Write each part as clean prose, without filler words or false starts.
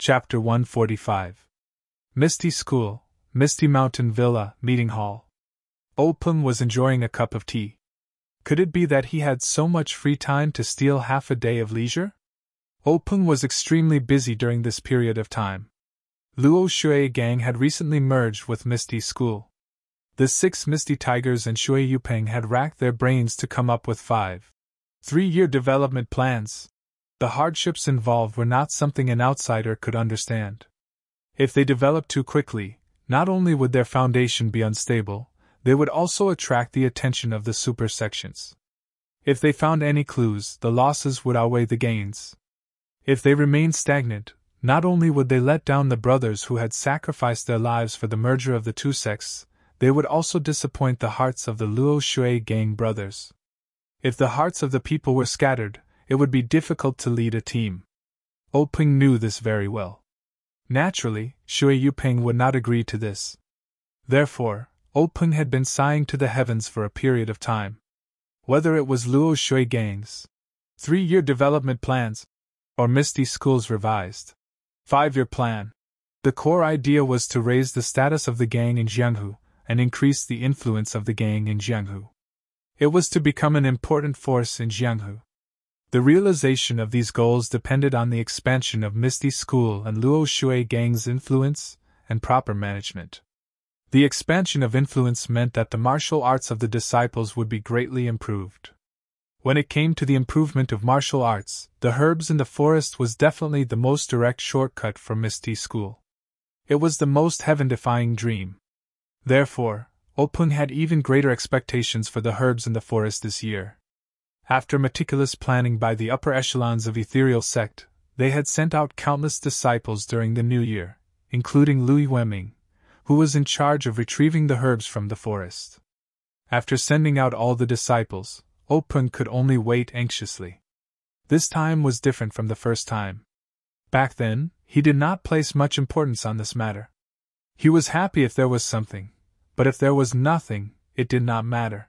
Chapter 145. Misty School, Misty Mountain Villa, Meeting Hall. Opung was enjoying a cup of tea. Could it be that he had so much free time to steal half a day of leisure? Opung was extremely busy during this period of time. Luo Shui gang had recently merged with Misty School. The 6 Misty Tigers and Shui Yupeng had racked their brains to come up with 5 3-year development plans. The hardships involved were not something an outsider could understand. If they developed too quickly, not only would their foundation be unstable, they would also attract the attention of the super sections. If they found any clues, the losses would outweigh the gains. If they remained stagnant, not only would they let down the brothers who had sacrificed their lives for the merger of the two sects, they would also disappoint the hearts of the Luo Shui gang brothers. If the hearts of the people were scattered, it would be difficult to lead a team. Opung knew this very well. Naturally, Shui Yupeng would not agree to this. Therefore, Opung had been sighing to the heavens for a period of time. Whether it was Luo Shui gang's 3-year development plans, or Misty School's revised 5-year plan, the core idea was to raise the status of the gang in Jianghu and increase the influence of the gang in Jianghu. It was to become an important force in Jianghu. The realization of these goals depended on the expansion of Misty School and Luo Shui gang's influence and proper management. The expansion of influence meant that the martial arts of the disciples would be greatly improved. When it came to the improvement of martial arts, the herbs in the forest was definitely the most direct shortcut for Misty School. It was the most heaven-defying dream. Therefore, Opung had even greater expectations for the herbs in the forest this year. After meticulous planning by the upper echelons of Ethereal Sect, they had sent out countless disciples during the new year, including Lu Yueming, who was in charge of retrieving the herbs from the forest. After sending out all the disciples, Opung could only wait anxiously. This time was different from the first time. Back then, he did not place much importance on this matter. He was happy if there was something, but if there was nothing, it did not matter.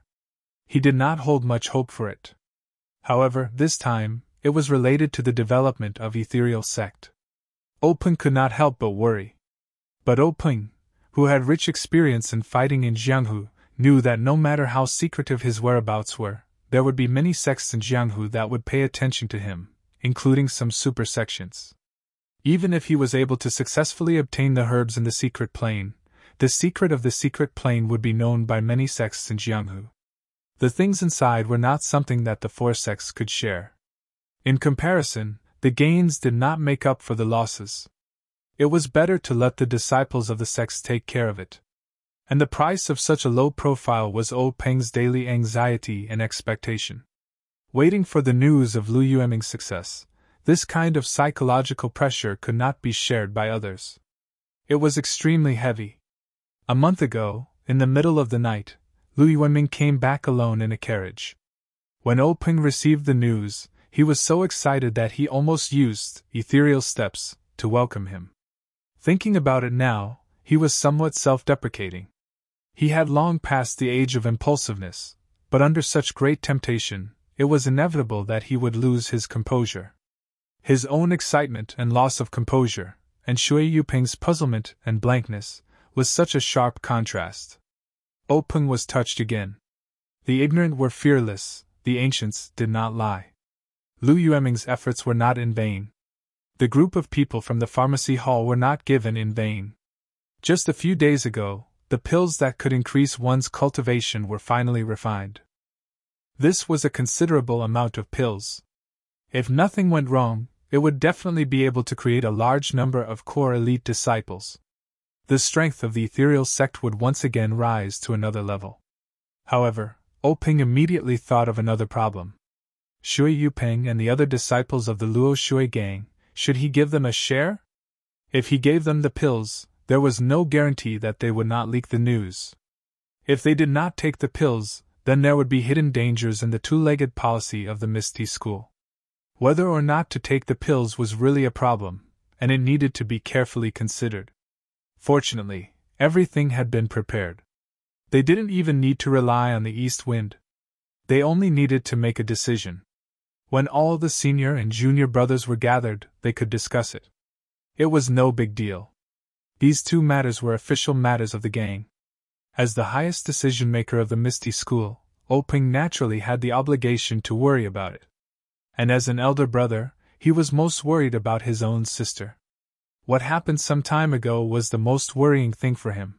He did not hold much hope for it. However, this time, it was related to the development of Ethereal Sect. Opung could not help but worry. But Opung, who had rich experience in fighting in Jianghu, knew that no matter how secretive his whereabouts were, there would be many sects in Jianghu that would pay attention to him, including some super sections. Even if he was able to successfully obtain the herbs in the secret plane, the secret of the secret plane would be known by many sects in Jianghu. The things inside were not something that the 4 sects could share. In comparison, the gains did not make up for the losses. It was better to let the disciples of the sects take care of it. And the price of such a low profile was Opung's daily anxiety and expectation. Waiting for the news of Lu Yueming's success, this kind of psychological pressure could not be shared by others. It was extremely heavy. A month ago, in the middle of the night, Lu Yueming came back alone in a carriage. When Opung received the news, he was so excited that he almost used ethereal steps to welcome him. Thinking about it now, he was somewhat self-deprecating. He had long passed the age of impulsiveness, but under such great temptation, it was inevitable that he would lose his composure. His own excitement and loss of composure, and Shui Yupeng's puzzlement and blankness, was such a sharp contrast. Opung was touched again. The ignorant were fearless, the ancients did not lie. Lu Yueming's efforts were not in vain. The group of people from the pharmacy hall were not given in vain. Just a few days ago, the pills that could increase one's cultivation were finally refined. This was a considerable amount of pills. If nothing went wrong, it would definitely be able to create a large number of core elite disciples. The strength of the ethereal sect would once again rise to another level. However, Opung immediately thought of another problem. Shui Yupeng and the other disciples of the Luo Shui gang, should he give them a share? If he gave them the pills, there was no guarantee that they would not leak the news. If they did not take the pills, then there would be hidden dangers in the two-legged policy of the Misty School. Whether or not to take the pills was really a problem, and it needed to be carefully considered. Fortunately, everything had been prepared. They didn't even need to rely on the east wind. They only needed to make a decision. When all the senior and junior brothers were gathered, they could discuss it. It was no big deal. These two matters were official matters of the gang. As the highest decision-maker of the Misty School, Oping naturally had the obligation to worry about it. And as an elder brother, he was most worried about his own sister. What happened some time ago was the most worrying thing for him.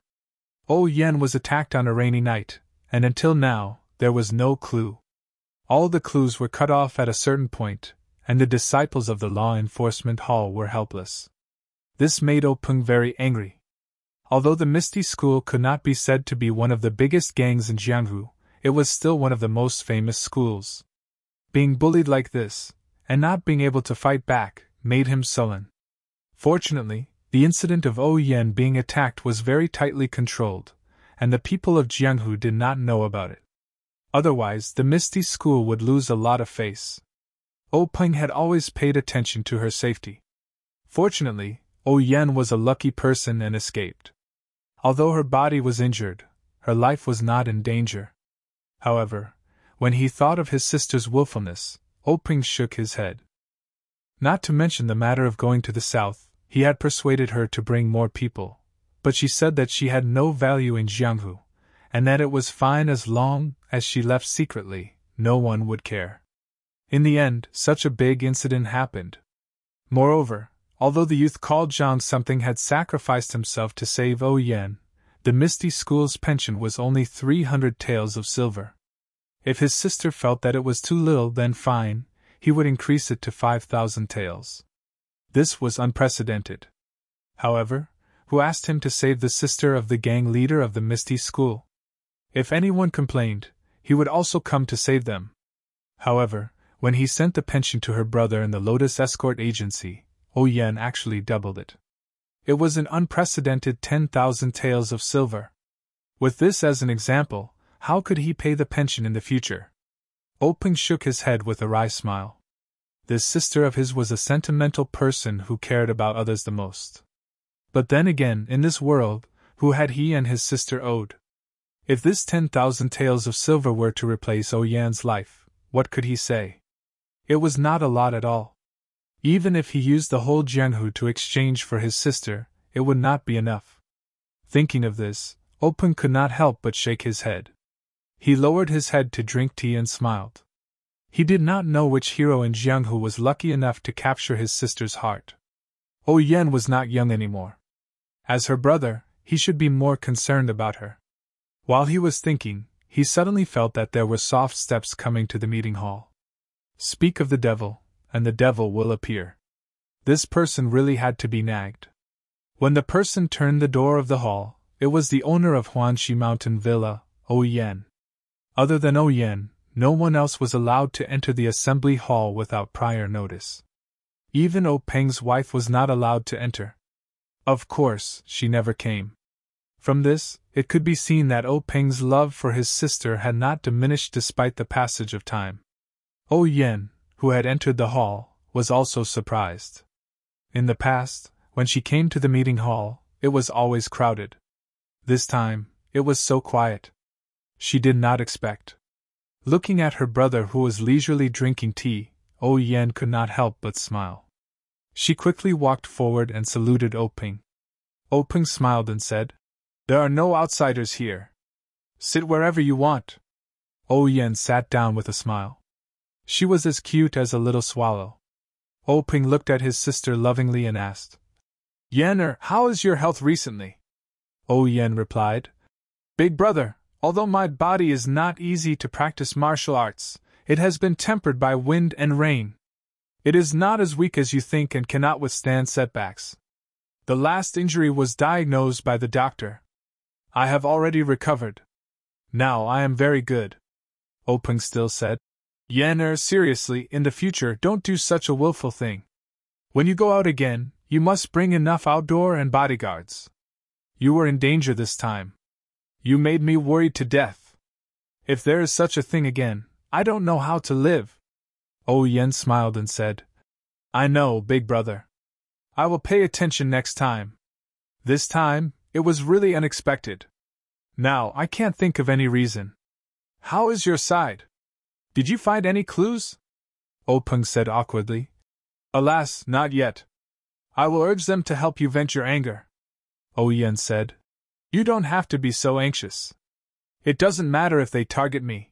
Yen was attacked on a rainy night, and until now, there was no clue. All the clues were cut off at a certain point, and the disciples of the law enforcement hall were helpless. This made Oping very angry. Although the Misty School could not be said to be one of the biggest gangs in Jianghu, it was still one of the most famous schools. Being bullied like this, and not being able to fight back, made him sullen. Fortunately, the incident of Yen being attacked was very tightly controlled, and the people of Jianghu did not know about it. Otherwise, the Misty School would lose a lot of face. Oping had always paid attention to her safety. Fortunately, Yen was a lucky person and escaped. Although her body was injured, her life was not in danger. However, when he thought of his sister's willfulness, Oping shook his head. Not to mention the matter of going to the south, he had persuaded her to bring more people, but she said that she had no value in Jianghu, and that it was fine as long as she left secretly, no one would care. In the end, such a big incident happened. Moreover, although the youth called Zhang something had sacrificed himself to save Yen, the Misty School's pension was only 300 taels of silver. If his sister felt that it was too little, then fine, he would increase it to 5,000 taels. This was unprecedented. However, who asked him to save the sister of the gang leader of the Misty School? If anyone complained, he would also come to save them. However, when he sent the pension to her brother in the Lotus Escort Agency, Yen actually doubled it. It was an unprecedented 10,000 taels of silver. With this as an example, how could he pay the pension in the future? Oping shook his head with a wry smile. This sister of his was a sentimental person who cared about others the most. But then again, in this world, who had he and his sister owed? If this 10,000 taels of silver were to replace Yan's life, what could he say? It was not a lot at all. Even if he used the whole Jianghu to exchange for his sister, it would not be enough. Thinking of this, Oping could not help but shake his head. He lowered his head to drink tea and smiled. He did not know which hero in Jianghu was lucky enough to capture his sister's heart. Yen was not young anymore. As her brother, he should be more concerned about her. While he was thinking, he suddenly felt that there were soft steps coming to the meeting hall. Speak of the devil, and the devil will appear. This person really had to be nagged. When the person turned the door of the hall, it was the owner of Huanxi Mountain Villa, Yen. Other than Yen, no one else was allowed to enter the assembly hall without prior notice. Even Oping's wife was not allowed to enter. Of course, she never came. From this, it could be seen that Oping's love for his sister had not diminished despite the passage of time. Yen, who had entered the hall, was also surprised. In the past, when she came to the meeting hall, it was always crowded. This time, it was so quiet. She did not expect. Looking at her brother who was leisurely drinking tea, Yen could not help but smile. She quickly walked forward and saluted Oping. Oping smiled and said, "There are no outsiders here. Sit wherever you want." Yen sat down with a smile. She was as cute as a little swallow. Oping looked at his sister lovingly and asked, "Yen, how is your health recently?" Yen replied, "Big brother, although my body is not easy to practice martial arts, it has been tempered by wind and rain. It is not as weak as you think and cannot withstand setbacks. The last injury was diagnosed by the doctor. I have already recovered. Now I am very good." Oping still said, "Yen, seriously, in the future don't do such a willful thing. When you go out again, you must bring enough outdoor and bodyguards. You were in danger this time. You made me worried to death. If there is such a thing again, I don't know how to live." Yen smiled and said, "I know, big brother. I will pay attention next time. This time, it was really unexpected. Now, I can't think of any reason. How is your side? Did you find any clues?" Oping said awkwardly, "Alas, not yet. I will urge them to help you vent your anger. Yen said. You don't have to be so anxious. It doesn't matter if they target me.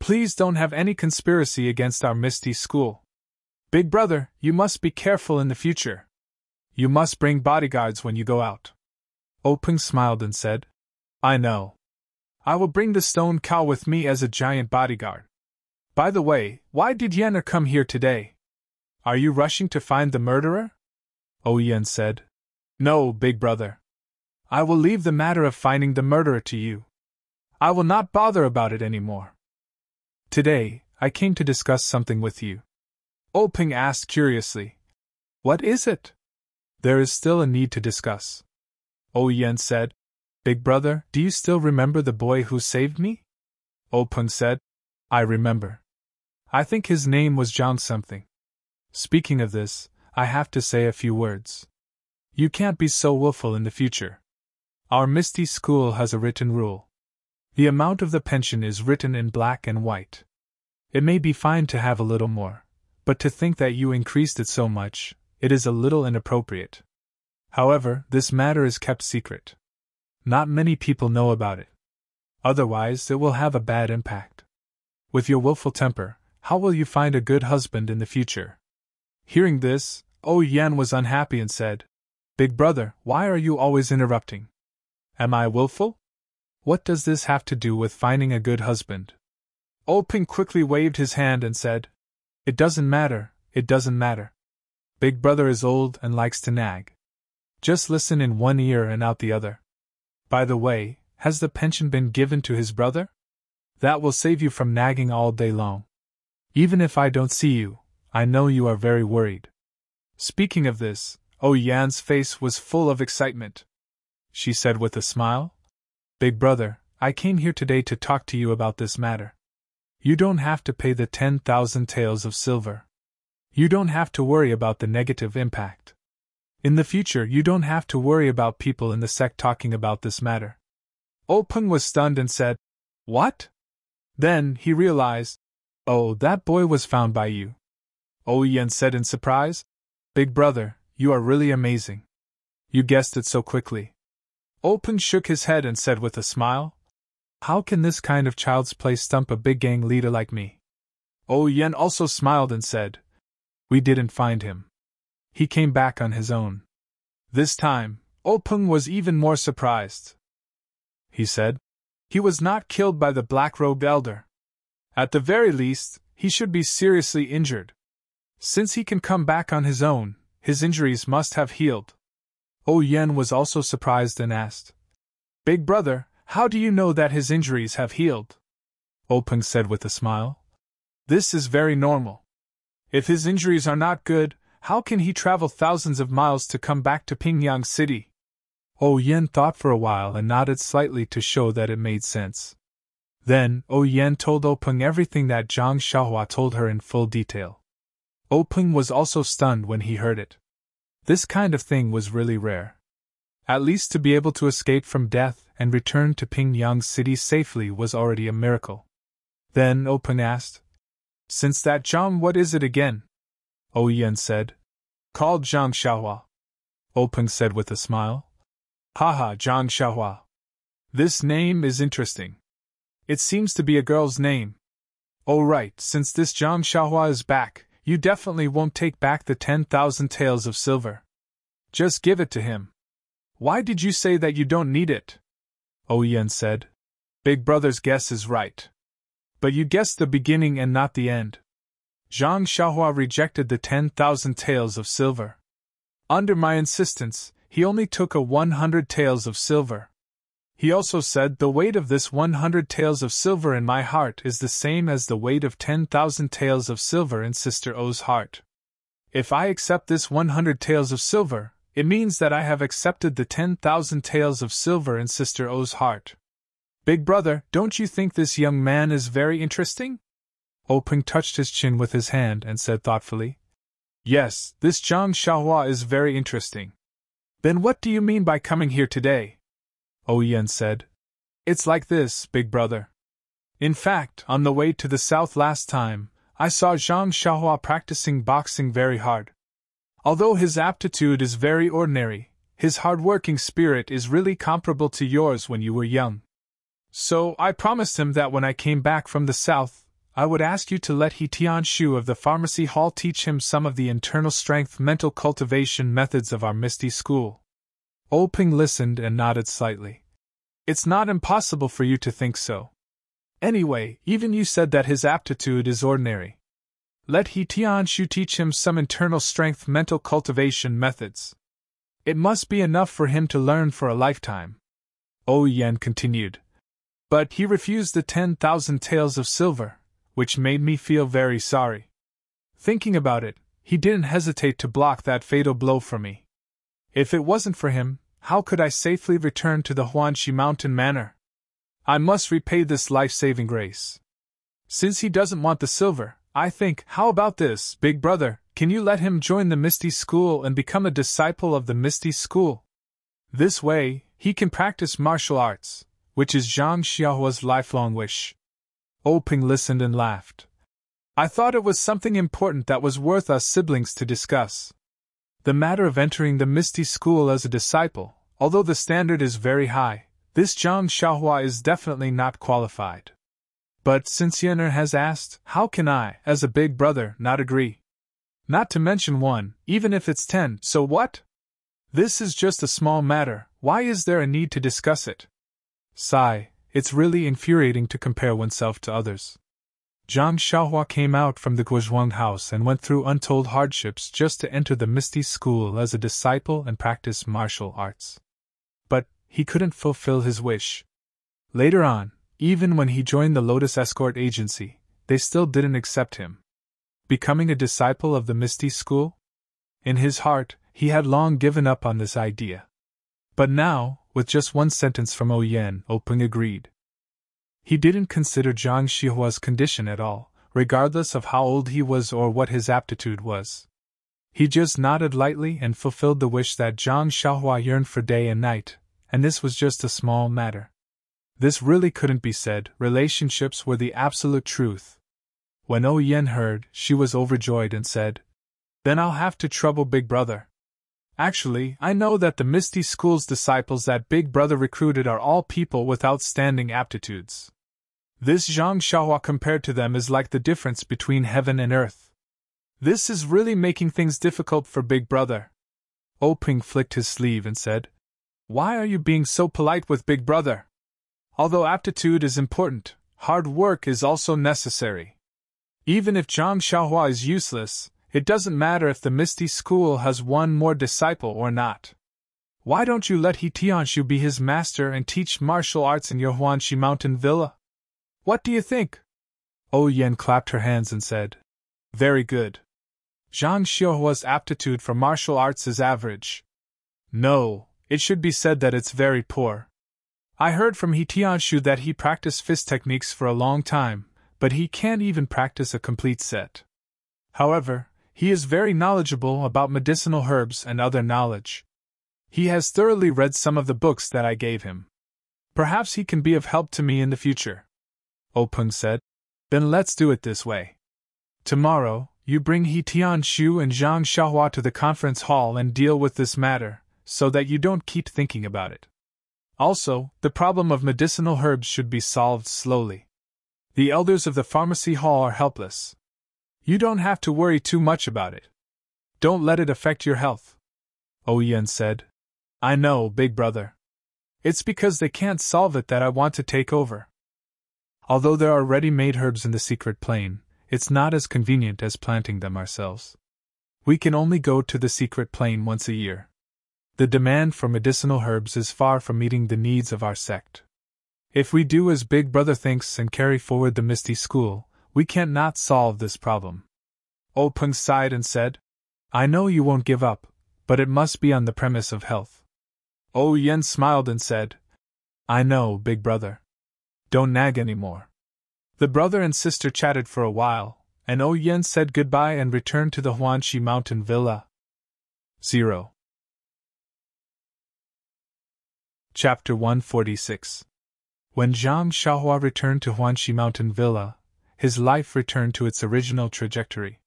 Please don't have any conspiracy against our Misty school. Big brother, you must be careful in the future. You must bring bodyguards when you go out. Openg smiled and said, I know. I will bring the stone cow with me as a giant bodyguard. By the way, why did Yenner come here today? Are you rushing to find the murderer? Yen said. No, big brother. I will leave the matter of finding the murderer to you. I will not bother about it anymore. Today, I came to discuss something with you. Openg asked curiously. What is it? There is still a need to discuss. Yen said. Big brother, do you still remember the boy who saved me? Openg said. I remember. I think his name was John something. Speaking of this, I have to say a few words. You can't be so willful in the future. Our Misty school has a written rule. The amount of the pension is written in black and white. It may be fine to have a little more, but to think that you increased it so much, it is a little inappropriate. However, this matter is kept secret. Not many people know about it. Otherwise, it will have a bad impact. With your willful temper, how will you find a good husband in the future? Hearing this, Yen was unhappy and said, Big brother, why are you always interrupting? Am I willful? What does this have to do with finding a good husband? Openg quickly waved his hand and said, It doesn't matter, it doesn't matter. Big brother is old and likes to nag. Just listen in one ear and out the other. By the way, has the pension been given to his brother? That will save you from nagging all day long. Even if I don't see you, I know you are very worried. Speaking of this, Yan's face was full of excitement. She said with a smile, Big brother, I came here today to talk to you about this matter. You don't have to pay the 10,000 taels of silver. You don't have to worry about the negative impact. In the future, you don't have to worry about people in the sect talking about this matter. Openg was stunned and said, What? Then he realized, Oh, that boy was found by you. Yen said in surprise, Big brother, you are really amazing. You guessed it so quickly. Openg shook his head and said with a smile, How can this kind of child's play stump a big gang leader like me? Yen also smiled and said, We didn't find him. He came back on his own. This time, Openg was even more surprised. He said, He was not killed by the black-robed elder. At the very least, he should be seriously injured. Since he can come back on his own, his injuries must have healed. Yen was also surprised and asked, Big brother, how do you know that his injuries have healed? Openg said with a smile, This is very normal. If his injuries are not good, how can he travel thousands of miles to come back to Pingyang City? Yen thought for a while and nodded slightly to show that it made sense. Then, Yen told Openg everything that Zhang Xiaohua told her in full detail. Openg was also stunned when he heard it. This kind of thing was really rare. At least to be able to escape from death and return to Pingyang City safely was already a miracle. Then Openg asked, Since that Zhang, what is it again? Yen said, Called Zhang Xiaohua. Openg said with a smile, Haha, Zhang Xiaohua. This name is interesting. It seems to be a girl's name. Oh right, since this Zhang Xiaohua is back, you definitely won't take back the 10,000 taels of silver. Just give it to him. Why did you say that you don't need it? Yen said, Big brother's guess is right. But you guessed the beginning and not the end. Zhang Xiaohua rejected the 10,000 taels of silver. Under my insistence, he only took 100 taels of silver. He also said the weight of this 100 taels of silver in my heart is the same as the weight of 10,000 taels of silver in Sister O's heart. If I accept this 100 taels of silver, it means that I have accepted the 10,000 taels of silver in Sister O's heart. Big brother, don't you think this young man is very interesting? Openg touched his chin with his hand and said thoughtfully, Yes, this Zhang Xiaohua is very interesting. Then what do you mean by coming here today? Yen said, It's like this, big brother. In fact, on the way to the south last time, I saw Zhang Xiaohua practicing boxing very hard. Although his aptitude is very ordinary, his hard-working spirit is really comparable to yours when you were young. So I promised him that when I came back from the south, I would ask you to let He Tianshu of the pharmacy hall teach him some of the internal strength mental cultivation methods of our Misty School. Ping listened and nodded slightly. It's not impossible for you to think so. Anyway, even you said that his aptitude is ordinary. Let He Tianshu teach him some internal strength mental cultivation methods. It must be enough for him to learn for a lifetime. Yen continued. But he refused the 10,000 taels of silver, which made me feel very sorry. Thinking about it, he didn't hesitate to block that fatal blow for me. If it wasn't for him, how could I safely return to the Huanxi Mountain Manor? I must repay this life-saving grace. Since he doesn't want the silver, I think, how about this, big brother, can you let him join the Misty School and become a disciple of the Misty School? This way, he can practice martial arts, which is Zhang Xiaohua's lifelong wish. Ping listened and laughed. I thought it was something important that was worth us siblings to discuss. The matter of entering the Misty School as a disciple, although the standard is very high, this Zhang Xiaohua is definitely not qualified. But since Yenner has asked, how can I, as a big brother, not agree? Not to mention one, even if it's 10, so what? This is just a small matter, why is there a need to discuss it? Sigh, it's really infuriating to compare oneself to others. Zhang Xiaohua came out from the Guozhuang house and went through untold hardships just to enter the Misty School as a disciple and practice martial arts. But he couldn't fulfill his wish. Later on, even when he joined the Lotus Escort Agency, they still didn't accept him. Becoming a disciple of the Misty School? In his heart, he had long given up on this idea. But now, with just one sentence from Ping agreed. He didn't consider Zhang Xiaohua's condition at all, regardless of how old he was or what his aptitude was. He just nodded lightly and fulfilled the wish that Zhang Xiaohua yearned for day and night, and this was just a small matter. This really couldn't be said, relationships were the absolute truth. When Yen heard, she was overjoyed and said, Then I'll have to trouble Big Brother. Actually, I know that the Misty School's disciples that Big Brother recruited are all people with outstanding aptitudes. This Zhang Xiaohua compared to them is like the difference between heaven and earth. This is really making things difficult for Big Brother. Ping flicked his sleeve and said, Why are you being so polite with Big Brother? Although aptitude is important, hard work is also necessary. Even if Zhang Xiaohua is useless, it doesn't matter if the Misty School has one more disciple or not. Why don't you let He Tianshu be his master and teach martial arts in your Huanxi Mountain Villa? What do you think? Yen clapped her hands and said, Very good. Zhang Xiaohua's aptitude for martial arts is average. No, it should be said that it's very poor. I heard from He Tianshu that he practiced fist techniques for a long time, but he can't even practice a complete set. However, he is very knowledgeable about medicinal herbs and other knowledge. He has thoroughly read some of the books that I gave him. Perhaps he can be of help to me in the future. Ping said. Then let's do it this way. Tomorrow, you bring He Tianshu and Zhang Xiaohua to the conference hall and deal with this matter, so that you don't keep thinking about it. Also, the problem of medicinal herbs should be solved slowly. The elders of the pharmacy hall are helpless. You don't have to worry too much about it. Don't let it affect your health. Yen said. I know, Big Brother. It's because they can't solve it that I want to take over. Although there are ready-made herbs in the secret plane, it's not as convenient as planting them ourselves. We can only go to the secret plane once a year. The demand for medicinal herbs is far from meeting the needs of our sect. If we do as Big Brother thinks and carry forward the Misty School, we can't not solve this problem. Ping sighed and said, I know you won't give up, but it must be on the premise of health. Yen smiled and said, I know, Big Brother. Don't nag anymore. The brother and sister chatted for a while, and Yen said goodbye and returned to the Huanxi Mountain Villa. 0. Chapter 146. When Zhang Xiaohua returned to Huanxi Mountain Villa, his life returned to its original trajectory.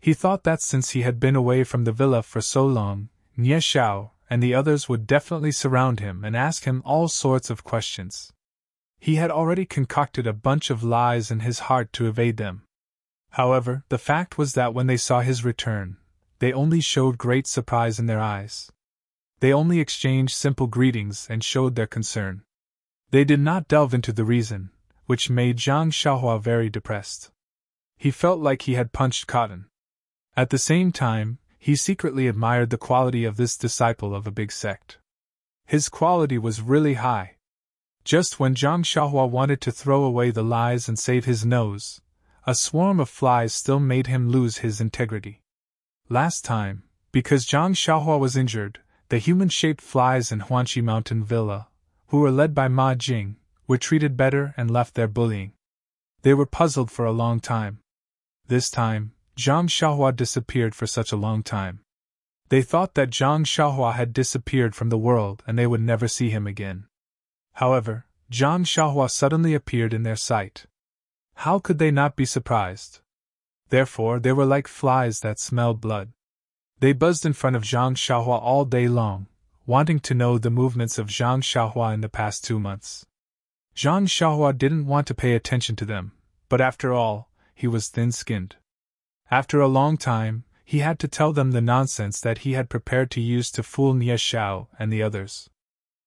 He thought that since he had been away from the villa for so long, Nie Xiao and the others would definitely surround him and ask him all sorts of questions. He had already concocted a bunch of lies in his heart to evade them. However, the fact was that when they saw his return, they only showed great surprise in their eyes. They only exchanged simple greetings and showed their concern. They did not delve into the reason, which made Zhang Xiaohua very depressed. He felt like he had punched cotton. At the same time, he secretly admired the quality of this disciple of a big sect. His quality was really high. Just when Zhang Xiaohua wanted to throw away the lies and save his nose, a swarm of flies still made him lose his integrity. Last time, because Zhang Xiaohua was injured, the human-shaped flies in Huanqi Mountain Villa, who were led by Ma Jing, were treated better and left their bullying. They were puzzled for a long time. This time, Zhang Xiaohua disappeared for such a long time. They thought that Zhang Xiaohua had disappeared from the world and they would never see him again. However, Zhang Xiaohua suddenly appeared in their sight. How could they not be surprised? Therefore, they were like flies that smelled blood. They buzzed in front of Zhang Xiaohua all day long, wanting to know the movements of Zhang Xiaohua in the past 2 months. Zhang Xiaohua didn't want to pay attention to them, but after all, he was thin-skinned. After a long time, he had to tell them the nonsense that he had prepared to use to fool Nie Xiao and the others.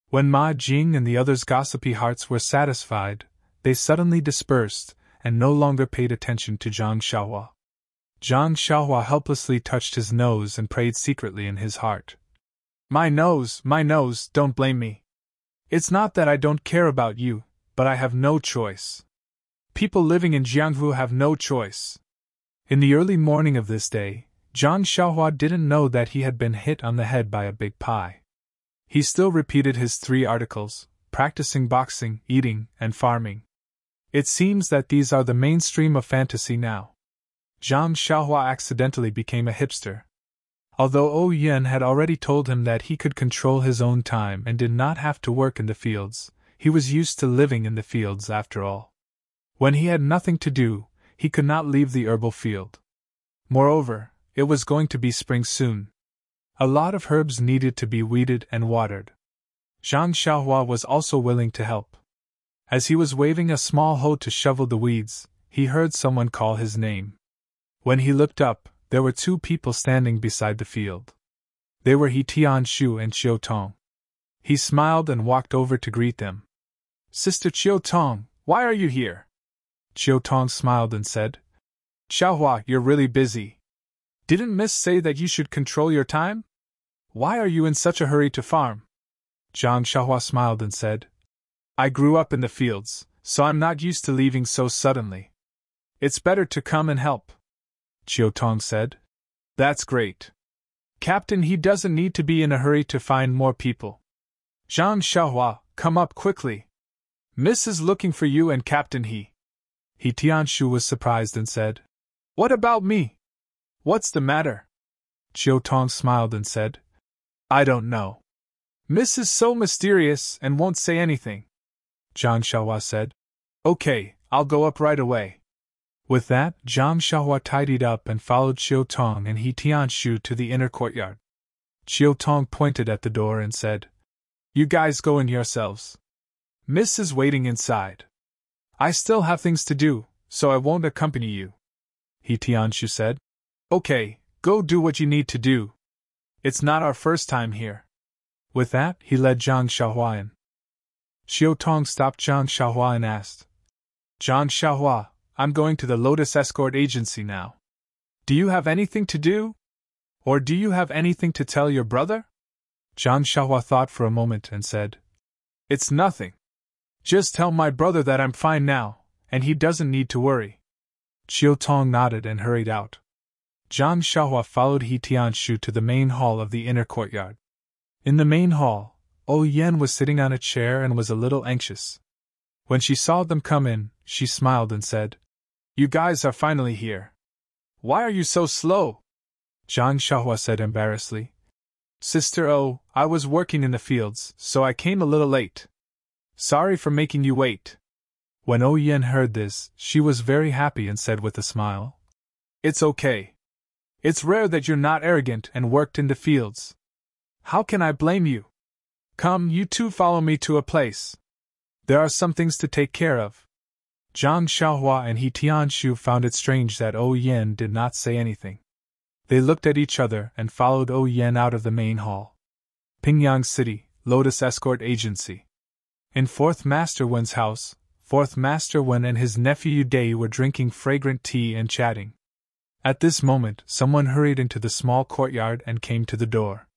When Ma Jing and the others' gossipy hearts were satisfied, they suddenly dispersed and no longer paid attention to Zhang Xiaohua. Zhang Xiaohua helplessly touched his nose and prayed secretly in his heart. My nose, don't blame me. It's not that I don't care about you, but I have no choice. People living in Jianghu have no choice. In the early morning of this day, Zhang Xiaohua didn't know that he had been hit on the head by a big pie. He still repeated his 3 articles, practicing boxing, eating, and farming. It seems that these are the mainstream of fantasy now. Zhang Xiaohua accidentally became a hipster. Although Ou Yan had already told him that he could control his own time and did not have to work in the fields, he was used to living in the fields after all. When he had nothing to do, he could not leave the herbal field. Moreover, it was going to be spring soon. A lot of herbs needed to be weeded and watered. Zhang Xiaohua was also willing to help. As he was waving a small hoe to shovel the weeds, he heard someone call his name. When he looked up, there were 2 people standing beside the field. They were He Tianshu and Qiu Tong. He smiled and walked over to greet them. Sister Qiu Tong, why are you here? Qiu Tong smiled and said, Xiaohua, you're really busy. Didn't Miss say that you should control your time? Why are you in such a hurry to farm? Zhang Xiaohua smiled and said, I grew up in the fields, so I'm not used to leaving so suddenly. It's better to come and help. Qiu Tong said. That's great. Captain, he doesn't need to be in a hurry to find more people. Zhang Xiaohua, come up quickly. Miss is looking for you and Captain He. He Tianshu was surprised and said, What about me? What's the matter? Qiu Tong smiled and said, I don't know. Miss is so mysterious and won't say anything. Zhang Xiaohua said, Okay, I'll go up right away. With that, Zhang Xiaohua tidied up and followed Qiu Tong and He Tianshu to the inner courtyard. Qiu Tong pointed at the door and said, You guys go in yourselves. Miss is waiting inside. I still have things to do, so I won't accompany you. He Tianshu said, Okay, go do what you need to do. It's not our first time here. With that, he led Zhang Xiaohua in. Qiu Tong stopped Zhang Xiaohua and asked, Zhang Xiaohua, I'm going to the Lotus Escort Agency now. Do you have anything to do? Or do you have anything to tell your brother? Zhang Xiaohua thought for a moment and said, It's nothing. Just tell my brother that I'm fine now, and he doesn't need to worry. Qiu Tong nodded and hurried out. Zhang Xiaohua followed He Tianshu to the main hall of the inner courtyard. In the main hall, Ou Yan was sitting on a chair and was a little anxious. When she saw them come in, she smiled and said, You guys are finally here. Why are you so slow? Zhang Xiaohua said embarrassedly. Sister O, I was working in the fields, so I came a little late. Sorry for making you wait. When Ou Yan heard this, she was very happy and said with a smile, It's okay. It's rare that you're not arrogant and worked in the fields. How can I blame you? Come, you two follow me to a place. There are some things to take care of. Zhang Xiaohua and He Tianshu found it strange that O Yen did not say anything. They looked at each other and followed O Yen out of the main hall. Pingyang City, Lotus Escort Agency. In Fourth Master Wen's house, Fourth Master Wen and his nephew Dai were drinking fragrant tea and chatting. At this moment, someone hurried into the small courtyard and came to the door.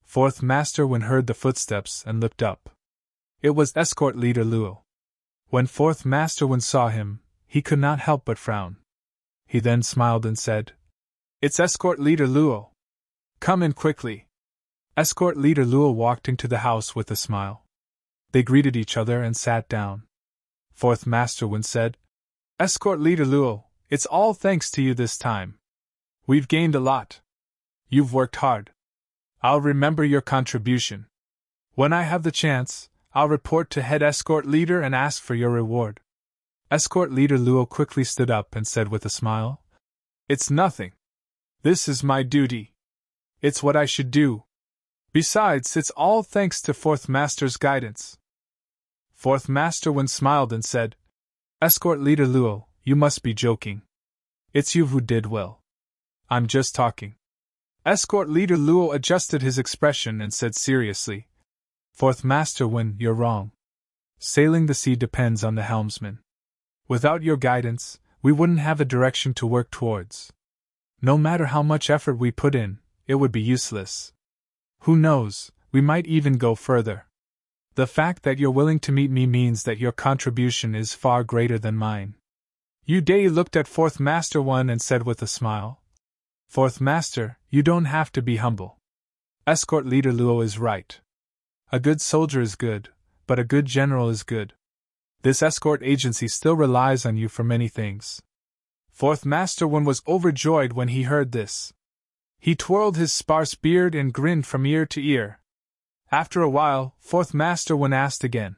Fourth Master Wen heard the footsteps and looked up. It was escort leader Luo. When Fourth Master Wen saw him, he could not help but frown. He then smiled and said, "It's escort leader Luo. Come in quickly." Escort leader Luo walked into the house with a smile. They greeted each other and sat down. Fourth Master Wen said, "Escort leader Luo, it's all thanks to you this time. We've gained a lot. You've worked hard. I'll remember your contribution. When I have the chance, I'll report to head escort leader and ask for your reward." Escort leader Luo quickly stood up and said with a smile, "It's nothing. This is my duty. It's what I should do. Besides, it's all thanks to Fourth Master's guidance." Fourth Master Wen smiled and said, "Escort leader Luo, you must be joking. It's you who did well. I'm just talking." Escort leader Luo adjusted his expression and said seriously, "Fourth Master Wen, you're wrong. Sailing the sea depends on the helmsman. Without your guidance, we wouldn't have a direction to work towards. No matter how much effort we put in, it would be useless. Who knows, we might even go further. The fact that you're willing to meet me means that your contribution is far greater than mine." Yu Dai looked at Fourth Master Wen and said with a smile, "Fourth Master, you don't have to be humble. Escort leader Luo is right. A good soldier is good, but a good general is good. This escort agency still relies on you for many things." Fourth Master Wen was overjoyed when he heard this. He twirled his sparse beard and grinned from ear to ear. After a while, Fourth Master Wen asked again,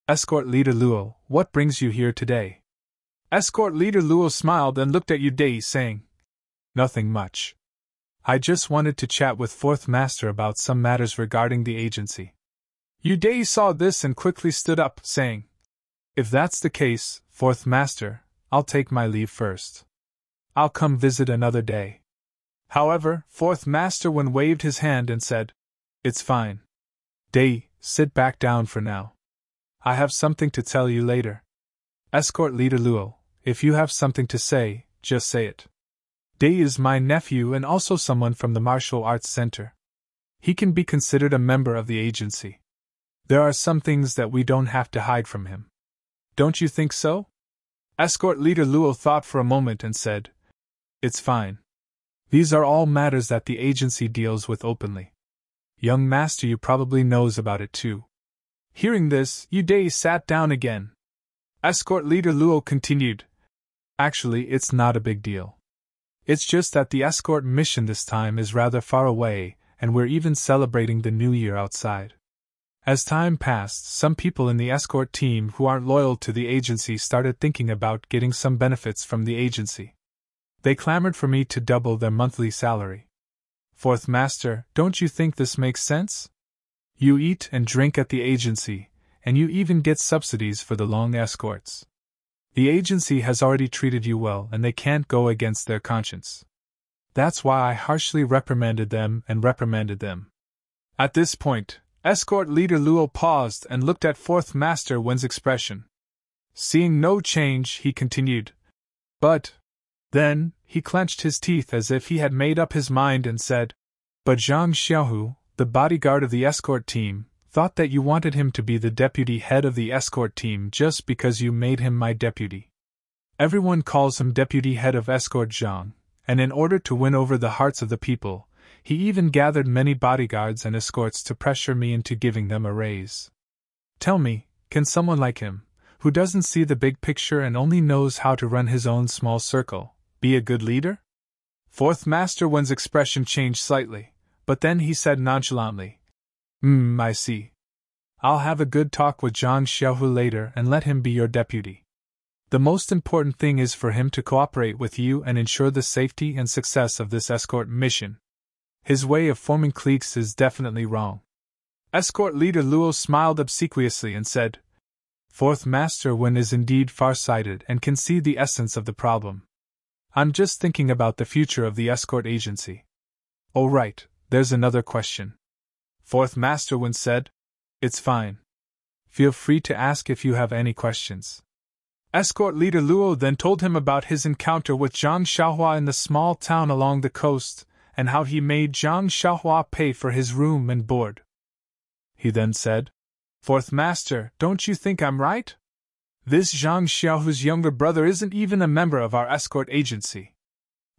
"Escort leader Luo, what brings you here today?" Escort leader Luo smiled and looked at Yu Dai, saying, "Nothing much. I just wanted to chat with Fourth Master about some matters regarding the agency." Yu Dai saw this and quickly stood up, saying, "If that's the case, Fourth Master, I'll take my leave first. I'll come visit another day." However, Fourth Master Wen waved his hand and said, "It's fine. Dai, sit back down for now. I have something to tell you later. Escort leader Luo, if you have something to say, just say it. Dai is my nephew and also someone from the Martial Arts Center. He can be considered a member of the agency. There are some things that we don't have to hide from him. Don't you think so?" Escort leader Luo thought for a moment and said, "It's fine. These are all matters that the agency deals with openly. Young Master Yu probably knows about it too." Hearing this, Yu Dai sat down again. Escort leader Luo continued, "Actually, it's not a big deal. It's just that the escort mission this time is rather far away, and we're even celebrating the New Year outside. As time passed, some people in the escort team who aren't loyal to the agency started thinking about getting some benefits from the agency. They clamored for me to double their monthly salary. Fourth Master, don't you think this makes sense? You eat and drink at the agency, and you even get subsidies for the long escorts. The agency has already treated you well and they can't go against their conscience. That's why I harshly reprimanded them. At this point, escort leader Luo paused and looked at Fourth Master Wen's expression. Seeing no change, he continued, "But..." Then, he clenched his teeth as if he had made up his mind and said, "But Zhang Xiaohu, the bodyguard of the escort team, thought that you wanted him to be the deputy head of the escort team just because you made him my deputy. Everyone calls him deputy head of escort Zhang, and in order to win over the hearts of the people, he even gathered many bodyguards and escorts to pressure me into giving them a raise. Tell me, can someone like him, who doesn't see the big picture and only knows how to run his own small circle, be a good leader?" Fourth Master Wen's expression changed slightly, but then he said nonchalantly, I see. I'll have a good talk with Zhang Xiaohu later and let him be your deputy." The most important thing is for him to cooperate with you and ensure the safety and success of this escort mission. His way of forming cliques is definitely wrong." Escort leader Luo smiled obsequiously and said, "Fourth Master Wen is indeed far-sighted and can see the essence of the problem. I'm just thinking about the future of the escort agency." "Oh right, there's another question," Fourth Master Wen said. "It's fine. Feel free to ask if you have any questions." Escort leader Luo then told him about his encounter with Zhang Xiaohua in the small town along the coast, and how he made Zhang Xiaohua pay for his room and board. He then said, "Fourth Master, don't you think I'm right? This Zhang Xiaohu's younger brother isn't even a member of our escort agency.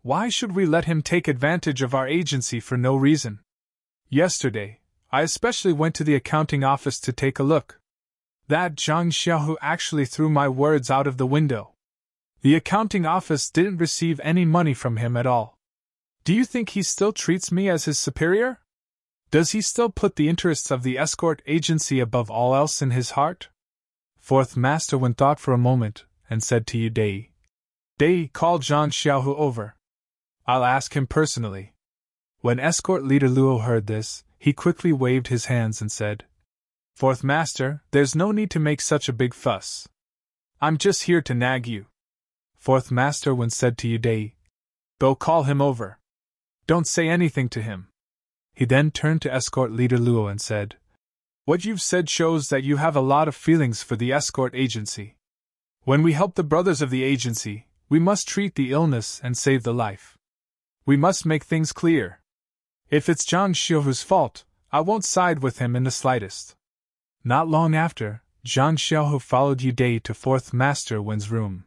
Why should we let him take advantage of our agency for no reason? Yesterday, I especially went to the accounting office to take a look. That Zhang Xiaohu actually threw my words out of the window. The accounting office didn't receive any money from him at all. Do you think he still treats me as his superior? Does he still put the interests of the escort agency above all else in his heart?" Fourth Master Wen thought for a moment, and said to Yu Dei, "Dei, call Zhang Xiaohu over. I'll ask him personally." When escort leader Luo heard this, he quickly waved his hands and said, "Fourth Master, there's no need to make such a big fuss. I'm just here to nag you." Fourth Master Wen said to Yu Dei, "Go call him over. Don't say anything to him." He then turned to escort leader Luo and said, "What you've said shows that you have a lot of feelings for the escort agency. When we help the brothers of the agency, we must treat the illness and save the life. We must make things clear. If it's Zhang Xiaohu's fault, I won't side with him in the slightest." Not long after, Zhang Xiaohu followed Yu Dei to Fourth Master Wen's room.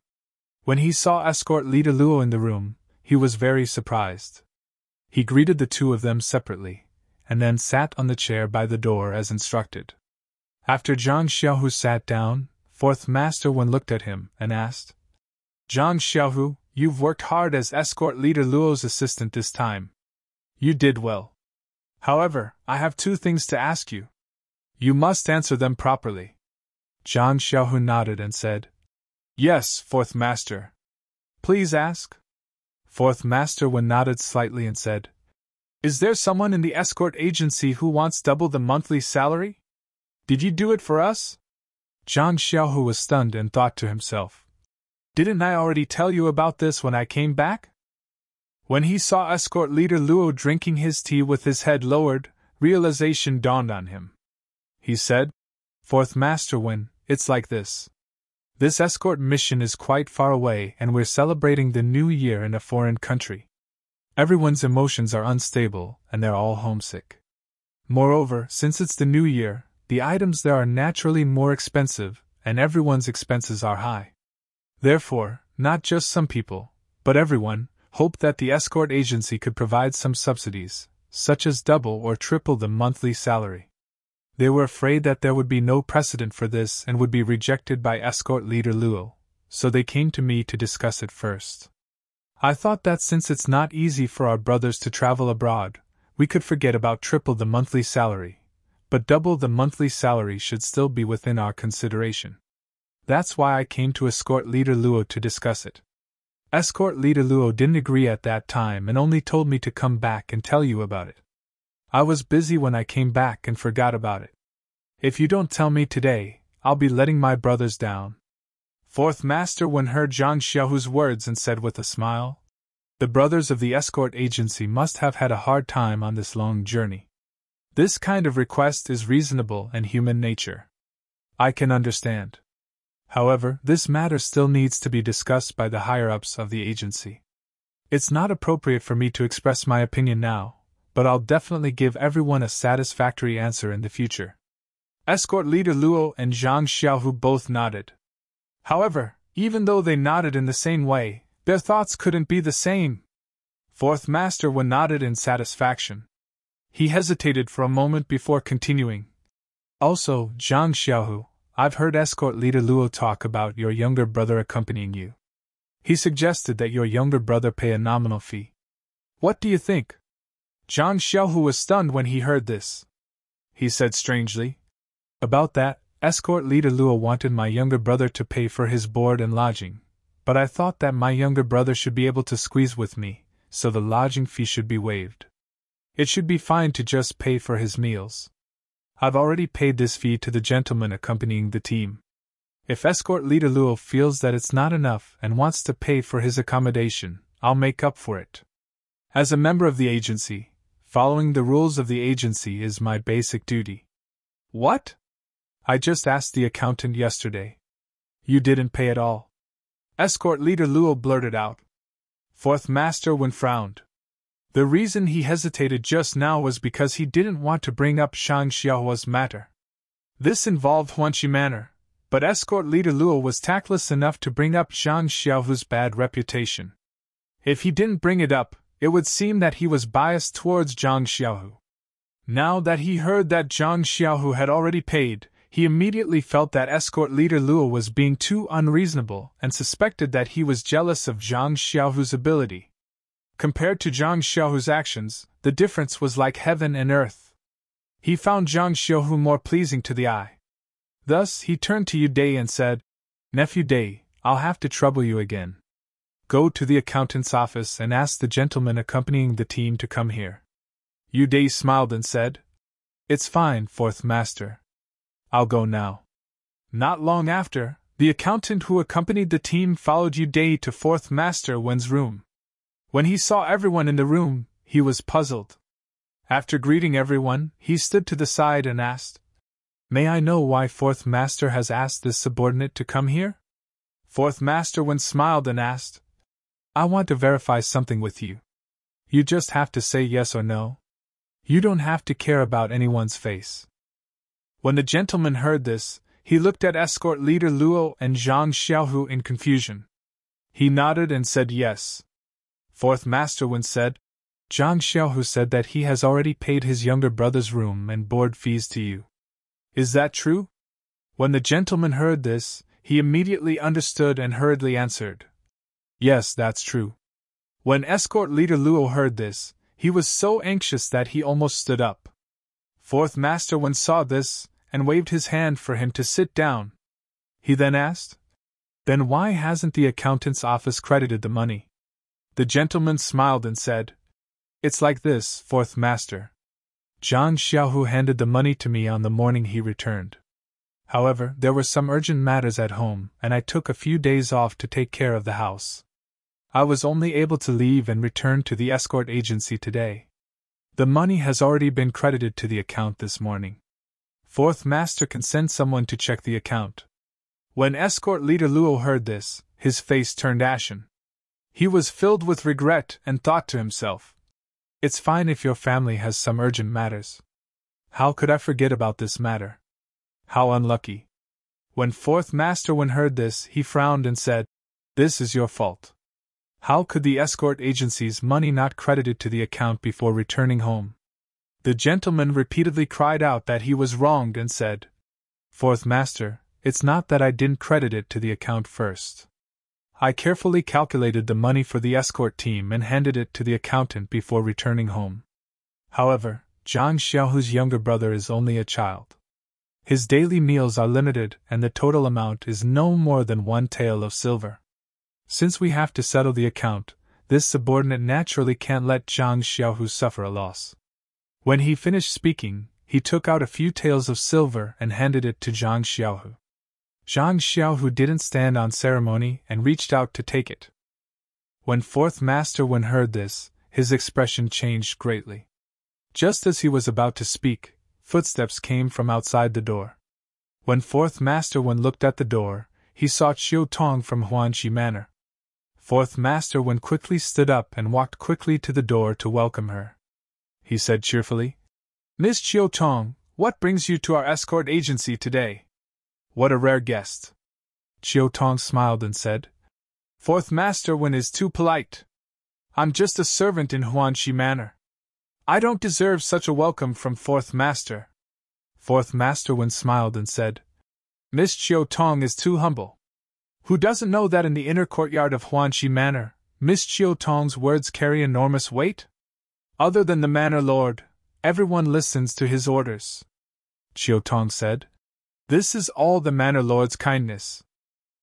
When he saw escort leader Luo in the room, he was very surprised. He greeted the two of them separately, and then sat on the chair by the door as instructed. After Zhang Xiaohu sat down, Fourth Master Wen looked at him and asked, "Zhang Xiaohu, you've worked hard as escort leader Luo's assistant this time. You did well. However, I have two things to ask you. You must answer them properly." Zhang Xiaohu nodded and said, "Yes, Fourth Master. Please ask." Fourth Master Wen nodded slightly and said, "Is there someone in the escort agency who wants double the monthly salary? Did you do it for us?" Zhang Xiaohu was stunned and thought to himself, "Didn't I already tell you about this when I came back?" When he saw escort leader Luo drinking his tea with his head lowered, realization dawned on him. He said, "Fourth Master Wen, it's like this. This escort mission is quite far away and we're celebrating the new year in a foreign country. Everyone's emotions are unstable and they're all homesick. Moreover, since it's the new year, the items there are naturally more expensive and everyone's expenses are high. Therefore, not just some people, but everyone, hoped that the escort agency could provide some subsidies, such as double or triple the monthly salary. They were afraid that there would be no precedent for this and would be rejected by escort leader Luo, so they came to me to discuss it first. I thought that since it's not easy for our brothers to travel abroad, we could forget about triple the monthly salary, but double the monthly salary should still be within our consideration. That's why I came to escort leader Luo to discuss it. Escort leader Luo didn't agree at that time and only told me to come back and tell you about it. I was busy when I came back and forgot about it. If you don't tell me today, I'll be letting my brothers down." Fourth Master Wen heard Zhang Xiaohu's words and said with a smile, "The brothers of the escort agency must have had a hard time on this long journey. This kind of request is reasonable and human nature. I can understand. However, this matter still needs to be discussed by the higher-ups of the agency. It's not appropriate for me to express my opinion now, but I'll definitely give everyone a satisfactory answer in the future." Escort leader Luo and Zhang Xiaohu both nodded. However, even though they nodded in the same way, their thoughts couldn't be the same. Fourth Master Wen nodded in satisfaction. He hesitated for a moment before continuing. "Also, Zhang Xiaohu, I've heard escort leader Luo talk about your younger brother accompanying you. He suggested that your younger brother pay a nominal fee. What do you think?" Zhang Xiaohu was stunned when he heard this. He said strangely, "About that, Escort leader Luo wanted my younger brother to pay for his board and lodging, but I thought that my younger brother should be able to squeeze with me, so the lodging fee should be waived. It should be fine to just pay for his meals. I've already paid this fee to the gentleman accompanying the team. If escort leader Luo feels that it's not enough and wants to pay for his accommodation, I'll make up for it. As a member of the agency, following the rules of the agency is my basic duty. What? I just asked the accountant yesterday. You didn't pay at all? Escort leader Luo blurted out. Fourth Master Wen frowned. The reason he hesitated just now was because he didn't want to bring up Shang Xiaohua's matter. This involved Huanqi Manor, but escort leader Luo was tactless enough to bring up Shang Xiaohua's bad reputation. If he didn't bring it up, it would seem that he was biased towards Zhang Xiaohu. Now that he heard that Zhang Xiaohu had already paid, he immediately felt that escort leader Luo was being too unreasonable and suspected that he was jealous of Zhang Xiaohu's ability. Compared to Zhang Xiaohu's actions, the difference was like heaven and earth. He found Zhang Xiaohu more pleasing to the eye. Thus, he turned to Yu Dai and said, Nephew Dai, I'll have to trouble you again. Go to the accountant's office and ask the gentleman accompanying the team to come here. Yu Dai smiled and said, It's fine, Fourth Master. I'll go now. Not long after, the accountant who accompanied the team followed Yu Dai to Fourth Master Wen's room. When he saw everyone in the room, he was puzzled. After greeting everyone, he stood to the side and asked, May I know why Fourth Master has asked this subordinate to come here? Fourth Master Wen smiled and asked, I want to verify something with you. You just have to say yes or no. You don't have to care about anyone's face. When the gentleman heard this, he looked at escort leader Luo and Zhang Xiaohu in confusion. He nodded and said yes. Fourth Master Wen said, Zhang Xiaohu said that he has already paid his younger brother's room and board fees to you. Is that true? When the gentleman heard this, he immediately understood and hurriedly answered, Yes, that's true. When escort leader Luo heard this, he was so anxious that he almost stood up. Fourth Master Wen saw this and waved his hand for him to sit down. He then asked, Then why hasn't the accountant's office credited the money? The gentleman smiled and said, It's like this, Fourth Master. Zhang Xiaohu handed the money to me on the morning he returned. However, there were some urgent matters at home, and I took a few days off to take care of the house. I was only able to leave and return to the escort agency today. The money has already been credited to the account this morning. Fourth Master can send someone to check the account. When escort leader Luo heard this, his face turned ashen. He was filled with regret and thought to himself, It's fine if your family has some urgent matters. How could I forget about this matter? How unlucky. When Fourth Master Wen heard this, he frowned and said, This is your fault. How could the escort agency's money not credited to the account before returning home? The gentleman repeatedly cried out that he was wronged and said, Fourth Master, it's not that I didn't credit it to the account first. I carefully calculated the money for the escort team and handed it to the accountant before returning home. However, Zhang Xiaohu's younger brother is only a child. His daily meals are limited and the total amount is no more than 1 tael of silver. Since we have to settle the account, this subordinate naturally can't let Zhang Xiaohu suffer a loss. When he finished speaking, he took out a few taels of silver and handed it to Zhang Xiaohu. Zhang Xiaohu didn't stand on ceremony and reached out to take it. When Fourth Master Wen heard this, his expression changed greatly. Just as he was about to speak, footsteps came from outside the door. When Fourth Master Wen looked at the door, he saw Chiu Tong from Huanqi Manor. Fourth Master Wen quickly stood up and walked quickly to the door to welcome her. He said cheerfully, Miss Chiu Tong, what brings you to our escort agency today? What a rare guest. Chiu Tong smiled and said, Fourth Master Wen is too polite. I'm just a servant in Huanqi Manor. I don't deserve such a welcome from Fourth Master. Fourth Master Wen smiled and said, Miss Chiu Tong is too humble. Who doesn't know that in the inner courtyard of Huanqi Manor, Miss Chiu Tong's words carry enormous weight? Other than the manor lord, everyone listens to his orders. Chiu Tong said. This is all the Manor Lord's kindness.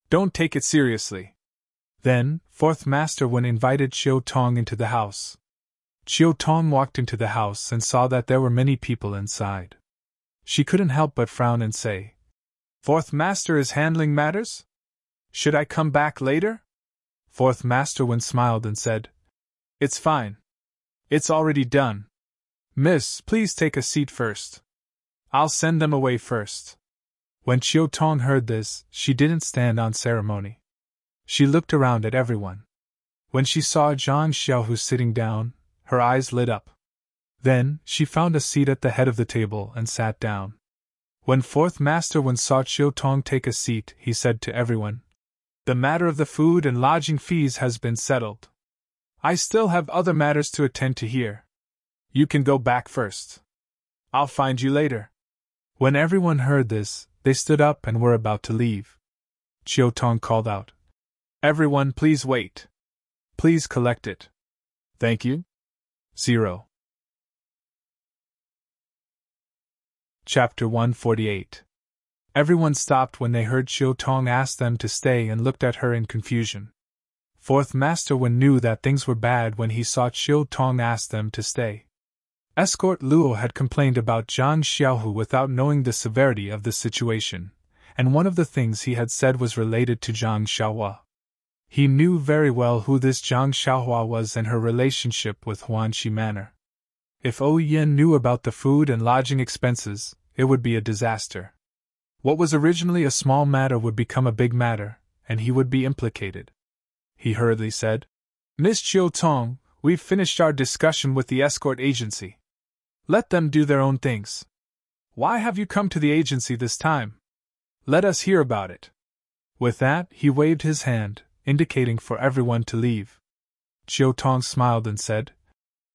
Don't take it seriously. Then, fourth Master Wen invited Chiu Tong into the house. Chiu Tong walked into the house and saw that there were many people inside. She couldn't help but frown and say, "Fourth Master is handling matters? Should I come back later?" Fourth Master Wen smiled and said, "It's fine. It's already done. Miss, please take a seat first. I'll send them away first." When Chiu Tong heard this, she didn't stand on ceremony. She looked around at everyone. When she saw Zhang Xiaohu sitting down, her eyes lit up. Then, she found a seat at the head of the table and sat down. When fourth Master Wen saw Chiu Tong take a seat, he said to everyone, "The matter of the food and lodging fees has been settled. I still have other matters to attend to here. You can go back first. I'll find you later." When everyone heard this, they stood up and were about to leave. Chiu Tong called out, "Everyone, please wait. Please collect it. Thank you." 0. Chapter 148. Everyone stopped when they heard Chiu Tong ask them to stay and looked at her in confusion. Fourth Master Wen knew that things were bad when he saw Chiu Tong ask them to stay. Escort Luo had complained about Zhang Xiaohu without knowing the severity of the situation, and one of the things he had said was related to Zhang Xiaohua. He knew very well who this Zhang Xiaohua was and her relationship with Huanxi Manor. If Ou Yin knew about the food and lodging expenses, it would be a disaster. What was originally a small matter would become a big matter, and he would be implicated. He hurriedly said, "Miss Chiu Tong, we've finished our discussion with the escort agency. Let them do their own things. Why have you come to the agency this time? Let us hear about it." With that, he waved his hand, indicating for everyone to leave. Chiu Tong smiled and said,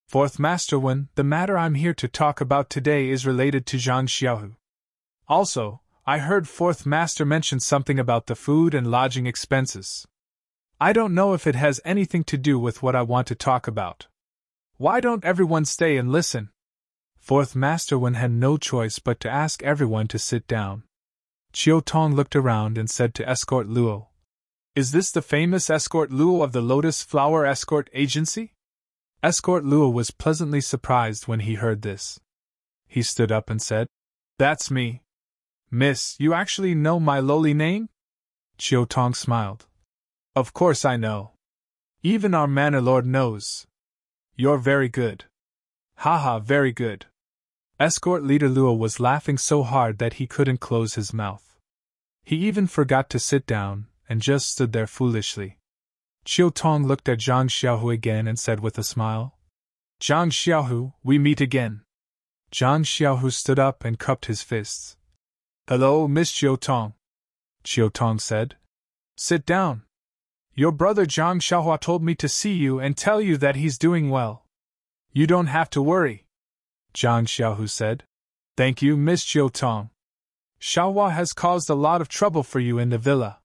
"Fourth Master Wen, the matter I'm here to talk about today is related to Zhang Xiaohu. Also, I heard Fourth Master mention something about the food and lodging expenses. I don't know if it has anything to do with what I want to talk about. Why don't everyone stay and listen?" Fourth Master Wen had no choice but to ask everyone to sit down. Chiu Tong looked around and said to Escort Luo, "Is this the famous Escort Luo of the Lotus Flower Escort Agency?" Escort Luo was pleasantly surprised when he heard this. He stood up and said, "That's me. Miss, you actually know my lowly name?" Chiu Tong smiled. "Of course I know. Even our Manor Lord knows. You're very good. Haha, very good." Escort leader Luo was laughing so hard that he couldn't close his mouth. He even forgot to sit down, and just stood there foolishly. Chiu Tong looked at Zhang Xiaohu again and said with a smile, "Zhang Xiaohu, we meet again." Zhang Xiaohu stood up and cupped his fists. "Hello, Miss Chiu Tong," Chiu Tong said. "Sit down. Your brother Zhang Xiaohua told me to see you and tell you that he's doing well. You don't have to worry," Zhang Xiaohu said. "Thank you, Miss Chiu Tong. Xiaohua has caused a lot of trouble for you in the villa.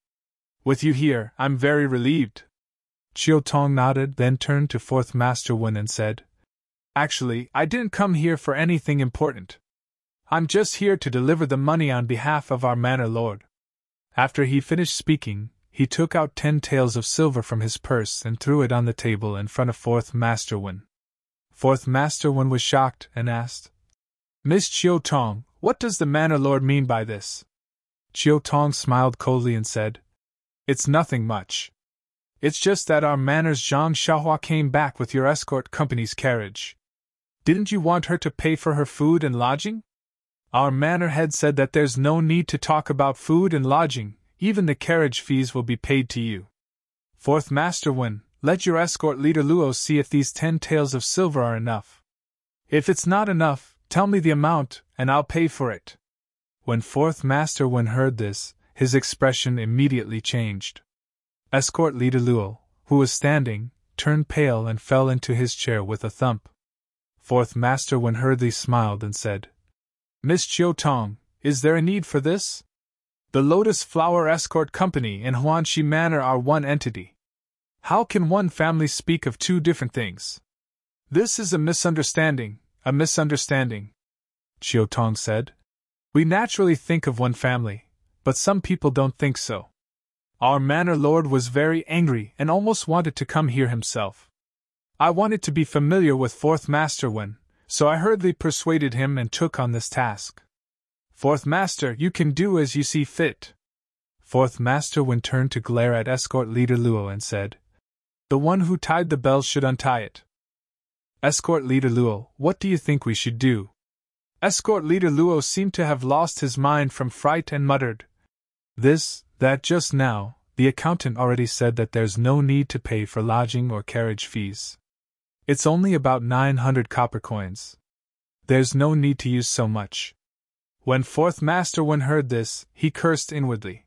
With you here, I'm very relieved." Chiu Tong nodded, then turned to Fourth Master Wen and said, "Actually, I didn't come here for anything important. I'm just here to deliver the money on behalf of our Manor Lord." After he finished speaking, he took out 10 taels of silver from his purse and threw it on the table in front of Fourth Master Wen. Fourth Master Wen was shocked and asked, "Miss Chiu Tong, what does the Manor Lord mean by this?" Chiu Tong smiled coldly and said, "It's nothing much. It's just that our Manor's Zhang Xiaohua came back with your escort company's carriage. Didn't you want her to pay for her food and lodging? Our Manor head said that there's no need to talk about food and lodging, even the carriage fees will be paid to you. Fourth Master Wen, let your escort leader Luo see if these 10 taels of silver are enough. If it's not enough, tell me the amount, and I'll pay for it." When Fourth Master Wen heard this, his expression immediately changed. Escort leader Luo, who was standing, turned pale and fell into his chair with a thump. Fourth Master Wen hurriedly smiled and said, "Miss Chiu Tong, is there a need for this? The Lotus Flower Escort Company and Huanxi Manor are one entity. How can one family speak of two different things? This is a misunderstanding, a misunderstanding," Chiu Tong said. We naturally think of one family, but some people don't think so. Our manor lord was very angry and almost wanted to come here himself. I wanted to be familiar with Fourth Master Wen, so I hurriedly persuaded him and took on this task. Fourth Master, you can do as you see fit. Fourth Master Wen turned to glare at Escort Leader Luo and said, The one who tied the bell should untie it. Escort Leader Luo, what do you think we should do? Escort Leader Luo seemed to have lost his mind from fright and muttered, that just now, the accountant already said that there's no need to pay for lodging or carriage fees. It's only about 900 copper coins. There's no need to use so much. When Fourth Master Wen heard this, he cursed inwardly.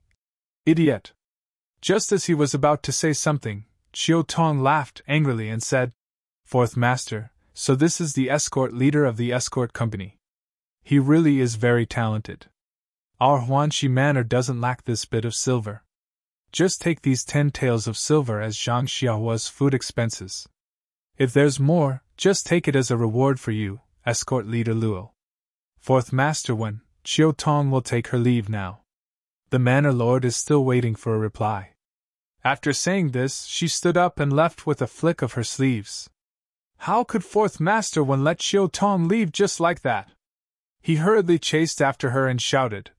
Idiot! Just as he was about to say something, Chiu Tong laughed angrily and said, Fourth Master, so this is the escort leader of the escort company. He really is very talented. Our Huanxi manor doesn't lack this bit of silver. Just take these 10 taels of silver as Zhang Xiaohua's food expenses. If there's more, just take it as a reward for you, escort leader Luo. Fourth Master Wen, Chiu Tong will take her leave now. The manor lord is still waiting for a reply. After saying this, she stood up and left with a flick of her sleeves. How could Fourth Master Wen let Chiu Tong leave just like that? He hurriedly chased after her and shouted,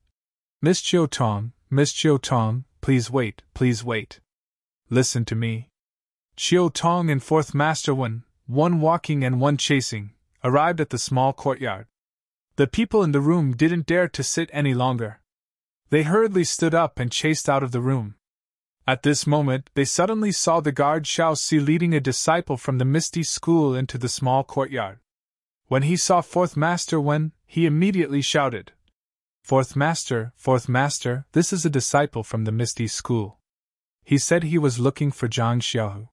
Miss Chiu Tong, please wait, please wait. Listen to me. Chiu Tong and Fourth Master Wen, one walking and one chasing, arrived at the small courtyard. The people in the room didn't dare to sit any longer. They hurriedly stood up and chased out of the room. At this moment, they suddenly saw the guard Xiao Si leading a disciple from the Misty School into the small courtyard. When he saw Fourth Master Wen, he immediately shouted, Fourth Master, this is a disciple from the Misty School. He said he was looking for Zhang Xiaohu.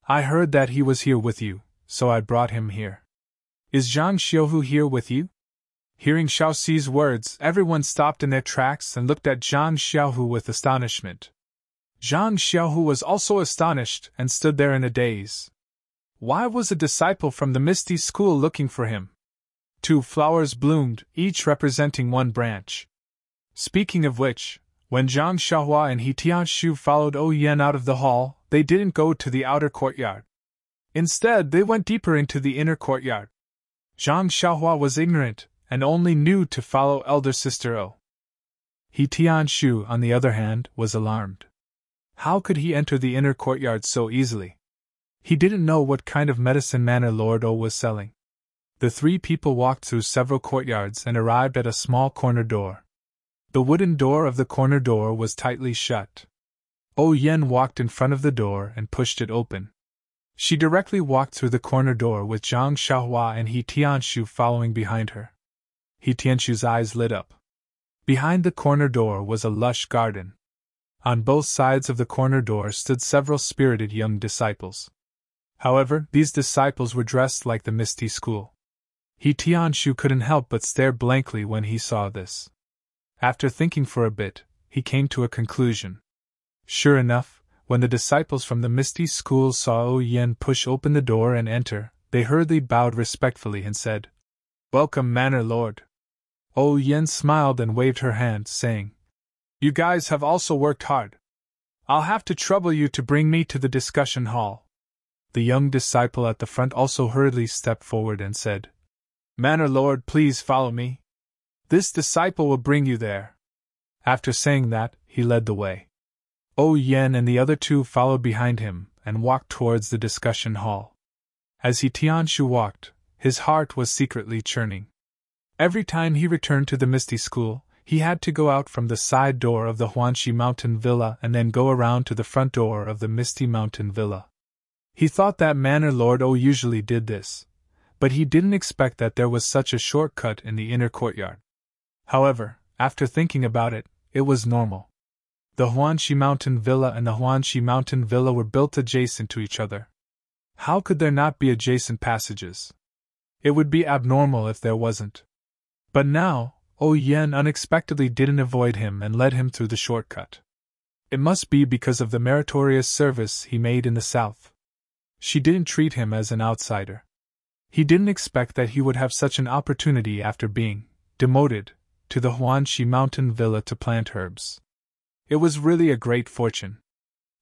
I heard that he was here with you, so I brought him here. Is Zhang Xiaohu here with you? Hearing Xiao Si's words, everyone stopped in their tracks and looked at Zhang Xiaohu with astonishment. Zhang Xiaohu was also astonished and stood there in a daze. Why was a disciple from the Misty School looking for him? 2 flowers bloomed, each representing one branch. Speaking of which, when Zhang Xiaohua and He Tianshu followed Yen out of the hall, they didn't go to the outer courtyard. Instead, they went deeper into the inner courtyard. Zhang Xiaohua was ignorant, and only knew to follow elder sister O. He Tianshu, on the other hand, was alarmed. How could he enter the inner courtyard so easily? He didn't know what kind of medicine manor Lord O was selling. The 3 people walked through several courtyards and arrived at a small corner door. The wooden door of the corner door was tightly shut. Yen walked in front of the door and pushed it open. She directly walked through the corner door with Zhang Xiaohua and He Tianshu following behind her. He Tianshu's eyes lit up. Behind the corner door was a lush garden. On both sides of the corner door stood several spirited young disciples. However, these disciples were dressed like the Misty School. He Tianshu couldn't help but stare blankly when he saw this. After thinking for a bit, he came to a conclusion. Sure enough, when the disciples from the Misty School saw Yen push open the door and enter, they hurriedly bowed respectfully and said, Welcome, Manor Lord. Yen smiled and waved her hand, saying, You guys have also worked hard. I'll have to trouble you to bring me to the discussion hall. The young disciple at the front also hurriedly stepped forward and said, Manor Lord, please follow me. This disciple will bring you there. After saying that, he led the way. Yen and the other 2 followed behind him and walked towards the discussion hall. As He Tianshu walked, his heart was secretly churning. Every time he returned to the Misty School, he had to go out from the side door of the Huanxi Mountain Villa and then go around to the front door of the Misty Mountain Villa. He thought that Manor Lord usually did this, but he didn't expect that there was such a shortcut in the inner courtyard. However, after thinking about it, it was normal. The Huanxi Mountain Villa and the Huanxi Mountain Villa were built adjacent to each other. How could there not be adjacent passages? It would be abnormal if there wasn't. But now, Yen unexpectedly didn't avoid him and led him through the shortcut. It must be because of the meritorious service he made in the south. She didn't treat him as an outsider. He didn't expect that he would have such an opportunity after being demoted to the Huanxi mountain villa to plant herbs. It was really a great fortune.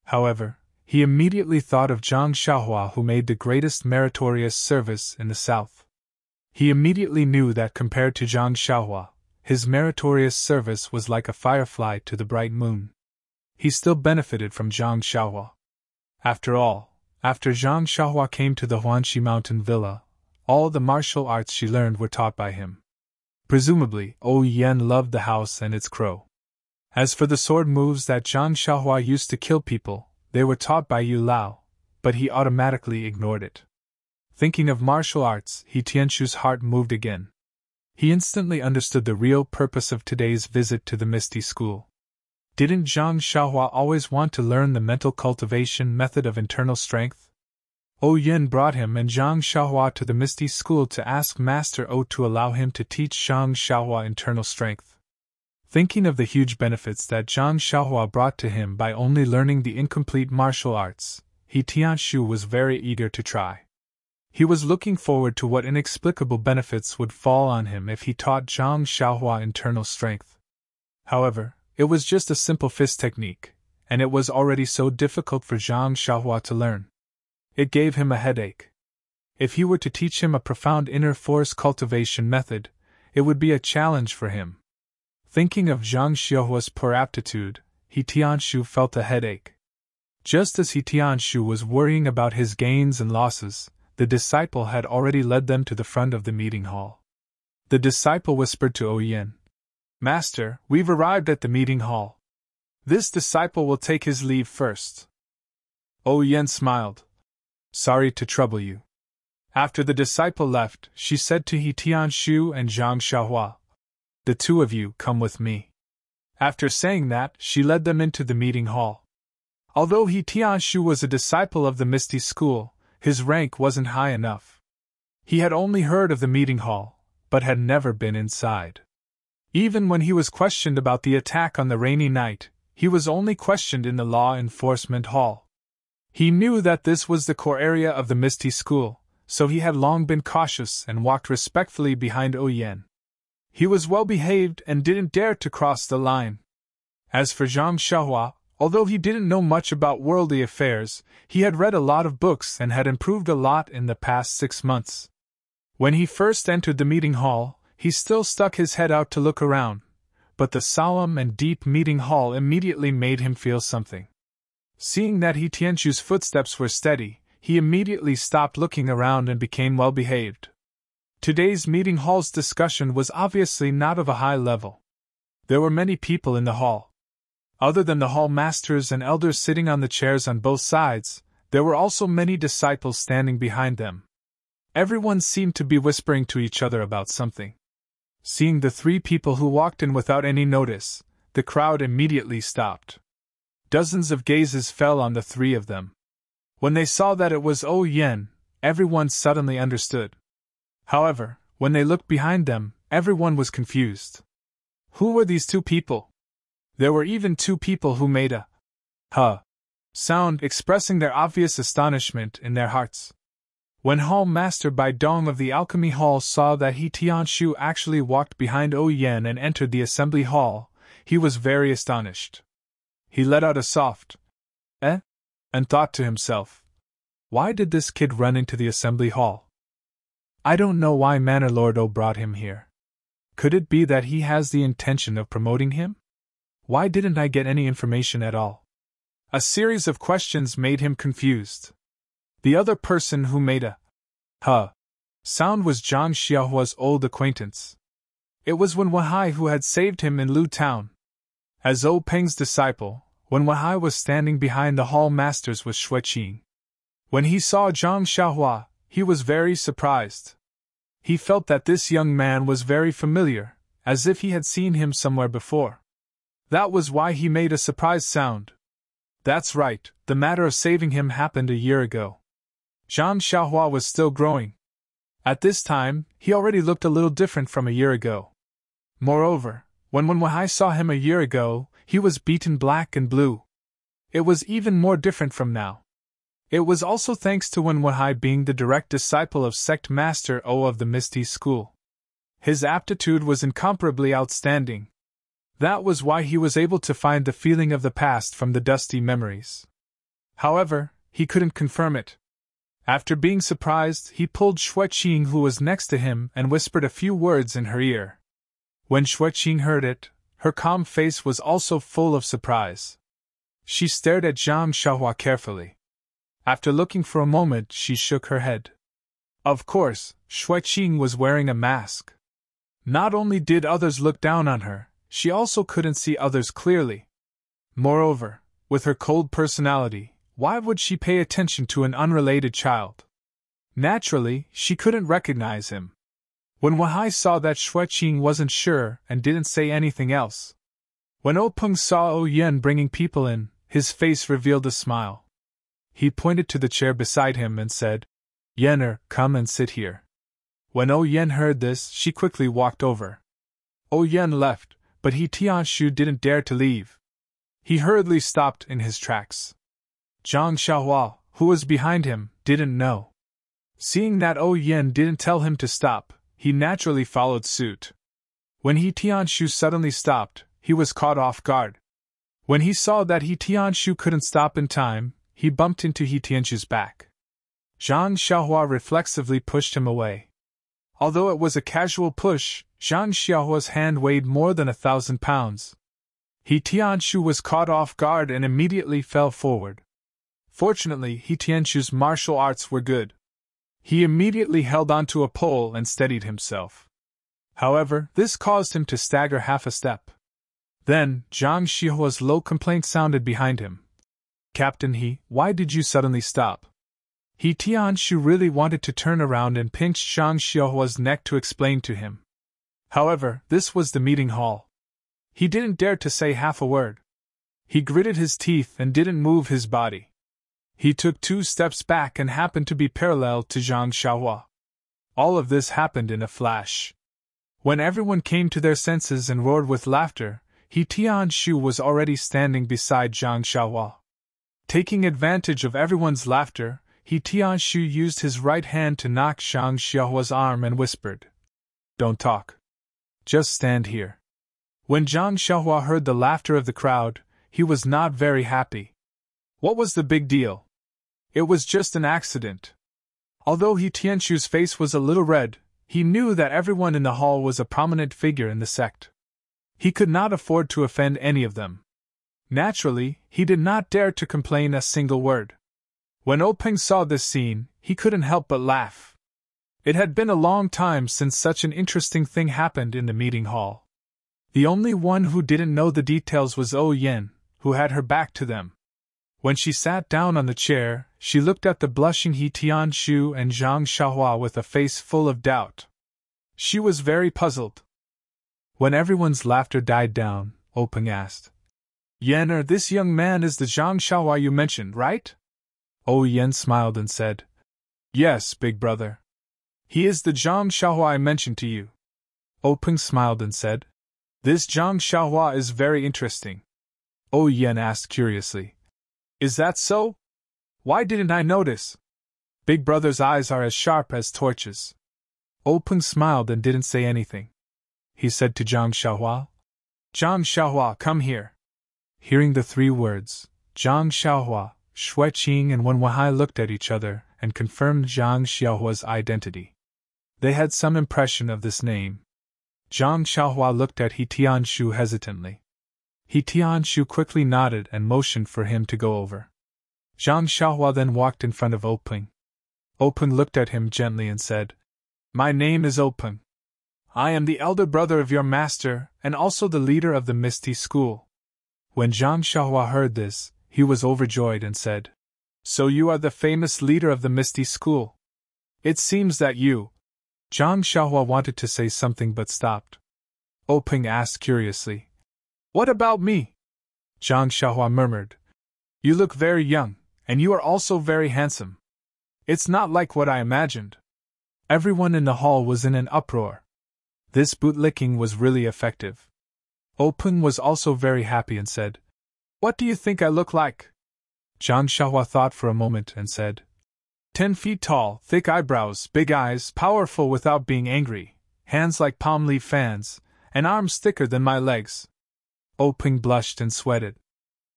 However, he immediately thought of Zhang Xiaohua, who made the greatest meritorious service in the south. He immediately knew that compared to Zhang Xiaohua, his meritorious service was like a firefly to the bright moon. He still benefited from Zhang Xiaohua. After all, after Zhang Xiaohua came to the Huanxi mountain villa, all the martial arts she learned were taught by him. Presumably, Yan loved the house and its crow. As for the sword moves that Zhang Xiaohua used to kill people, they were taught by Yu Lao, but he automatically ignored it. Thinking of martial arts, Tianshu's heart moved again. He instantly understood the real purpose of today's visit to the Misty School. Didn't Zhang Xiaohua always want to learn the mental cultivation method of internal strength? Yan brought him and Zhang Xiaohua to the Misty School to ask Master O to allow him to teach Zhang Xiaohua internal strength. Thinking of the huge benefits that Zhang Xiaohua brought to him by only learning the incomplete martial arts, Tianshu was very eager to try. He was looking forward to what inexplicable benefits would fall on him if he taught Zhang Xiaohua internal strength. However, it was just a simple fist technique, and it was already so difficult for Zhang Xiaohua to learn. It gave him a headache. If he were to teach him a profound inner force cultivation method, it would be a challenge for him. Thinking of Zhang Xiaohua's poor aptitude, Tianshu felt a headache. Just as Tianshu was worrying about his gains and losses, the disciple had already led them to the front of the meeting hall. The disciple whispered to Yan, "Master, we've arrived at the meeting hall. This disciple will take his leave first." Yan smiled. "Sorry to trouble you." After the disciple left, she said to Tianshu and Zhang Xiaohua, "The two of you come with me." After saying that, she led them into the meeting hall. Although Tianshu was a disciple of the Misty School, his rank wasn't high enough. He had only heard of the meeting hall, but had never been inside. Even when he was questioned about the attack on the rainy night, he was only questioned in the law enforcement hall. He knew that this was the core area of the Misty School, so he had long been cautious and walked respectfully behind Yan. He was well behaved and didn't dare to cross the line. As for Zhang Xiaohua, although he didn't know much about worldly affairs, he had read a lot of books and had improved a lot in the past 6 months. When he first entered the meeting hall, he still stuck his head out to look around, but the solemn and deep meeting hall immediately made him feel something. Seeing that Tianshu's footsteps were steady, he immediately stopped looking around and became well behaved. Today's meeting hall's discussion was obviously not of a high level. There were many people in the hall. Other than the hall masters and elders sitting on the chairs on both sides, there were also many disciples standing behind them. Everyone seemed to be whispering to each other about something. Seeing the 3 people who walked in without any notice, the crowd immediately stopped. Dozens of gazes fell on the 3 of them. When they saw that it was Yan, everyone suddenly understood. However, when they looked behind them, everyone was confused. Who were these 2 people? There were even 2 people who made a "huh" sound, expressing their obvious astonishment in their hearts. When Hall Master Bai Dong of the Alchemy Hall saw that Tianshu actually walked behind Yan and entered the assembly hall, he was very astonished. He let out a soft "eh?" and thought to himself, "Why did this kid run into the assembly hall? I don't know why Manor Lord O brought him here. Could it be that he has the intention of promoting him? Why didn't I get any information at all?" A series of questions made him confused. The other person who made a "huh" sound was Zhang Xiaohua's old acquaintance. It was Wen Wahai who had saved him in Lu Town. As O Peng's disciple, Wen Wahai was standing behind the hall masters with Shui Qing. When he saw Zhang Xiaohua, he was very surprised. He felt that this young man was very familiar, as if he had seen him somewhere before. That was why he made a surprised sound. That's right, the matter of saving him happened a year ago. Zhang Xiaohua was still growing. At this time, he already looked a little different from a year ago. Moreover, when Wen Wahai saw him a year ago, he was beaten black and blue. It was even more different from now. It was also thanks to Wen Wahai being the direct disciple of Sect Master O of the Misty School. His aptitude was incomparably outstanding. That was why he was able to find the feeling of the past from the dusty memories. However, he couldn't confirm it. After being surprised, he pulled Xueqing, who was next to him, and whispered a few words in her ear. When Xueqing heard it, her calm face was also full of surprise. She stared at Zhang Xiaohua carefully. After looking for a moment, she shook her head. Of course, Xueqing was wearing a mask. Not only did others look down on her, she also couldn't see others clearly. Moreover, with her cold personality, why would she pay attention to an unrelated child? Naturally, she couldn't recognize him. When Wahai saw that Xueqing wasn't sure and didn't say anything else. When Openg saw Oyen bringing people in, his face revealed a smile. He pointed to the chair beside him and said, "Yener, come and sit here." When Oyen heard this, she quickly walked over. Oyen left, but Tianshu didn't dare to leave. He hurriedly stopped in his tracks. Zhang Xiaohua, who was behind him, didn't know. Seeing that Oyen didn't tell him to stop, he naturally followed suit. When Tianshu suddenly stopped, he was caught off guard. When he saw that Tianshu couldn't stop in time, he bumped into Tianshu's back. Zhang Xiaohua reflexively pushed him away. Although it was a casual push, Zhang Xiaohua's hand weighed more than 1,000 pounds. Tianshu was caught off guard and immediately fell forward. Fortunately, Tianshu's martial arts were good. He immediately held onto a pole and steadied himself. However, this caused him to stagger half a step. Then, Zhang Xiaohua's low complaint sounded behind him. "Captain why did you suddenly stop?" Tianshu really wanted to turn around and pinch Zhang Xiaohua's neck to explain to him. However, this was the meeting hall. He didn't dare to say half a word. He gritted his teeth and didn't move his body. He took 2 steps back and happened to be parallel to Zhang Xiaohua. All of this happened in a flash. When everyone came to their senses and roared with laughter, Tianshu was already standing beside Zhang Xiaohua. Taking advantage of everyone's laughter, Tianshu used his right hand to knock Zhang Xiaohua's arm and whispered, "Don't talk. Just stand here." When Zhang Xiaohua heard the laughter of the crowd, he was not very happy. What was the big deal? It was just an accident. Although Tianshu's face was a little red, he knew that everyone in the hall was a prominent figure in the sect. He could not afford to offend any of them. Naturally, he did not dare to complain a single word. When Openg saw this scene, he couldn't help but laugh. It had been a long time since such an interesting thing happened in the meeting hall. The only one who didn't know the details was Oyen, who had her back to them. When she sat down on the chair, she looked at the blushing Tianshu and Zhang Xiaohua with a face full of doubt. She was very puzzled. When everyone's laughter died down, Openg asked, "Yener, this young man is the Zhang Xiaohua you mentioned, right?" Yen smiled and said, "Yes, big brother. He is the Zhang Xiaohua I mentioned to you." Openg smiled and said, "This Zhang Xiaohua is very interesting." Yen asked curiously, "Is that so? Why didn't I notice?" Big brother's eyes are as sharp as torches. Openg smiled and didn't say anything. He said to Zhang Xiaohua, "Zhang Xiaohua, come here." Hearing the 3 words, Zhang Xiaohua, Xueqing and Wen Wahai looked at each other and confirmed Zhang Xiaohua's identity. They had some impression of this name. Zhang Xiaohua looked at Tianshu hesitantly. Tianshu quickly nodded and motioned for him to go over. Zhang Xiaohua then walked in front of Openg. Openg looked at him gently and said, "My name is Openg. I am the elder brother of your master and also the leader of the Misty School." When Zhang Xiaohua heard this, he was overjoyed and said, "So you are the famous leader of the Misty School? It seems that you—" Zhang Xiaohua wanted to say something but stopped. Openg asked curiously, "What about me?" Zhang Xiaohua murmured, "You look very young, and you are also very handsome. It's not like what I imagined." Everyone in the hall was in an uproar. This bootlicking was really effective. Openg was also very happy and said, "What do you think I look like?" Zhang Xiaohua thought for a moment and said, 10 feet tall, thick eyebrows, big eyes, powerful without being angry, hands like palm leaf fans, and arms thicker than my legs. Ping blushed and sweated.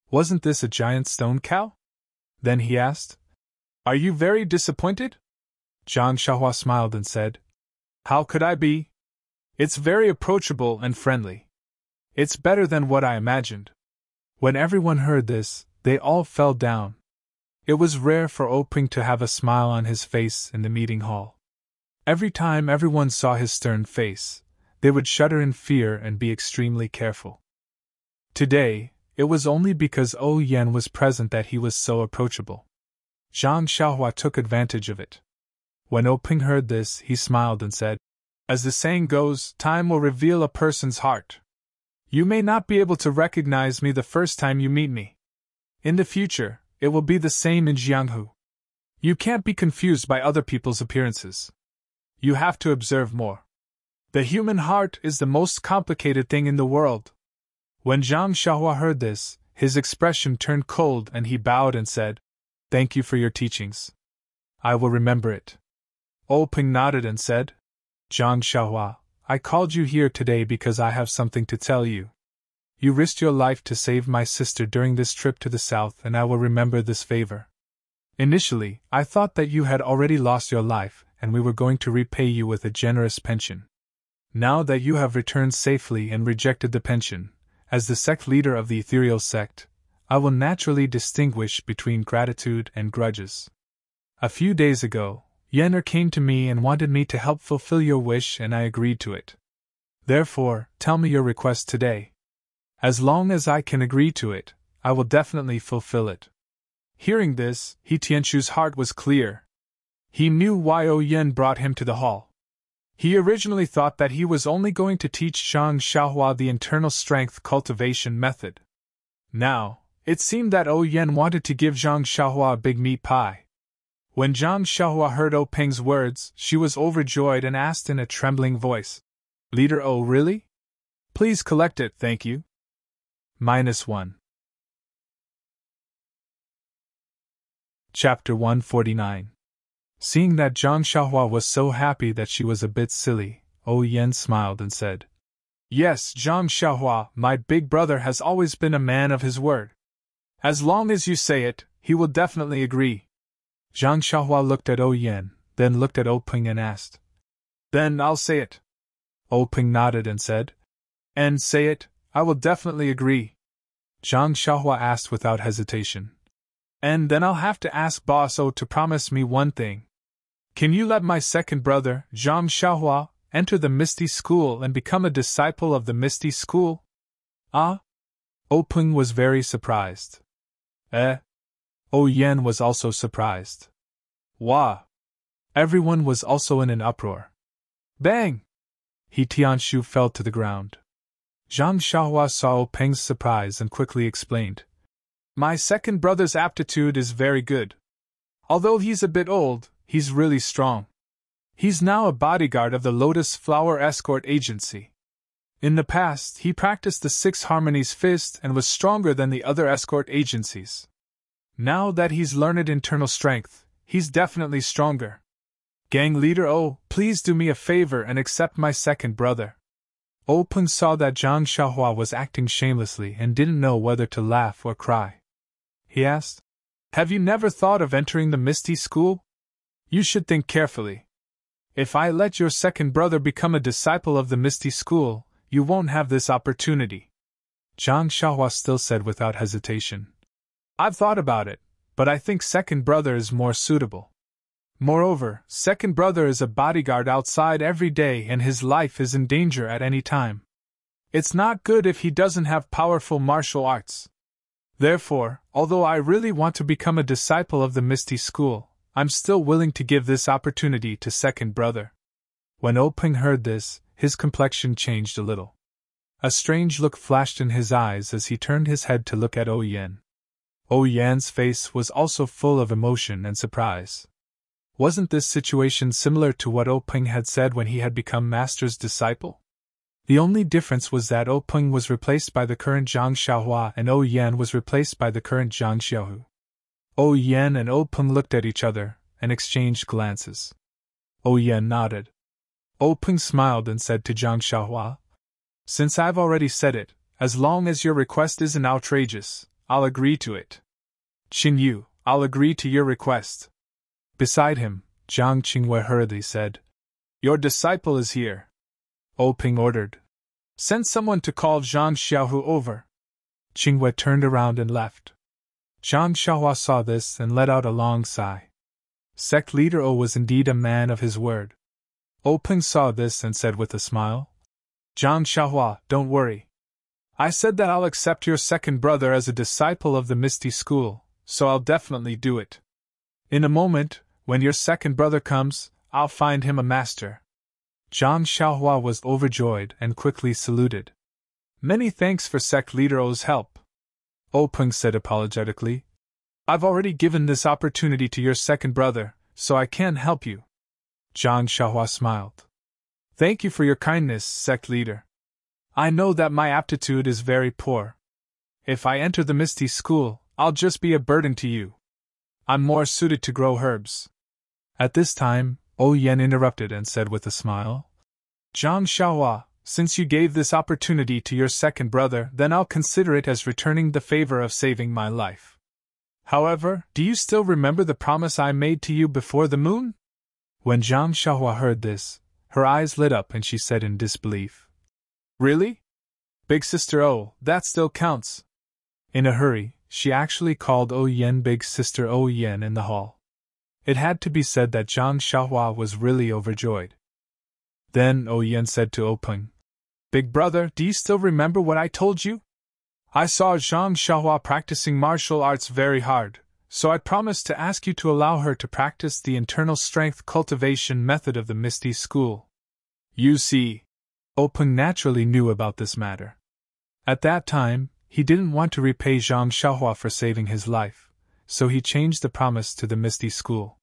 Wasn't this a giant stone cow? Then he asked, Are you very disappointed? Zhang Xiaohua smiled and said, How could I be? It's very approachable and friendly. It's better than what I imagined. When everyone heard this, they all fell down. It was rare for Ping to have a smile on his face in the meeting hall. Every time everyone saw his stern face, they would shudder in fear and be extremely careful. Today, it was only because Yan was present that he was so approachable. Zhang Xiaohua took advantage of it. When Ping heard this, he smiled and said, As the saying goes, time will reveal a person's heart. You may not be able to recognize me the first time you meet me. In the future, it will be the same in Jianghu. You can't be confused by other people's appearances. You have to observe more. The human heart is the most complicated thing in the world. When Zhang Xiaohua heard this, his expression turned cold and he bowed and said, Thank you for your teachings. I will remember it. Ping nodded and said, Zhang Xiaohua, I called you here today because I have something to tell you. You risked your life to save my sister during this trip to the south, and I will remember this favor. Initially, I thought that you had already lost your life, and we were going to repay you with a generous pension. Now that you have returned safely and rejected the pension, as the sect leader of the ethereal sect, I will naturally distinguish between gratitude and grudges. A few days ago, Yenner came to me and wanted me to help fulfill your wish, and I agreed to it. Therefore, tell me your request today. As long as I can agree to it, I will definitely fulfill it. Hearing this, He Tianchu's heart was clear. He knew why Yen brought him to the hall. He originally thought that he was only going to teach Zhang Xiaohua the internal strength cultivation method. Now, it seemed that Yen wanted to give Zhang Xiaohua a big meat pie. When Zhang Xiaohua heard Ping's words, she was overjoyed and asked in a trembling voice, Leader really? Please collect it, thank you. -1. Chapter 149. Seeing that Zhang Xiaohua was so happy that she was a bit silly, Yen smiled and said, Yes, Zhang Xiaohua, my big brother has always been a man of his word. As long as you say it, he will definitely agree. Zhang Xiaohua looked at Yen, then looked at Ping and asked, Then I'll say it. Ping nodded and said, And say it, I will definitely agree. Zhang Xiaohua asked without hesitation, And then I'll have to ask Boss to promise me one thing. Can you let my second brother, Zhang Xiaohua, enter the Misty School and become a disciple of the Misty School? Ah? Ping was very surprised. Yen was also surprised. Wah! Everyone was also in an uproar. Bang! He Tianshu fell to the ground. Zhang Xiaohua saw Ping's surprise and quickly explained. My second brother's aptitude is very good. Although he's a bit old, he's really strong. He's now a bodyguard of the Lotus Flower Escort Agency. In the past, he practiced the 6 Harmonies Fist and was stronger than the other escort agencies. Now that he's learned internal strength, he's definitely stronger. Gang leader please do me a favor and accept my second brother. Ping saw that Zhang Xiaohua was acting shamelessly and didn't know whether to laugh or cry. He asked, Have you never thought of entering the Misty School? You should think carefully. If I let your second brother become a disciple of the Misty School, you won't have this opportunity. Zhang Xiaohua still said without hesitation. I've thought about it, but I think second brother is more suitable. Moreover, second brother is a bodyguard outside every day and his life is in danger at any time. It's not good if he doesn't have powerful martial arts. Therefore, although I really want to become a disciple of the Misty School, I'm still willing to give this opportunity to second brother. When Ping heard this, his complexion changed a little. A strange look flashed in his eyes as he turned his head to look at Yen. Yen's face was also full of emotion and surprise. Wasn't this situation similar to what Ping had said when he had become Master's disciple? The only difference was that Ping was replaced by the current Zhang Xiaohua and Yen was replaced by the current Zhang Xiaohu. Yen and Ping looked at each other and exchanged glances. Yen nodded. Peng smiled and said to Zhang Xiaohua, "Since I've already said it, as long as your request isn't outrageous, I'll agree to it." "Qin Yu, I'll agree to your request." Beside him, Zhang Qingwei hurriedly said, "Your disciple is here." Peng ordered, "Send someone to call Zhang Xiaohu over." Qingwei turned around and left. Zhang Xiaohua saw this and let out a long sigh. Sect leader O was indeed a man of his word. Peng saw this and said with a smile, "Zhang Xiaohua, don't worry. I said that I'll accept your second brother as a disciple of the Misty School, so I'll definitely do it. In a moment, when your second brother comes, I'll find him a master." Zhang Xiaohua was overjoyed and quickly saluted. "Many thanks for Sect Leader O's help," Peng said apologetically. "I've already given this opportunity to your second brother, so I can't help you." Zhang Xiaohua smiled. "Thank you for your kindness, Sect Leader. I know that my aptitude is very poor. If I enter the Misty School, I'll just be a burden to you. I'm more suited to grow herbs." At this time, Yen interrupted and said with a smile, "Zhang Xiaohua, since you gave this opportunity to your second brother, then I'll consider it as returning the favor of saving my life. However, do you still remember the promise I made to you before the moon?" When Zhang Xiaohua heard this, her eyes lit up and she said in disbelief, "Really? Big Sister O, that still counts." In a hurry, she actually called Yen Big Sister Yen in the hall. It had to be said that Zhang Xiaohua was really overjoyed. Then Yen said to Peng, "Big brother, do you still remember what I told you? I saw Zhang Xiaohua practicing martial arts very hard, so I promised to ask you to allow her to practice the internal strength cultivation method of the Misty School." You see, Peng naturally knew about this matter. At that time, he didn't want to repay Zhang Xiaohua for saving his life, so he changed the promise to the Misty School.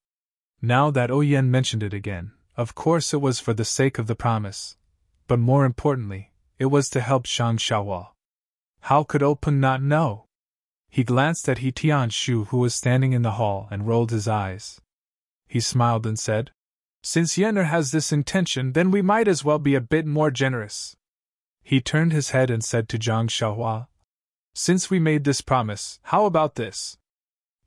Now that Yen mentioned it again, of course it was for the sake of the promise, but more importantly, it was to help Zhang Xiaohua. How could Peng not know? He glanced at He Tianshu, who was standing in the hall, and rolled his eyes. He smiled and said, "Since Yenner has this intention, then we might as well be a bit more generous." He turned his head and said to Zhang Xiaohua, "Since we made this promise, how about this?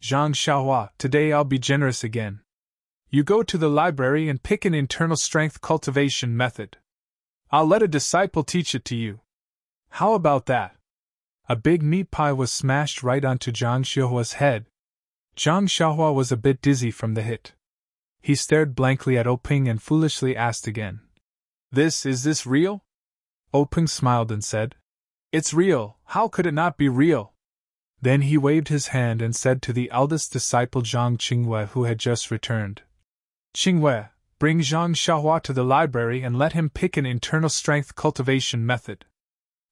Zhang Xiaohua, today I'll be generous again. You go to the library and pick an internal strength cultivation method. I'll let a disciple teach it to you. How about that?" A big meat pie was smashed right onto Zhang Xiaohua's head. Zhang Xiaohua was a bit dizzy from the hit. He stared blankly at Peng and foolishly asked again, Is this real?" Peng smiled and said, "It's real, how could it not be real?" Then he waved his hand and said to the eldest disciple Zhang Qingwei, who had just returned, "Qingwei, bring Zhang Xiaohua to the library and let him pick an internal strength cultivation method."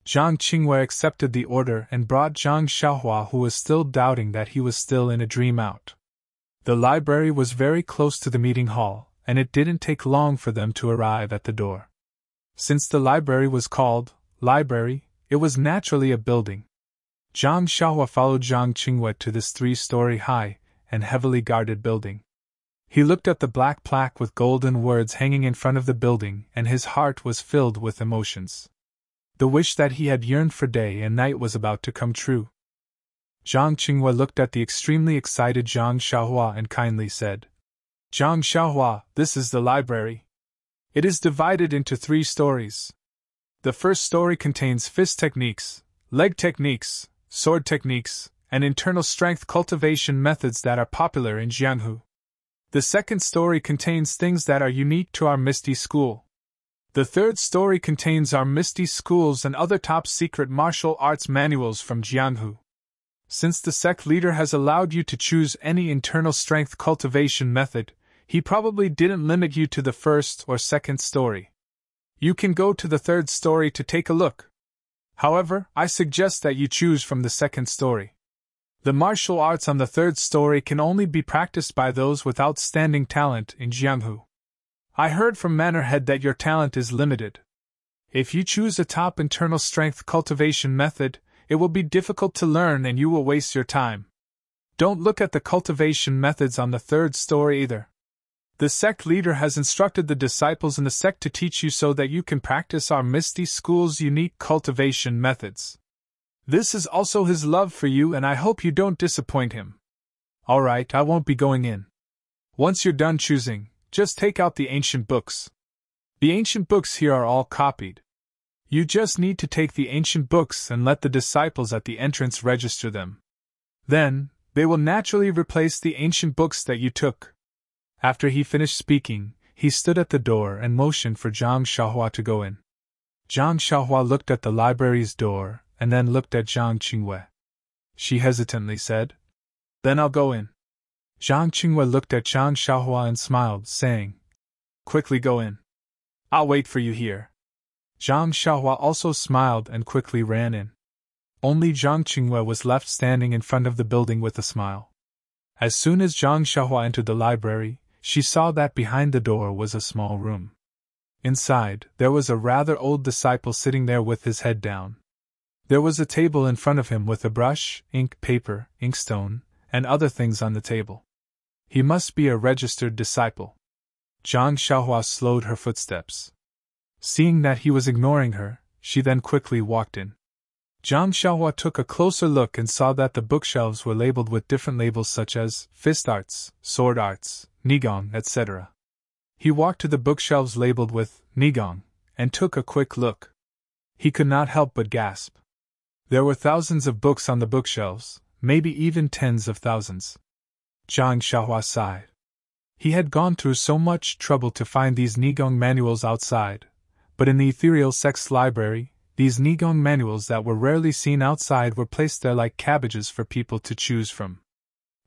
Zhang Qingwei accepted the order and brought Zhang Xiaohua, who was still doubting that he was still in a dream, out. The library was very close to the meeting hall, and it didn't take long for them to arrive at the door. Since the library was called library, it was naturally a building. Zhang Xiaohua followed Zhang Qingwei to this 3-story high and heavily guarded building. He looked at the black plaque with golden words hanging in front of the building, and his heart was filled with emotions. The wish that he had yearned for day and night was about to come true. Zhang Qingwei looked at the extremely excited Zhang Xiaohua and kindly said, "Zhang Xiaohua, this is the library. It is divided into 3 stories. The first story contains fist techniques, leg techniques, sword techniques, and internal strength cultivation methods that are popular in Jianghu. The second story contains things that are unique to our Misty School. The third story contains our Misty Schools and other top-secret martial arts manuals from Jianghu. Since the sect leader has allowed you to choose any internal strength cultivation method, he probably didn't limit you to the first or second story. You can go to the third story to take a look. However, I suggest that you choose from the second story. The martial arts on the third story can only be practiced by those with outstanding talent in Jianghu. I heard from Manorhead that your talent is limited. If you choose a top internal strength cultivation method, it will be difficult to learn and you will waste your time. Don't look at the cultivation methods on the third story either. The sect leader has instructed the disciples in the sect to teach you so that you can practice our Misty School's unique cultivation methods. This is also his love for you, and I hope you don't disappoint him. All right, I won't be going in. Once you're done choosing, just take out the ancient books. The ancient books here are all copied. You just need to take the ancient books and let the disciples at the entrance register them. Then, they will naturally replace the ancient books that you took. After he finished speaking, he stood at the door and motioned for Zhang Xiaohua to go in. Zhang Xiaohua looked at the library's door and then looked at Zhang Qingwei. She hesitantly said, "Then I'll go in." Zhang Qingwei looked at Zhang Xiaohua and smiled, saying, "Quickly go in. I'll wait for you here." Zhang Xiaohua also smiled and quickly ran in. Only Zhang Qingwei was left standing in front of the building with a smile. As soon as Zhang Xiaohua entered the library, she saw that behind the door was a small room. Inside, there was a rather old disciple sitting there with his head down. There was a table in front of him with a brush, ink, paper, inkstone, and other things on the table. He must be a registered disciple. Zhang Xiaohua slowed her footsteps. Seeing that he was ignoring her, she then quickly walked in. Zhang Xiaohua took a closer look and saw that the bookshelves were labeled with different labels such as fist arts, sword arts, nigong, etc. He walked to the bookshelves labeled with nigong and took a quick look. He could not help but gasp. There were thousands of books on the bookshelves, maybe even tens of thousands. Zhang Xiaohua sighed. He had gone through so much trouble to find these nigong manuals outside, but in the ethereal sect's library, these nigong manuals that were rarely seen outside were placed there like cabbages for people to choose from.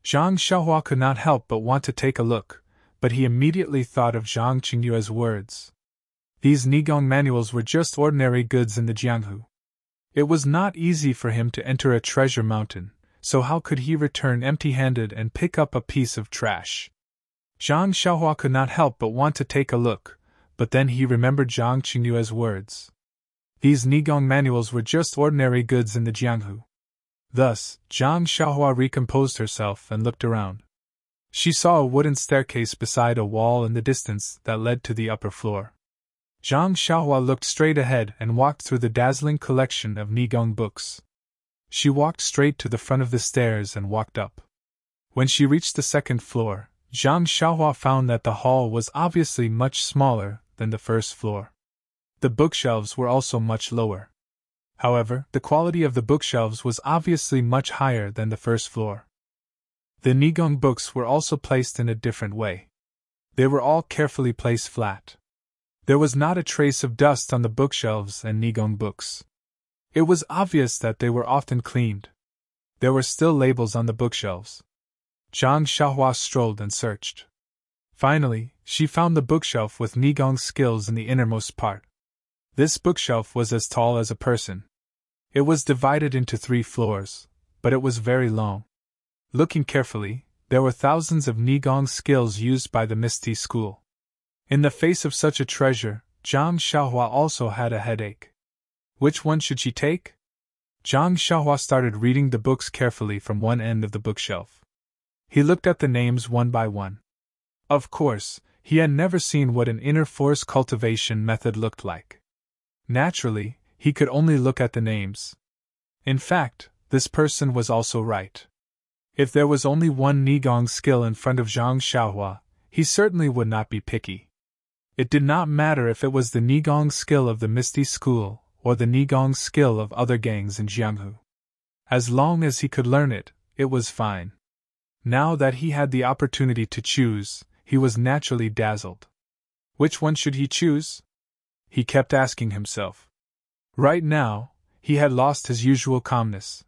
Zhang Xiaohua could not help but want to take a look, but he immediately thought of Zhang Qingyue's words. These nigong manuals were just ordinary goods in the Jianghu. It was not easy for him to enter a treasure mountain, so how could he return empty-handed and pick up a piece of trash? Zhang Xiaohua could not help but want to take a look, but then he remembered Zhang Qingyue's words. These nigong manuals were just ordinary goods in the Jianghu. Thus, Zhang Xiaohua recomposed herself and looked around. She saw a wooden staircase beside a wall in the distance that led to the upper floor. Zhang Xiaohua looked straight ahead and walked through the dazzling collection of nigong books. She walked straight to the front of the stairs and walked up. When she reached the second floor, Zhang Xiaohua found that the hall was obviously much smaller than the first floor. The bookshelves were also much lower. However, the quality of the bookshelves was obviously much higher than the first floor. The nigong books were also placed in a different way. They were all carefully placed flat. There was not a trace of dust on the bookshelves and nigong books. It was obvious that they were often cleaned. There were still labels on the bookshelves. Zhang Xiaohua strolled and searched. Finally, she found the bookshelf with nigong skills in the innermost part. This bookshelf was as tall as a person. It was divided into 3 floors, but it was very long. Looking carefully, there were thousands of nigong skills used by the Misty School. In the face of such a treasure, Zhang Xiaohua also had a headache. Which one should she take? Zhang Xiaohua started reading the books carefully from one end of the bookshelf. He looked at the names one by one. Of course, he had never seen what an inner force cultivation method looked like. Naturally, he could only look at the names. In fact, this person was also right. If there was only one nigong skill in front of Zhang Xiaohua, he certainly would not be picky. It did not matter if it was the nigong skill of the Misty School or the nigong skill of other gangs in Jianghu. As long as he could learn it, it was fine. Now that he had the opportunity to choose, he was naturally dazzled. Which one should he choose? He kept asking himself. Right now, he had lost his usual calmness.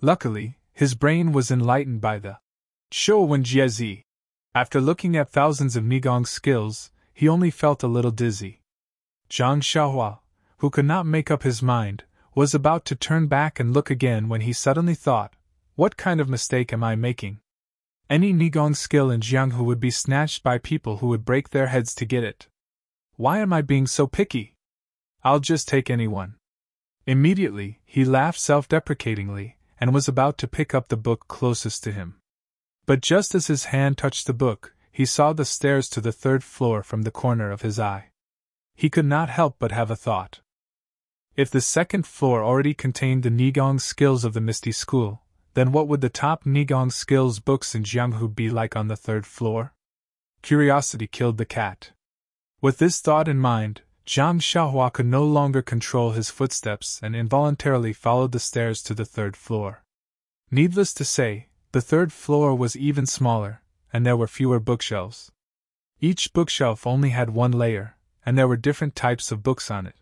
Luckily, his brain was enlightened by the Shouwen Jiezi. After looking at thousands of nigong skills, he only felt a little dizzy. Zhang Xiaohua, who could not make up his mind, was about to turn back and look again when he suddenly thought, what kind of mistake am I making? Any nigong skill in Jianghu would be snatched by people who would break their heads to get it. Why am I being so picky? I'll just take any one. Immediately, he laughed self-deprecatingly and was about to pick up the book closest to him. But just as his hand touched the book, he he saw the stairs to the third floor from the corner of his eye. He could not help but have a thought. If the second floor already contained the Nigong skills of the Misty School, then what would the top Nigong skills books in Jianghu be like on the third floor? Curiosity killed the cat. With this thought in mind, Zhang Xiaohua could no longer control his footsteps and involuntarily followed the stairs to the third floor. Needless to say, the third floor was even smaller, and there were fewer bookshelves. Each bookshelf only had one layer, and there were different types of books on it.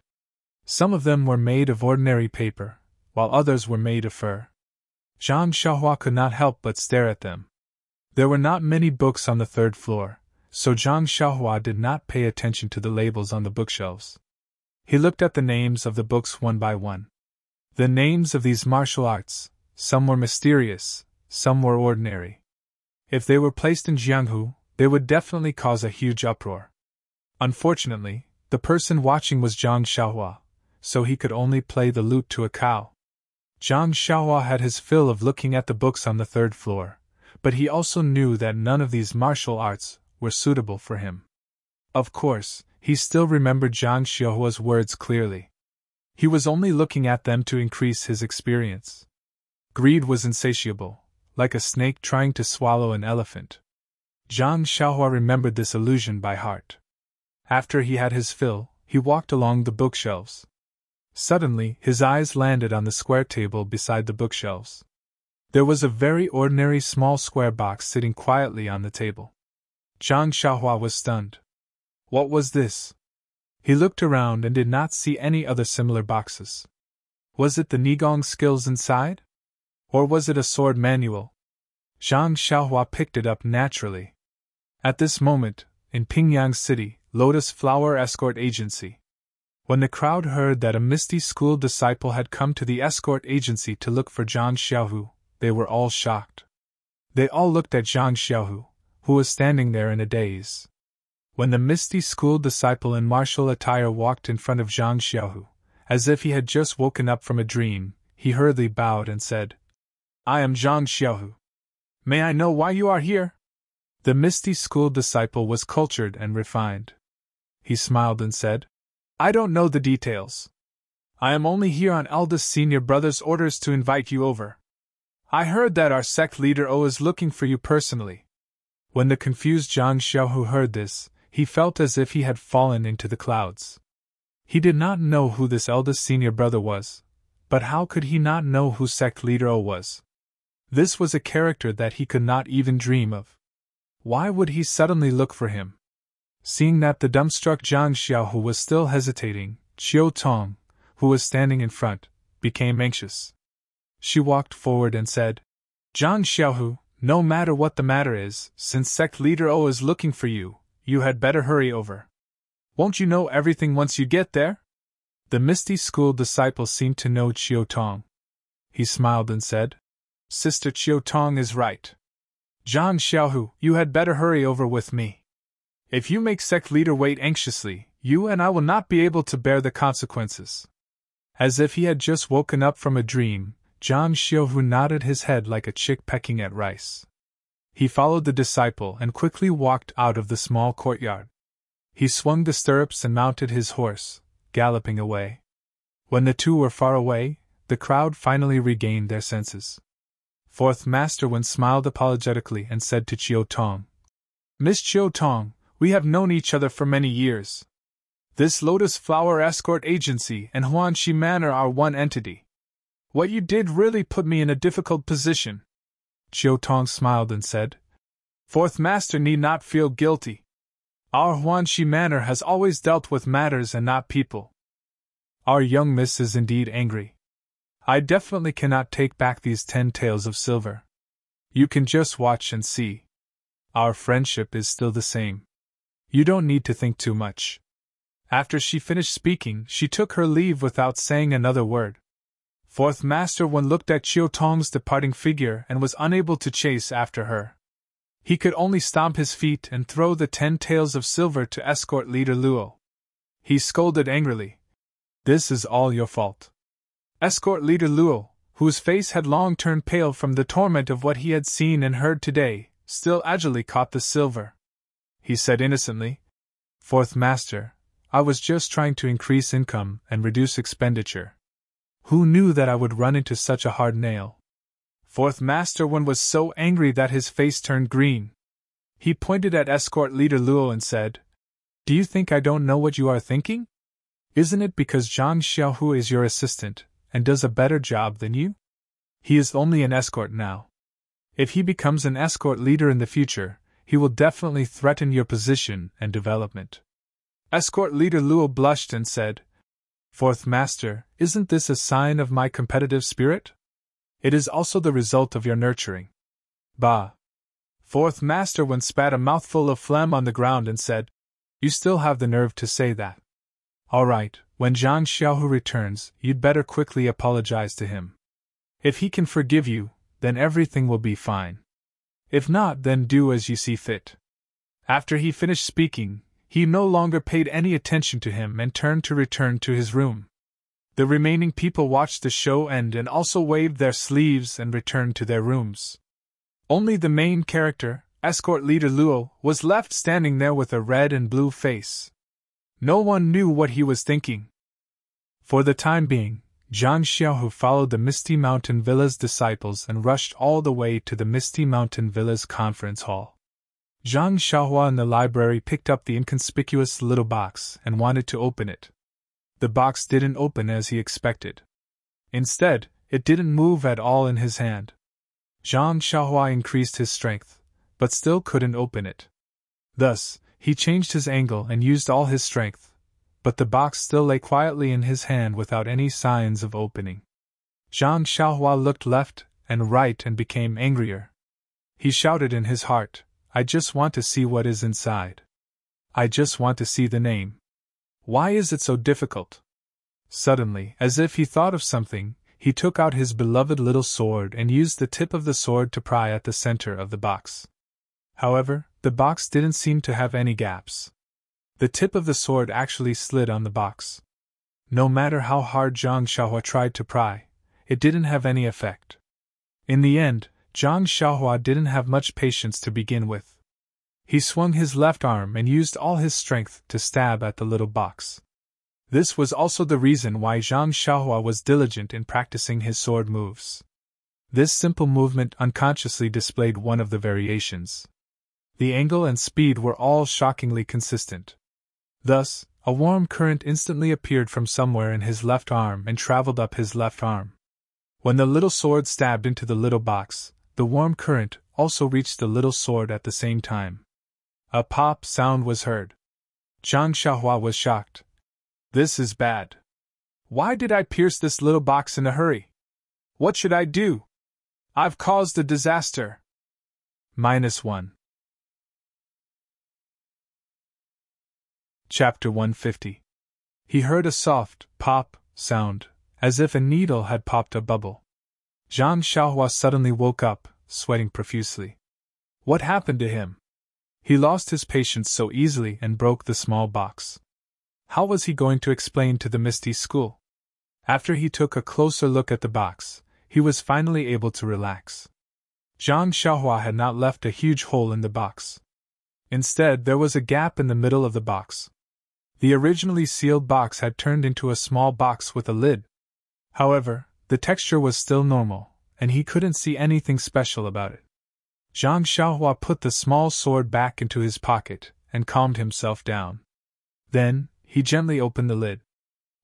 Some of them were made of ordinary paper, while others were made of fur. Zhang Xiaohua could not help but stare at them. There were not many books on the third floor, so Zhang Xiaohua did not pay attention to the labels on the bookshelves. He looked at the names of the books one by one. The names of these martial arts, some were mysterious, some were ordinary. If they were placed in Jianghu, they would definitely cause a huge uproar. Unfortunately, the person watching was Zhang Xiaohua, so he could only play the lute to a cow. Zhang Xiaohua had his fill of looking at the books on the third floor, but he also knew that none of these martial arts were suitable for him. Of course, he still remembered Zhang Xiaohua's words clearly. He was only looking at them to increase his experience. Greed was insatiable, like a snake trying to swallow an elephant. Zhang Xiaohua remembered this illusion by heart. After he had his fill, he walked along the bookshelves. Suddenly, his eyes landed on the square table beside the bookshelves. There was a very ordinary small square box sitting quietly on the table. Zhang Xiaohua was stunned. What was this? He looked around and did not see any other similar boxes. Was it the Nigong skills inside? Or was it a sword manual? Zhang Xiaohua picked it up naturally. At this moment, in Pingyang City, Lotus Flower Escort Agency. When the crowd heard that a Misty School disciple had come to the escort agency to look for Zhang Xiaohu, they were all shocked. They all looked at Zhang Xiaohu, who was standing there in a daze. When the Misty School disciple in martial attire walked in front of Zhang Xiaohu, as if he had just woken up from a dream, he hurriedly bowed and said, "I am Zhang Xiaohu. May I know why you are here?" The Misty School disciple was cultured and refined. He smiled and said, "I don't know the details. I am only here on eldest senior brother's orders to invite you over. I heard that our sect leader O is looking for you personally." When the confused Zhang Xiaohu heard this, he felt as if he had fallen into the clouds. He did not know who this eldest senior brother was, but how could he not know who sect leader O was? This was a character that he could not even dream of. Why would he suddenly look for him? Seeing that the dumbstruck Zhang Xiaohu was still hesitating, Qiu Tong, who was standing in front, became anxious. She walked forward and said, "Zhang Xiaohu, no matter what the matter is, since sect leader O is looking for you, you had better hurry over. Won't you know everything once you get there?" The Misty School disciple seemed to know Qiu Tong. He smiled and said, "Sister Qiu Tong is right. Zhang Xiaohu, you had better hurry over with me. If you make sect leader wait anxiously, you and I will not be able to bear the consequences." As if he had just woken up from a dream, Zhang Xiaohu nodded his head like a chick pecking at rice. He followed the disciple and quickly walked out of the small courtyard. He swung the stirrups and mounted his horse, galloping away. When the two were far away, the crowd finally regained their senses. Fourth Master Wen smiled apologetically and said to Qiu Tong, "Miss Qiu Tong, we have known each other for many years. This Lotus Flower Escort Agency and Huanxi Manor are one entity. What you did really put me in a difficult position." Qiu Tong smiled and said, "Fourth Master need not feel guilty. Our Huanxi Manor has always dealt with matters and not people. Our young miss is indeed angry. I definitely cannot take back these 10 taels of silver. You can just watch and see. Our friendship is still the same. You don't need to think too much." After she finished speaking, she took her leave without saying another word. Fourth Master Wen looked at Qiu Tong's departing figure and was unable to chase after her. He could only stomp his feet and throw the 10 taels of silver to escort leader Luo. He scolded angrily, "This is all your fault." Escort leader Luo, whose face had long turned pale from the torment of what he had seen and heard today, still agilely caught the silver. he said innocently. Fourth Master, I was just trying to increase income and reduce expenditure. Who knew that I would run into such a hard nail? Fourth Master Wen was so angry that his face turned green. He pointed at escort leader Luo and said, Do you think I don't know what you are thinking? Isn't it because Zhang Xiaohu is your assistant, and does a better job than you? He is only an escort now. If he becomes an escort leader in the future, he will definitely threaten your position and development. Escort leader Luo blushed and said, Fourth Master, isn't this a sign of my competitive spirit? It is also the result of your nurturing. Bah! Fourth Master Wen spat a mouthful of phlegm on the ground and said, You still have the nerve to say that. All right, when Zhang Xiaohu returns, you'd better quickly apologize to him. If he can forgive you, then everything will be fine. If not, then do as you see fit. After he finished speaking, he no longer paid any attention to him and turned to return to his room. The remaining people watched the show end and also waved their sleeves and returned to their rooms. Only the main character, escort leader Luo, was left standing there with a red and blue face. No one knew what he was thinking. For the time being, Zhang Xiaohu followed the Misty Mountain Villa's disciples and rushed all the way to the Misty Mountain Villa's conference hall. Zhang Xiaohua in the library picked up the inconspicuous little box and wanted to open it. The box didn't open as he expected. Instead, it didn't move at all in his hand. Zhang Xiaohua increased his strength, but still couldn't open it. Thus, he changed his angle and used all his strength, but the box still lay quietly in his hand without any signs of opening. Zhang Xiaohua looked left and right and became angrier. He shouted in his heart, I just want to see what is inside. I just want to see the name. Why is it so difficult? Suddenly, as if he thought of something, he took out his beloved little sword and used the tip of the sword to pry at the center of the box. However, the box didn't seem to have any gaps. The tip of the sword actually slid on the box. No matter how hard Zhang Xiaohua tried to pry, it didn't have any effect. In the end, Zhang Xiaohua didn't have much patience to begin with. He swung his left arm and used all his strength to stab at the little box. This was also the reason why Zhang Xiaohua was diligent in practicing his sword moves. This simple movement unconsciously displayed one of the variations. The angle and speed were all shockingly consistent. Thus, a warm current instantly appeared from somewhere in his left arm and traveled up his left arm. When the little sword stabbed into the little box, the warm current also reached the little sword at the same time. A pop sound was heard. Zhang Xiaohua was shocked. This is bad. Why did I pierce this little box in a hurry? What should I do? I've caused a disaster. -1. Chapter 150. He heard a soft pop sound, as if a needle had popped a bubble. Zhang Xiaohua suddenly woke up, sweating profusely. What happened to him? He lost his patience so easily and broke the small box. How was he going to explain to the Misty School? After he took a closer look at the box, he was finally able to relax. Zhang Xiaohua had not left a huge hole in the box. Instead, there was a gap in the middle of the box. The originally sealed box had turned into a small box with a lid. However, the texture was still normal, and he couldn't see anything special about it. Zhang Xiaohua put the small sword back into his pocket and calmed himself down. Then, he gently opened the lid.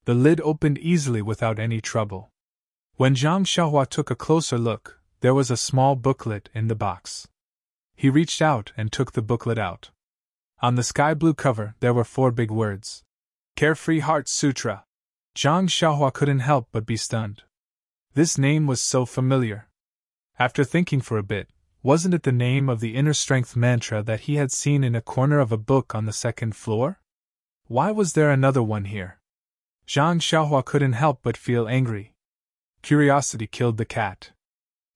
The lid opened easily without any trouble. When Zhang Xiaohua took a closer look, there was a small booklet in the box. He reached out and took the booklet out. On the sky blue cover, there were 4 big words. Carefree Heart Sutra. Zhang Xiaohua couldn't help but be stunned. This name was so familiar. After thinking for a bit, wasn't it the name of the inner strength mantra that he had seen in a corner of a book on the 2nd floor? Why was there another one here? Zhang Xiaohua couldn't help but feel angry. Curiosity killed the cat.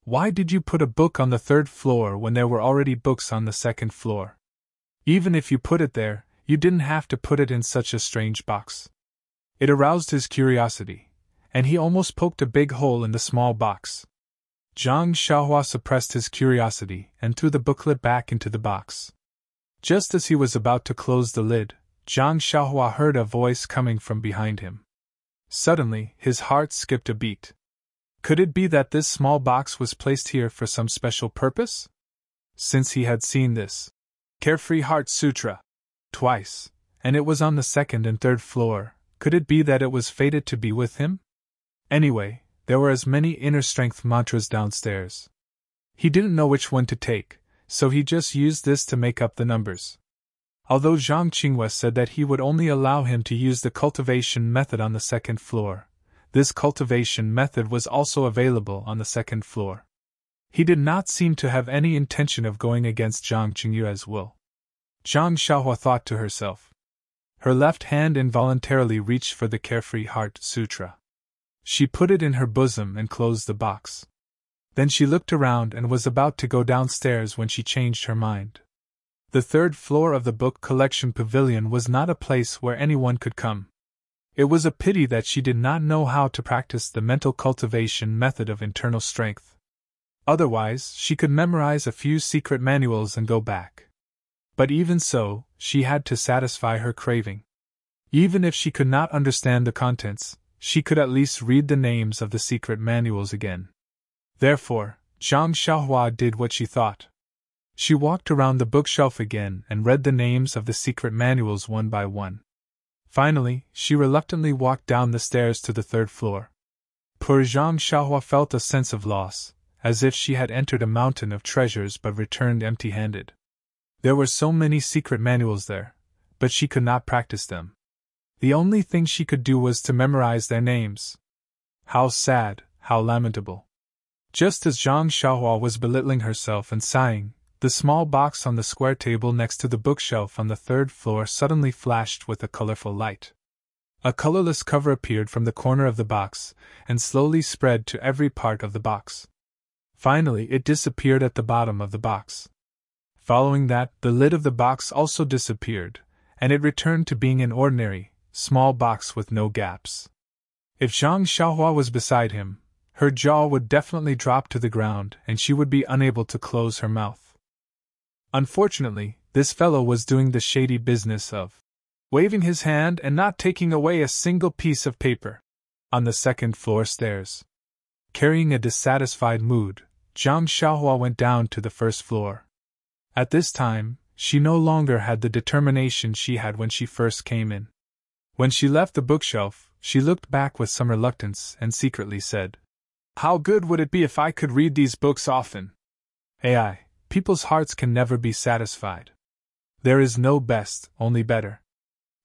Why did you put a book on the 3rd floor when there were already books on the 2nd floor? Even if you put it there, you didn't have to put it in such a strange box. It aroused his curiosity, and he almost poked a big hole in the small box. Zhang Xiaohua suppressed his curiosity and threw the booklet back into the box. Just as he was about to close the lid, Zhang Xiaohua heard a voice coming from behind him. Suddenly, his heart skipped a beat. Could it be that this small box was placed here for some special purpose? Since he had seen this Carefree Heart Sutra twice, and it was on the second and third floor, could it be that it was fated to be with him? Anyway, there were as many inner strength mantras downstairs. He didn't know which one to take, so he just used this to make up the numbers. Although Zhang Qinghua said that he would only allow him to use the cultivation method on the second floor, this cultivation method was also available on the second floor. He did not seem to have any intention of going against Zhang Qinghua's will. Zhang Xiaohua thought to herself. Her left hand involuntarily reached for the Carefree Heart Sutra. She put it in her bosom and closed the box. Then she looked around and was about to go downstairs when she changed her mind. The third floor of the book collection pavilion was not a place where anyone could come. It was a pity that she did not know how to practice the mental cultivation method of internal strength. Otherwise, she could memorize a few secret manuals and go back. But even so, she had to satisfy her craving. Even if she could not understand the contents, she could at least read the names of the secret manuals again. Therefore, Zhang Xiaohua did what she thought. She walked around the bookshelf again and read the names of the secret manuals one by one. Finally, she reluctantly walked down the stairs to the third floor. Poor Zhang Xiaohua felt a sense of loss, as if she had entered a mountain of treasures but returned empty-handed. There were so many secret manuals there, but she could not practice them. The only thing she could do was to memorize their names. How sad, how lamentable. Just as Zhang Xiaohua was belittling herself and sighing, the small box on the square table next to the bookshelf on the third floor suddenly flashed with a colorful light. A colorless cover appeared from the corner of the box, and slowly spread to every part of the box. Finally, it disappeared at the bottom of the box. Following that, the lid of the box also disappeared, and it returned to being an ordinary, small box with no gaps. If Zhang Xiaohua was beside him, her jaw would definitely drop to the ground and she would be unable to close her mouth. Unfortunately, this fellow was doing the shady business of waving his hand and not taking away a single piece of paper. On the second floor stairs, carrying a dissatisfied mood, Zhang Xiaohua went down to the first floor. At this time, she no longer had the determination she had when she first came in. When she left the bookshelf, she looked back with some reluctance and secretly said, "How good would it be if I could read these books often?" AI. People's hearts can never be satisfied. There is no best, only better.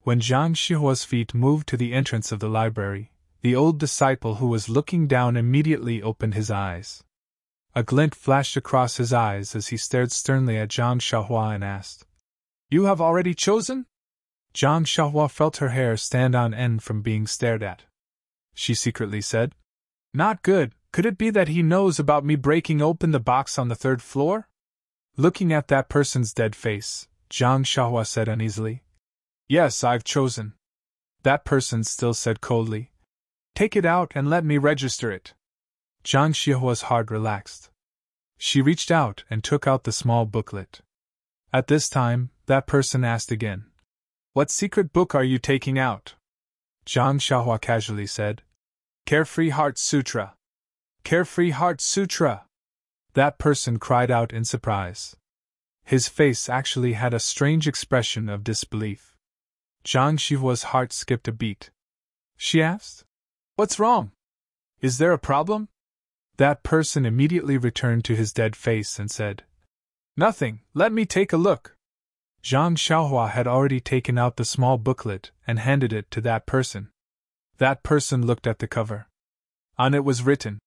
When Zhang Xiaohua's feet moved to the entrance of the library, the old disciple who was looking down immediately opened his eyes. A glint flashed across his eyes as he stared sternly at Zhang Xiaohua and asked, "You have already chosen?" Zhang Xiaohua felt her hair stand on end from being stared at. She secretly said, "Not good, could it be that he knows about me breaking open the box on the third floor?" Looking at that person's dead face, Zhang Xiaohua said uneasily, "Yes, I've chosen." That person still said coldly, "Take it out and let me register it." Zhang Xiaohua's heart relaxed. She reached out and took out the small booklet. At this time, that person asked again, "What secret book are you taking out?" Zhang Xiaohua casually said, "Carefree Heart Sutra." "Carefree Heart Sutra!" That person cried out in surprise. His face actually had a strange expression of disbelief. Zhang Xiaohua's heart skipped a beat. She asked, "What's wrong? Is there a problem?" That person immediately returned to his dead face and said, "Nothing, let me take a look." Zhang Xiaohua had already taken out the small booklet and handed it to that person. That person looked at the cover. On it was written,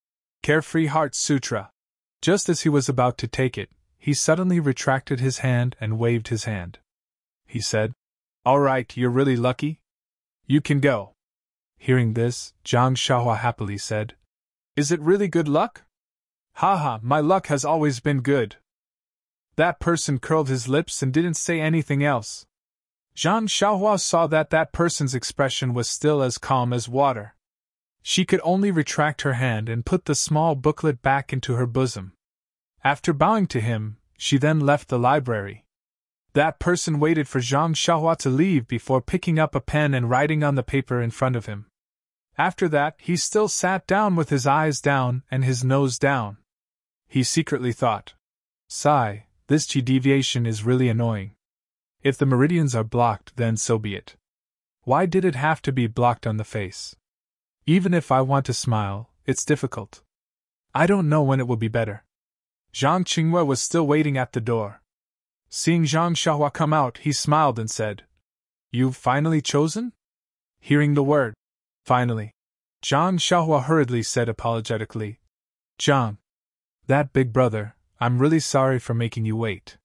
"Carefree Heart Sutra." Just as he was about to take it, he suddenly retracted his hand and waved his hand. He said, "All right, you're really lucky. You can go." Hearing this, Zhang Xiaohua happily said, "Is it really good luck?" "Haha, my luck has always been good." That person curled his lips and didn't say anything else. Zhang Xiaohua saw that that person's expression was still as calm as water. She could only retract her hand and put the small booklet back into her bosom. After bowing to him, she then left the library. That person waited for Zhang Xiaohua to leave before picking up a pen and writing on the paper in front of him. After that, he still sat down with his eyes down and his nose down. He secretly thought, "Sigh, this chi deviation is really annoying. If the meridians are blocked, then so be it. Why did it have to be blocked on the face? Even if I want to smile, it's difficult. I don't know when it will be better." Zhang Qinghua was still waiting at the door. Seeing Zhang Xiaohua come out, he smiled and said, "You've finally chosen?" Hearing the word, "finally," Zhang Xiaohua hurriedly said apologetically, "Zhang, that big brother, I'm really sorry for making you wait.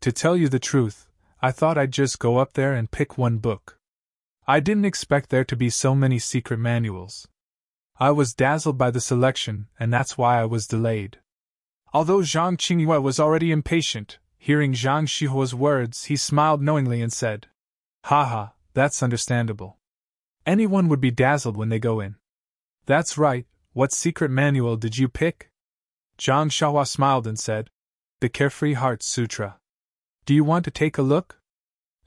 To tell you the truth, I thought I'd just go up there and pick one book. I didn't expect there to be so many secret manuals. I was dazzled by the selection, and that's why I was delayed." Although Zhang Qinghua was already impatient, hearing Zhang Xiaohua's words, he smiled knowingly and said, "Haha, that's understandable. Anyone would be dazzled when they go in." "That's right, what secret manual did you pick?" Zhang Xiaohua smiled and said, "The Carefree Heart Sutra. Do you want to take a look?"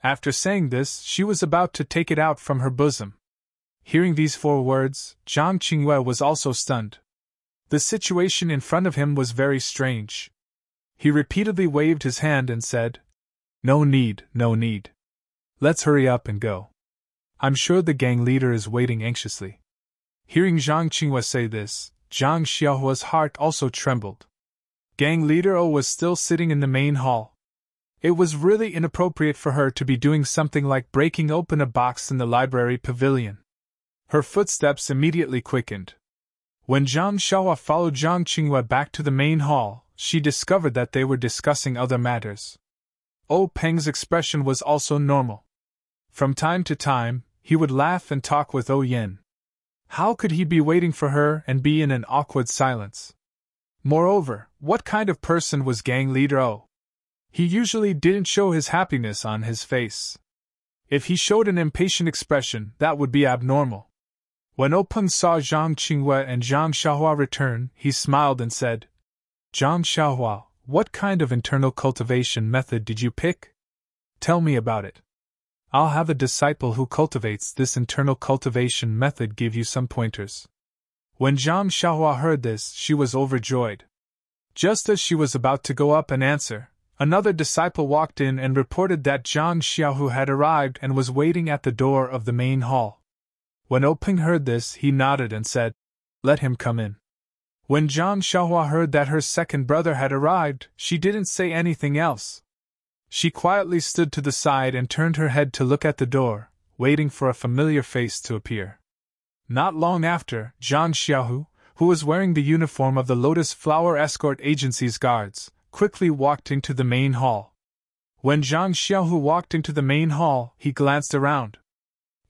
After saying this, she was about to take it out from her bosom. Hearing these 4 words, Zhang Qinghua was also stunned. The situation in front of him was very strange. He repeatedly waved his hand and said, "No need, no need. Let's hurry up and go. I'm sure the gang leader is waiting anxiously." Hearing Zhang Qinghua say this, Zhang Xiaohua's heart also trembled. Gang leader O was still sitting in the main hall. It was really inappropriate for her to be doing something like breaking open a box in the library pavilion. Her footsteps immediately quickened. When Zhang Xiaohua followed Zhang Qinghua back to the main hall, she discovered that they were discussing other matters. O Peng's expression was also normal. From time to time, he would laugh and talk with O Yen. How could he be waiting for her and be in an awkward silence? Moreover, what kind of person was gang leader O? He usually didn't show his happiness on his face. If he showed an impatient expression, that would be abnormal. When O Peng saw Zhang Qinghua and Zhang Xiaohua return, he smiled and said, "Zhang Xiaohua, what kind of internal cultivation method did you pick? Tell me about it. I'll have a disciple who cultivates this internal cultivation method give you some pointers." When Zhang Xiaohua heard this, she was overjoyed. Just as she was about to go up and answer, another disciple walked in and reported that Zhang Xiaohu had arrived and was waiting at the door of the main hall. When O Peng heard this, he nodded and said, "Let him come in." When Zhang Xiaohua heard that her second brother had arrived, she didn't say anything else. She quietly stood to the side and turned her head to look at the door, waiting for a familiar face to appear. Not long after, Zhang Xiaohu, who was wearing the uniform of the Lotus Flower Escort Agency's guards, quickly walked into the main hall. When Zhang Xiaohu walked into the main hall, he glanced around.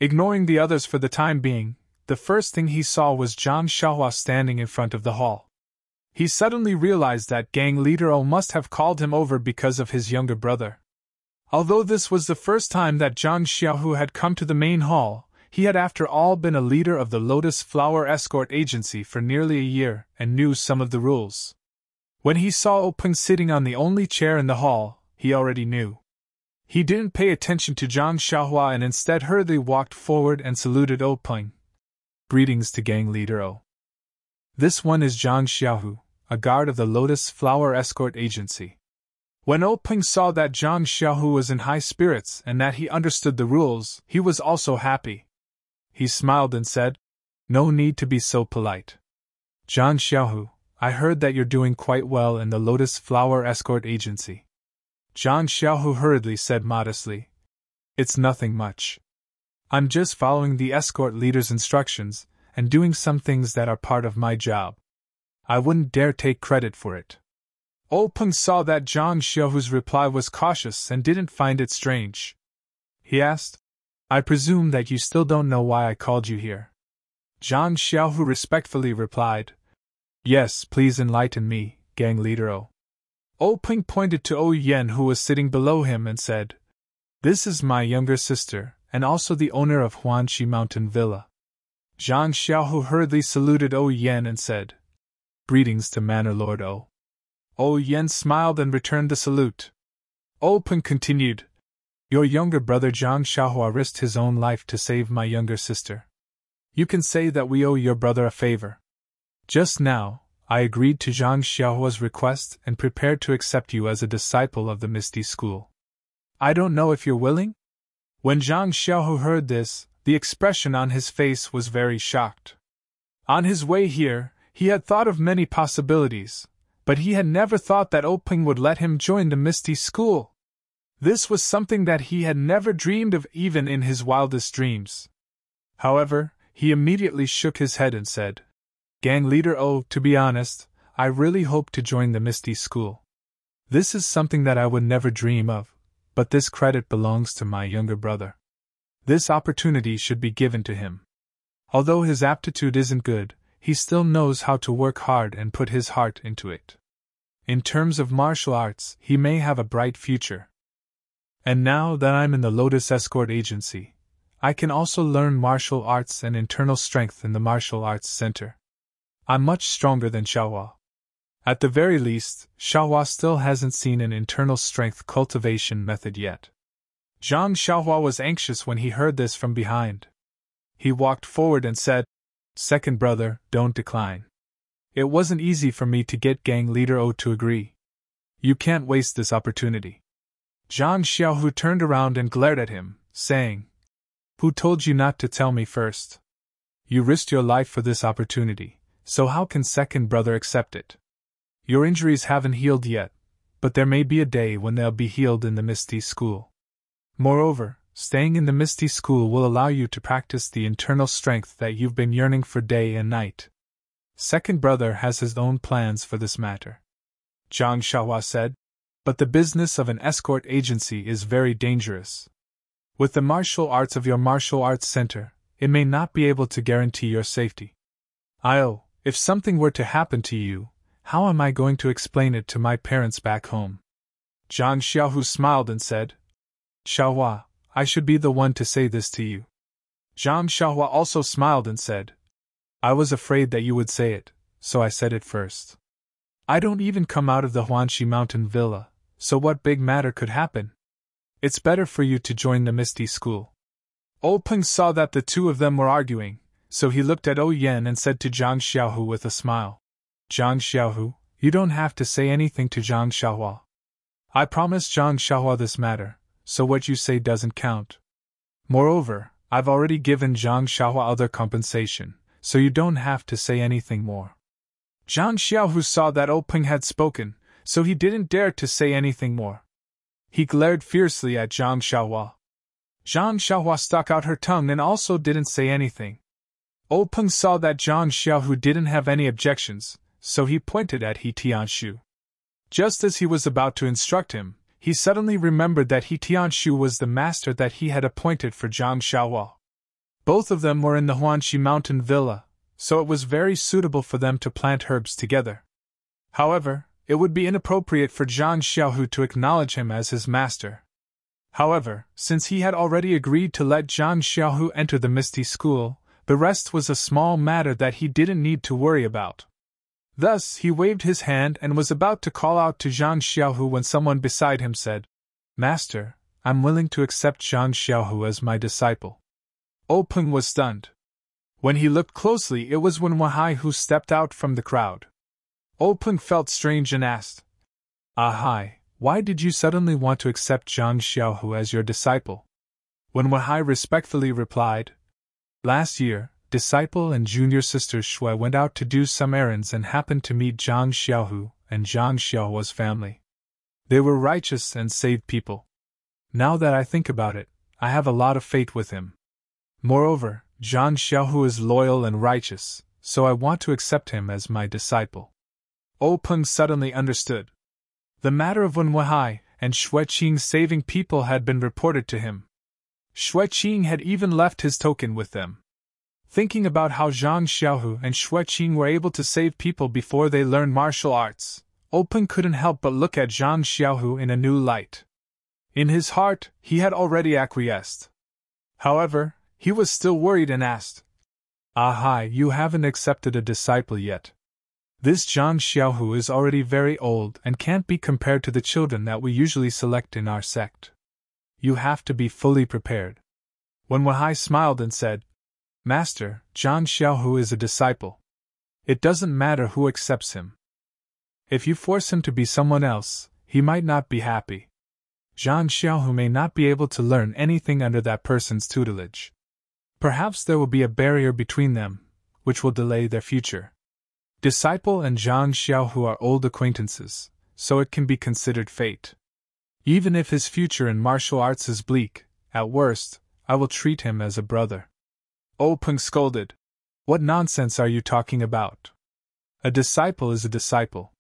Ignoring the others for the time being, the first thing he saw was Zhang Xiaohua standing in front of the hall. He suddenly realized that gang leader O must have called him over because of his younger brother. Although this was the first time that Zhang Xiaohu had come to the main hall, he had after all been a leader of the Lotus Flower Escort Agency for nearly a year and knew some of the rules. When he saw O Peng sitting on the only chair in the hall, he already knew. He didn't pay attention to Zhang Xiaohua and instead hurriedly walked forward and saluted O Peng. "Greetings to gang leader O. This one is Zhang Xiaohu, a guard of the Lotus Flower Escort Agency." When O Peng saw that Zhang Xiaohu was in high spirits and that he understood the rules, he was also happy. He smiled and said, "No need to be so polite. Zhang Xiaohu, I heard that you're doing quite well in the Lotus Flower Escort Agency." Zhang Xiaohu hurriedly said modestly, "It's nothing much. I'm just following the escort leader's instructions and doing some things that are part of my job. I wouldn't dare take credit for it." O Peng saw that Zhang Xiaohu's reply was cautious and didn't find it strange. He asked, "I presume that you still don't know why I called you here?" Zhang Xiaohu respectfully replied, "Yes, please enlighten me, gang leader O." O Peng pointed to O Yen who was sitting below him and said, "This is my younger sister, and also the owner of Huanxi Mountain Villa." Zhang Xiaohu hurriedly saluted O Yen and said, "Greetings to Manor Lord O." O Yen smiled and returned the salute. Peng continued. Your younger brother Zhang Xiaohua risked his own life to save my younger sister. You can say that we owe your brother a favor. Just now, I agreed to Zhang Xiaohua's request and prepared to accept you as a disciple of the Misty School. I don't know if you're willing? When Zhang Xiaohu heard this, the expression on his face was very shocked. On his way here, he had thought of many possibilities, but he had never thought that Peng would let him join the Misty School. This was something that he had never dreamed of even in his wildest dreams. However, he immediately shook his head and said, Gang leader, to be honest, I really hope to join the Misty School. This is something that I would never dream of, but this credit belongs to my younger brother. This opportunity should be given to him. Although his aptitude isn't good, he still knows how to work hard and put his heart into it. In terms of martial arts, he may have a bright future. And now that I'm in the Lotus Escort Agency, I can also learn martial arts and internal strength in the Martial Arts Center. I'm much stronger than Xiaohua. At the very least, Xiaohua still hasn't seen an internal strength cultivation method yet. Zhang Xiaohua was anxious when he heard this from behind. He walked forward and said, Second brother, don't decline. It wasn't easy for me to get gang leader O to agree. You can't waste this opportunity. Zhang Xiaohu turned around and glared at him, saying, Who told you not to tell me first? You risked your life for this opportunity, so how can second brother accept it? Your injuries haven't healed yet, but there may be a day when they'll be healed in the Misty School. Moreover, staying in the Misty School will allow you to practice the internal strength that you've been yearning for day and night. Second brother has his own plans for this matter. Zhang Xiaohua said, But the business of an escort agency is very dangerous. With the martial arts of your martial arts center, it may not be able to guarantee your safety. If something were to happen to you, how am I going to explain it to my parents back home? Zhang Xiaohu smiled and said, Xiaohua, I should be the one to say this to you. Zhang Xiaohua also smiled and said, I was afraid that you would say it, so I said it first. I don't even come out of the Huanxi Mountain Villa, so what big matter could happen? It's better for you to join the Misty School. Peng saw that the two of them were arguing, so he looked at Yan and said to Zhang Xiaohu with a smile, Zhang Xiaohu, you don't have to say anything to Zhang Xiaohua. I promised Zhang Xiaohua this matter, so what you say doesn't count. Moreover, I've already given Zhang Xiaohua other compensation, so you don't have to say anything more. Zhang Xiaohu saw that Peng had spoken, so he didn't dare to say anything more. He glared fiercely at Zhang Xiaohua. Zhang Xiaohua stuck out her tongue and also didn't say anything. Peng saw that Zhang Xiaohu didn't have any objections, so he pointed at He Tianshu. Just as he was about to instruct him, he suddenly remembered that He Tianshu was the master that he had appointed for Zhang Xiaohua. Both of them were in the Huanxi Mountain Villa, so it was very suitable for them to plant herbs together. However, it would be inappropriate for Zhang Xiaohu to acknowledge him as his master. However, since he had already agreed to let Zhang Xiaohu enter the Misty School, the rest was a small matter that he didn't need to worry about. Thus, he waved his hand and was about to call out to Zhang Xiaohu when someone beside him said, Master, I'm willing to accept Zhang Xiaohu as my disciple. Peng was stunned. When he looked closely, it was Wen Wahai who stepped out from the crowd. Peng felt strange and asked, Ahai, why did you suddenly want to accept Zhang Xiaohu as your disciple? Wen Wahai respectfully replied, Last year, disciple and junior sister Shui went out to do some errands and happened to meet Zhang Xiaohu and Zhang Xiaohua's family. They were righteous and saved people. Now that I think about it, I have a lot of faith with him. Moreover, Zhang Xiaohu is loyal and righteous, so I want to accept him as my disciple. Peng suddenly understood. The matter of Wen Wahai and Shui Qing saving people had been reported to him. Shui Qing had even left his token with them. Thinking about how Zhang Xiaohu and Shui Qing were able to save people before they learned martial arts, Peng couldn't help but look at Zhang Xiaohu in a new light. In his heart, he had already acquiesced. However, he was still worried and asked, Ahai, you haven't accepted a disciple yet. This Zhang Xiaohu is already very old and can't be compared to the children that we usually select in our sect. You have to be fully prepared. Wen Wahai smiled and said, Master, Zhang Xiaohu is a disciple. It doesn't matter who accepts him. If you force him to be someone else, he might not be happy. Zhang Xiaohu may not be able to learn anything under that person's tutelage. Perhaps there will be a barrier between them, which will delay their future. Disciple and Zhang Xiaohu are old acquaintances, so it can be considered fate. Even if his future in martial arts is bleak, at worst, I will treat him as a brother. Peng scolded. What nonsense are you talking about? A disciple is a disciple.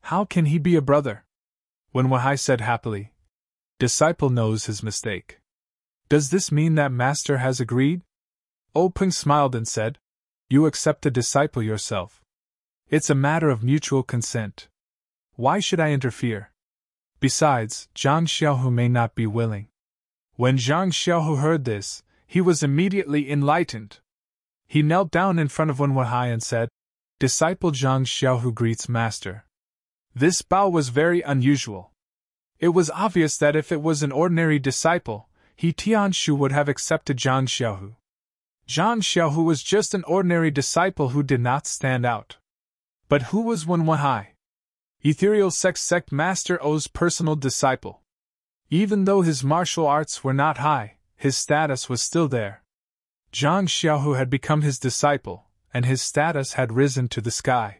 How can he be a brother? Wen Wahai said happily. Disciple knows his mistake. Does this mean that Master has agreed? Peng smiled and said, You accept the disciple yourself. It's a matter of mutual consent. Why should I interfere? Besides, Zhang Xiaohu may not be willing. When Zhang Xiaohu heard this, he was immediately enlightened. He knelt down in front of Wen Wahai and said, Disciple Zhang Xiaohu greets Master. This bow was very unusual. It was obvious that if it was an ordinary disciple, He Tianshu would have accepted Zhang Xiaohu. Zhang Xiaohu was just an ordinary disciple who did not stand out. But who was Wen Wahai? Ethereal sect Master O's personal disciple. Even though his martial arts were not high, his status was still there. Zhang Xiaohu had become his disciple, and his status had risen to the sky.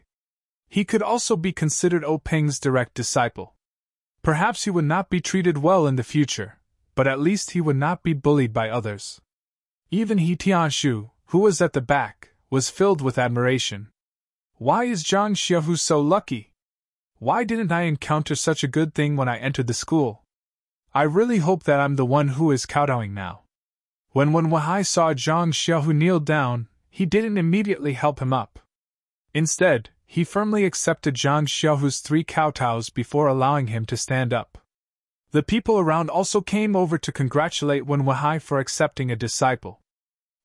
He could also be considered Peng's direct disciple. Perhaps he would not be treated well in the future, but at least he would not be bullied by others. Even He Tianshu, who was at the back, was filled with admiration. Why is Zhang Xiaohu so lucky? Why didn't I encounter such a good thing when I entered the school? I really hope that I'm the one who is kowtowing now. When Wen Wahai saw Zhang Xiaohu kneel down, he didn't immediately help him up. Instead, he firmly accepted Zhang Xiaohu's 3 kowtows before allowing him to stand up. The people around also came over to congratulate Wen Wahai for accepting a disciple.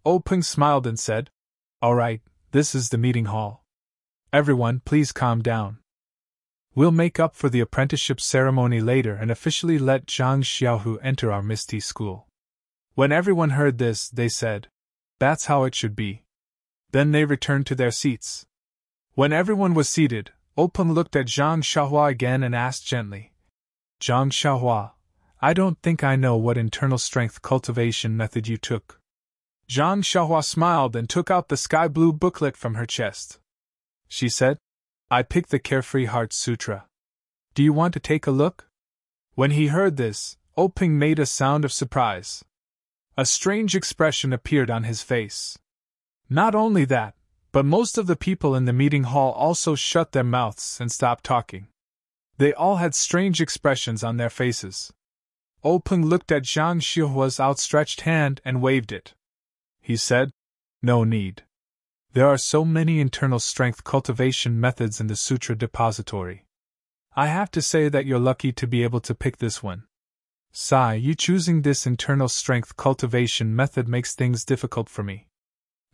Peng smiled and said, All right, this is the meeting hall. Everyone, please calm down. We'll make up for the apprenticeship ceremony later and officially let Zhang Xiaohu enter our Misty School. When everyone heard this, they said, That's how it should be. Then they returned to their seats. When everyone was seated, Peng looked at Zhang Xiaohua again and asked gently, Zhang Xiaohua, I don't think I know what internal strength cultivation method you took. Zhang Xiaohua smiled and took out the sky blue booklet from her chest. She said, I picked the Carefree Heart Sutra. Do you want to take a look? When he heard this, Peng made a sound of surprise. A strange expression appeared on his face. Not only that, but most of the people in the meeting hall also shut their mouths and stopped talking. They all had strange expressions on their faces. Peng looked at Zhang Xiaohua's outstretched hand and waved it. He said, No need. There are so many internal strength cultivation methods in the Sutra Depository. I have to say that you're lucky to be able to pick this one. Sai, you choosing this internal strength cultivation method makes things difficult for me.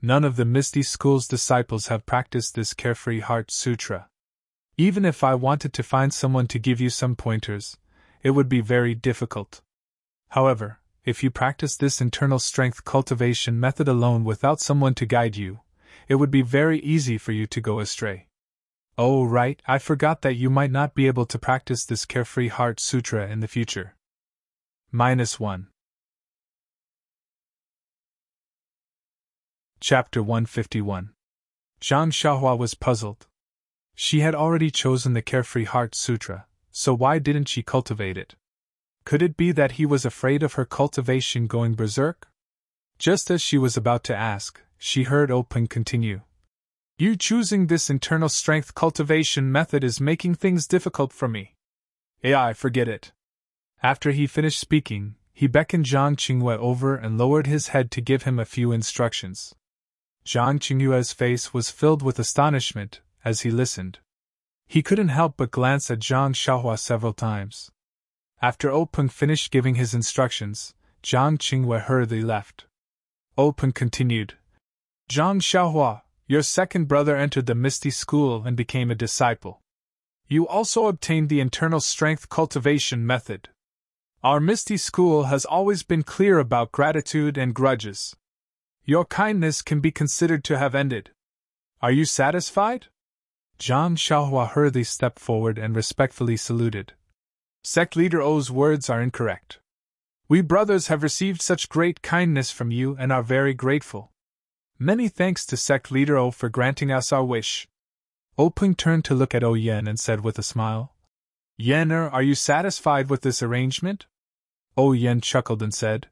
None of the Misty School's disciples have practiced this Carefree Heart Sutra. Even if I wanted to find someone to give you some pointers, it would be very difficult. However, if you practice this internal strength cultivation method alone without someone to guide you, it would be very easy for you to go astray. Oh right, I forgot that you might not be able to practice this Carefree Heart Sutra in the future. -1. Chapter 151. Zhang Xiaohua was puzzled. She had already chosen the Carefree Heart Sutra, so why didn't she cultivate it? Could it be that he was afraid of her cultivation going berserk? Just as she was about to ask, she heard Peng continue. You choosing this internal strength cultivation method is making things difficult for me. I forget it. After he finished speaking, he beckoned Zhang Qingyue over and lowered his head to give him a few instructions. Zhang Qingyue's face was filled with astonishment as he listened. He couldn't help but glance at Zhang Xiaohua several times. After Peng finished giving his instructions, Zhang Qingyue hurriedly left. Peng continued. Zhang Xiaohua, Your second brother entered the Misty School and became a disciple. You also obtained the internal strength cultivation method. Our Misty School has always been clear about gratitude and grudges. Your kindness can be considered to have ended. Are you satisfied? Zhang Xiaohua hurriedly stepped forward and respectfully saluted. Sect Leader O's words are incorrect. We brothers have received such great kindness from you and are very grateful. Many thanks to Sect Leader O for granting us our wish. O Peng turned to look at O Yen and said with a smile, Yener, are you satisfied with this arrangement? O Yen chuckled and said,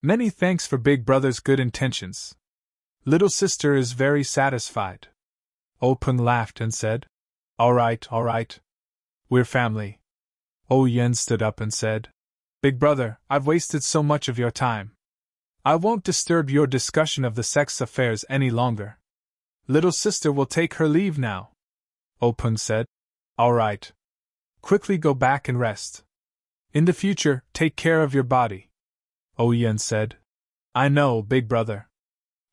Many thanks for big brother's good intentions. Little sister is very satisfied. O Peng laughed and said, All right. We're family. O Yen stood up and said, Big brother, I've wasted so much of your time. I won't disturb your discussion of the sect's affairs any longer. Little sister will take her leave now. O Peng said, All right. Quickly go back and rest. In the future, take care of your body. O Yen said, I know, big brother.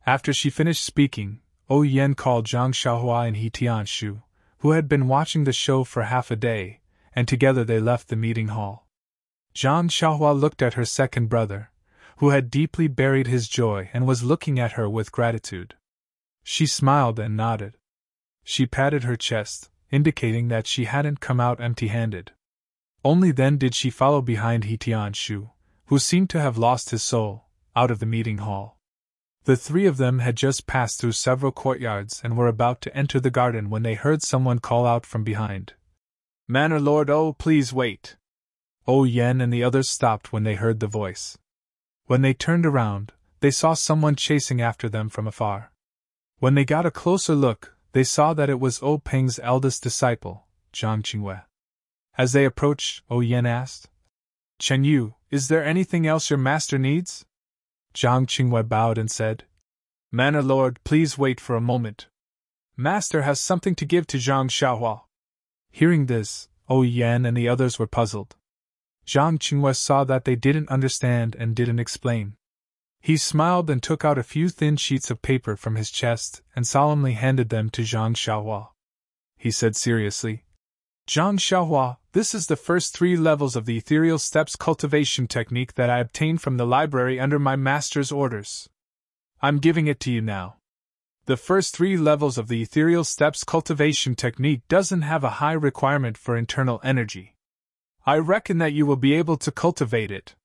After she finished speaking, O Yen called Zhang Xiaohua and He Tianshu, who had been watching the show for half a day, and together they left the meeting hall. Zhang Xiaohua looked at her second brother, who had deeply buried his joy and was looking at her with gratitude. She smiled and nodded. She patted her chest, indicating that she hadn't come out empty-handed. Only then did she follow behind He Tianshu, who seemed to have lost his soul, out of the meeting hall. The three of them had just passed through several courtyards and were about to enter the garden when they heard someone call out from behind. Manor Lord O, please wait. O Yen and the others stopped when they heard the voice. When they turned around, they saw someone chasing after them from afar. When they got a closer look, they saw that it was O Peng's eldest disciple, Zhang Qingwei. As they approached, O Yen asked, Chen Yu, is there anything else your master needs? Zhang Qingwei bowed and said, Manor Lord, please wait for a moment. Master has something to give to Zhang Xiaohua. Hearing this, O Yen and the others were puzzled. Zhang Qingwei saw that they didn't understand and didn't explain. He smiled and took out a few thin sheets of paper from his chest and solemnly handed them to Zhang Xiaohua. He said seriously, Zhang Xiaohua, this is the first 3 levels of the ethereal steps cultivation technique that I obtained from the library under my master's orders. I'm giving it to you now. The first 3 levels of the ethereal steps cultivation technique doesn't have a high requirement for internal energy. I reckon that you will be able to cultivate it.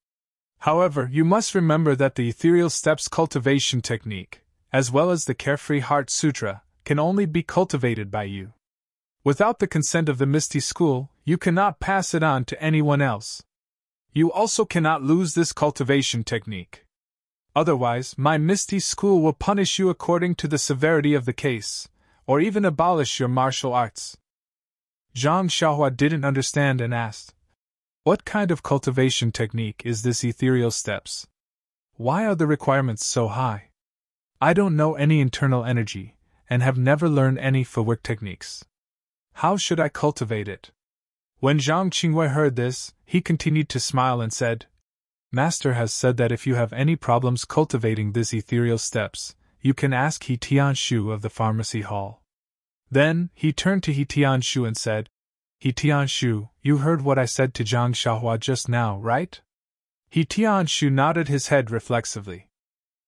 However, you must remember that the ethereal steps cultivation technique, as well as the Carefree Heart Sutra, can only be cultivated by you. Without the consent of the Misty School, you cannot pass it on to anyone else. You also cannot lose this cultivation technique. Otherwise, my Misty School will punish you according to the severity of the case, or even abolish your martial arts. Zhang Xiaohua didn't understand and asked, What kind of cultivation technique is this ethereal steps? Why are the requirements so high? I don't know any internal energy, and have never learned any footwork techniques. How should I cultivate it? When Zhang Qingwei heard this, he continued to smile and said, Master has said that if you have any problems cultivating this ethereal steps, you can ask He Tianshu of the pharmacy hall. Then, he turned to He Tianshu and said, He Tianshu, you heard what I said to Zhang Xiaohua just now, right? He Tianshu nodded his head reflexively.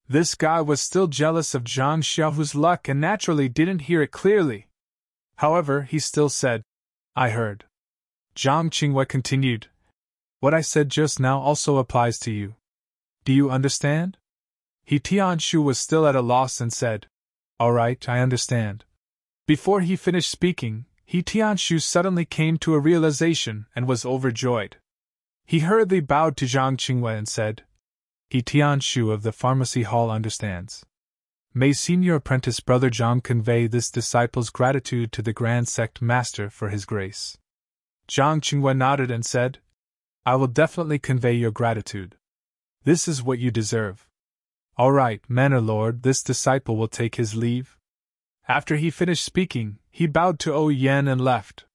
This guy was still jealous of Zhang Xiaohua's luck and naturally didn't hear it clearly. However, he still said, I heard. Zhang Qingwei continued, What I said just now also applies to you. Do you understand? He Tianshu was still at a loss and said, All right, I understand. Before he finished speaking, He Tianshu suddenly came to a realization and was overjoyed. He hurriedly bowed to Zhang Qingwei and said, He Tianshu of the pharmacy hall understands. May senior apprentice brother Zhang convey this disciple's gratitude to the Grand Sect Master for his grace. Zhang Qingwei nodded and said, I will definitely convey your gratitude. This is what you deserve. All right, Manor Lord, this disciple will take his leave. After he finished speaking, he bowed to O Yen and left.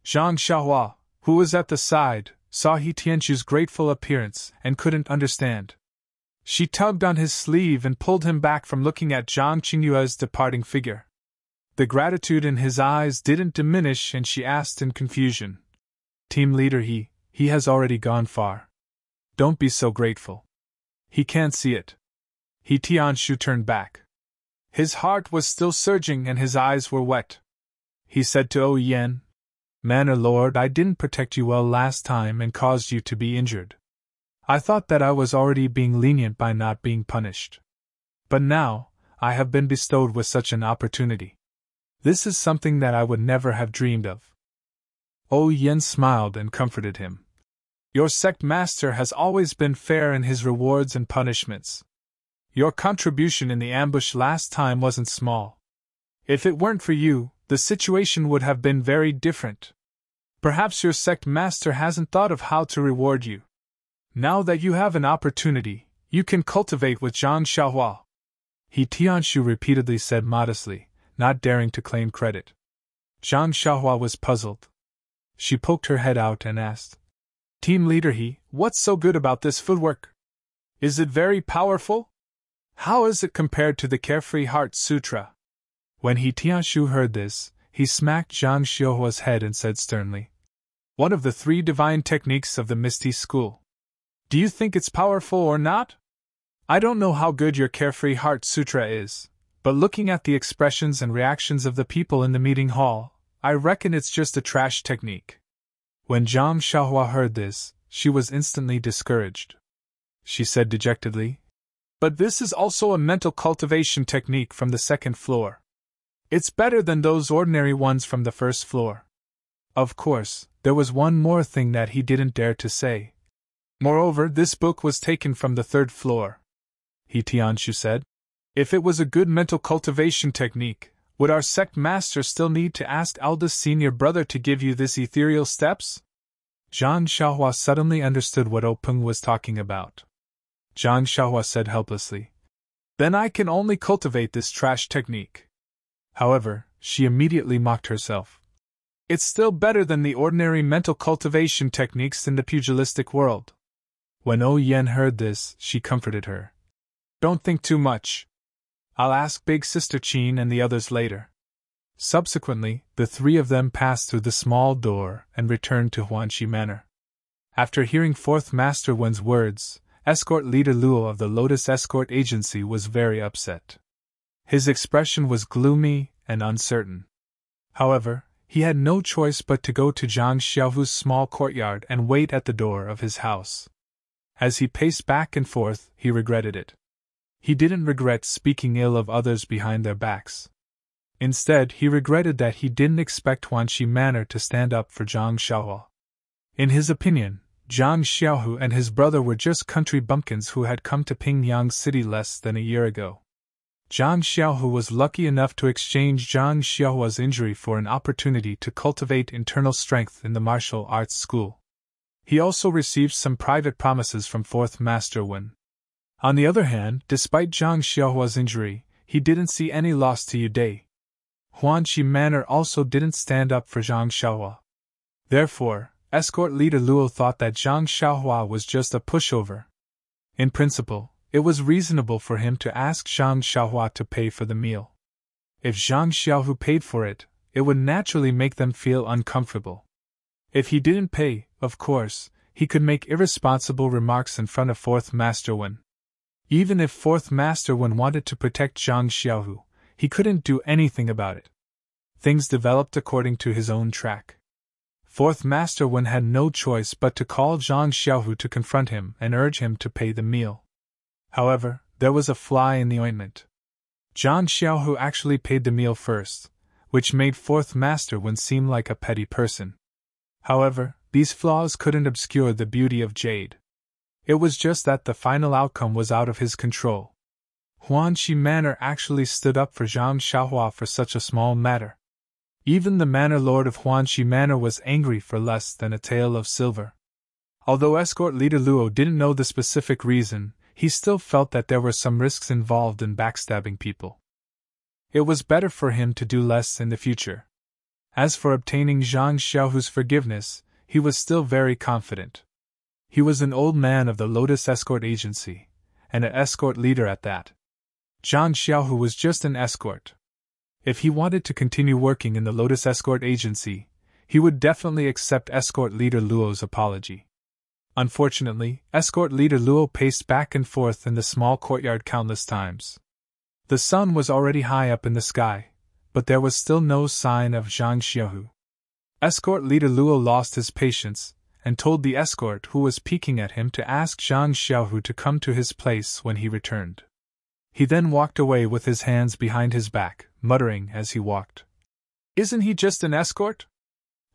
Zhang Xiaohua, who was at the side, saw He Tianshu's grateful appearance and couldn't understand. She tugged on his sleeve and pulled him back from looking at Zhang Qingyue's departing figure. The gratitude in his eyes didn't diminish, and she asked in confusion. Team leader, he has already gone far. Don't be so grateful. He can't see it. Tianshu turned back. His heart was still surging and his eyes were wet. He said to O Yen, Manor Lord, I didn't protect you well last time and caused you to be injured. I thought that I was already being lenient by not being punished. But now, I have been bestowed with such an opportunity. This is something that I would never have dreamed of. O Yen smiled and comforted him. Your sect master has always been fair in his rewards and punishments. Your contribution in the ambush last time wasn't small. If it weren't for you, the situation would have been very different. Perhaps your sect master hasn't thought of how to reward you. Now that you have an opportunity, you can cultivate with Zhang Xiaohua. Tianshu repeatedly said modestly, not daring to claim credit. Zhang Xiaohua was puzzled. She poked her head out and asked, Team leader, what's so good about this footwork? Is it very powerful? How is it compared to the Carefree Heart Sutra? When Tianshu heard this, he smacked Zhang Xiaohua's head and said sternly, One of the 3 divine techniques of the Misty School. Do you think it's powerful or not? I don't know how good your Carefree Heart Sutra is, but looking at the expressions and reactions of the people in the meeting hall, I reckon it's just a trash technique. When Zhang Xiaohua heard this, she was instantly discouraged. She said dejectedly, But this is also a mental cultivation technique from the 2nd floor. It's better than those ordinary ones from the 1st floor. Of course, there was one more thing that he didn't dare to say. Moreover, this book was taken from the 3rd floor. Tianshu said, If it was a good mental cultivation technique, would our sect master still need to ask eldest senior brother to give you this ethereal steps? Zhang Xiaohua suddenly understood what Openg was talking about. Zhang Xiaohua said helplessly, Then I can only cultivate this trash technique. However, she immediately mocked herself. It's still better than the ordinary mental cultivation techniques in the pugilistic world. When O Yen heard this, she comforted her. Don't think too much. I'll ask Big Sister Qin and the others later. Subsequently, the 3 of them passed through the small door and returned to Huanxi Manor. After hearing 4th Master Wen's words, escort leader Luo of the Lotus Escort Agency was very upset. His expression was gloomy and uncertain. However, he had no choice but to go to Zhang Xiaohu's small courtyard and wait at the door of his house. As he paced back and forth, he regretted it. He didn't regret speaking ill of others behind their backs. Instead, he regretted that he didn't expect Huanxi Manor to stand up for Zhang Xiaohua. In his opinion, Zhang Xiaohu and his brother were just country bumpkins who had come to Pingyang City less than a year ago. Zhang Xiaohu was lucky enough to exchange Zhang Xiaohua's injury for an opportunity to cultivate internal strength in the martial arts school. He also received some private promises from 4th Master Wen. On the other hand, despite Zhang Xiaohua's injury, he didn't see any loss to Yudai. Huanxi Manor also didn't stand up for Zhang Xiaohua. Therefore, escort leader Luo thought that Zhang Xiaohua was just a pushover. In principle, it was reasonable for him to ask Zhang Xiaohua to pay for the meal. If Zhang Xiaohu paid for it, it would naturally make them feel uncomfortable. If he didn't pay, of course, he could make irresponsible remarks in front of 4th Master Wen. Even if 4th Master Wen wanted to protect Zhang Xiaohu, he couldn't do anything about it. Things developed according to his own track. 4th Master Wen had no choice but to call Zhang Xiaohu to confront him and urge him to pay the meal. However, there was a fly in the ointment. Zhang Xiaohu actually paid the meal first, which made 4th Master Wen seem like a petty person. However, these flaws couldn't obscure the beauty of Jade. It was just that the final outcome was out of his control. Huanxi Manor actually stood up for Zhang Xiaohua for such a small matter. Even the Manor Lord of Huanxi Manor was angry for less than a tael of silver. Although escort leader Luo didn't know the specific reason, he still felt that there were some risks involved in backstabbing people. It was better for him to do less in the future. As for obtaining Zhang Xiaohu's forgiveness, he was still very confident. He was an old man of the Lotus Escort Agency, and an escort leader at that. Zhang Xiaohu was just an escort. If he wanted to continue working in the Lotus Escort Agency, he would definitely accept Escort Leader Luo's apology. Unfortunately, Escort Leader Luo paced back and forth in the small courtyard countless times. The sun was already high up in the sky, but there was still no sign of Zhang Xiaohu. Escort Leader Luo lost his patience, and told the escort who was peeking at him to ask Zhang Xiaohu to come to his place when he returned. He then walked away with his hands behind his back, muttering as he walked, "Isn't he just an escort?"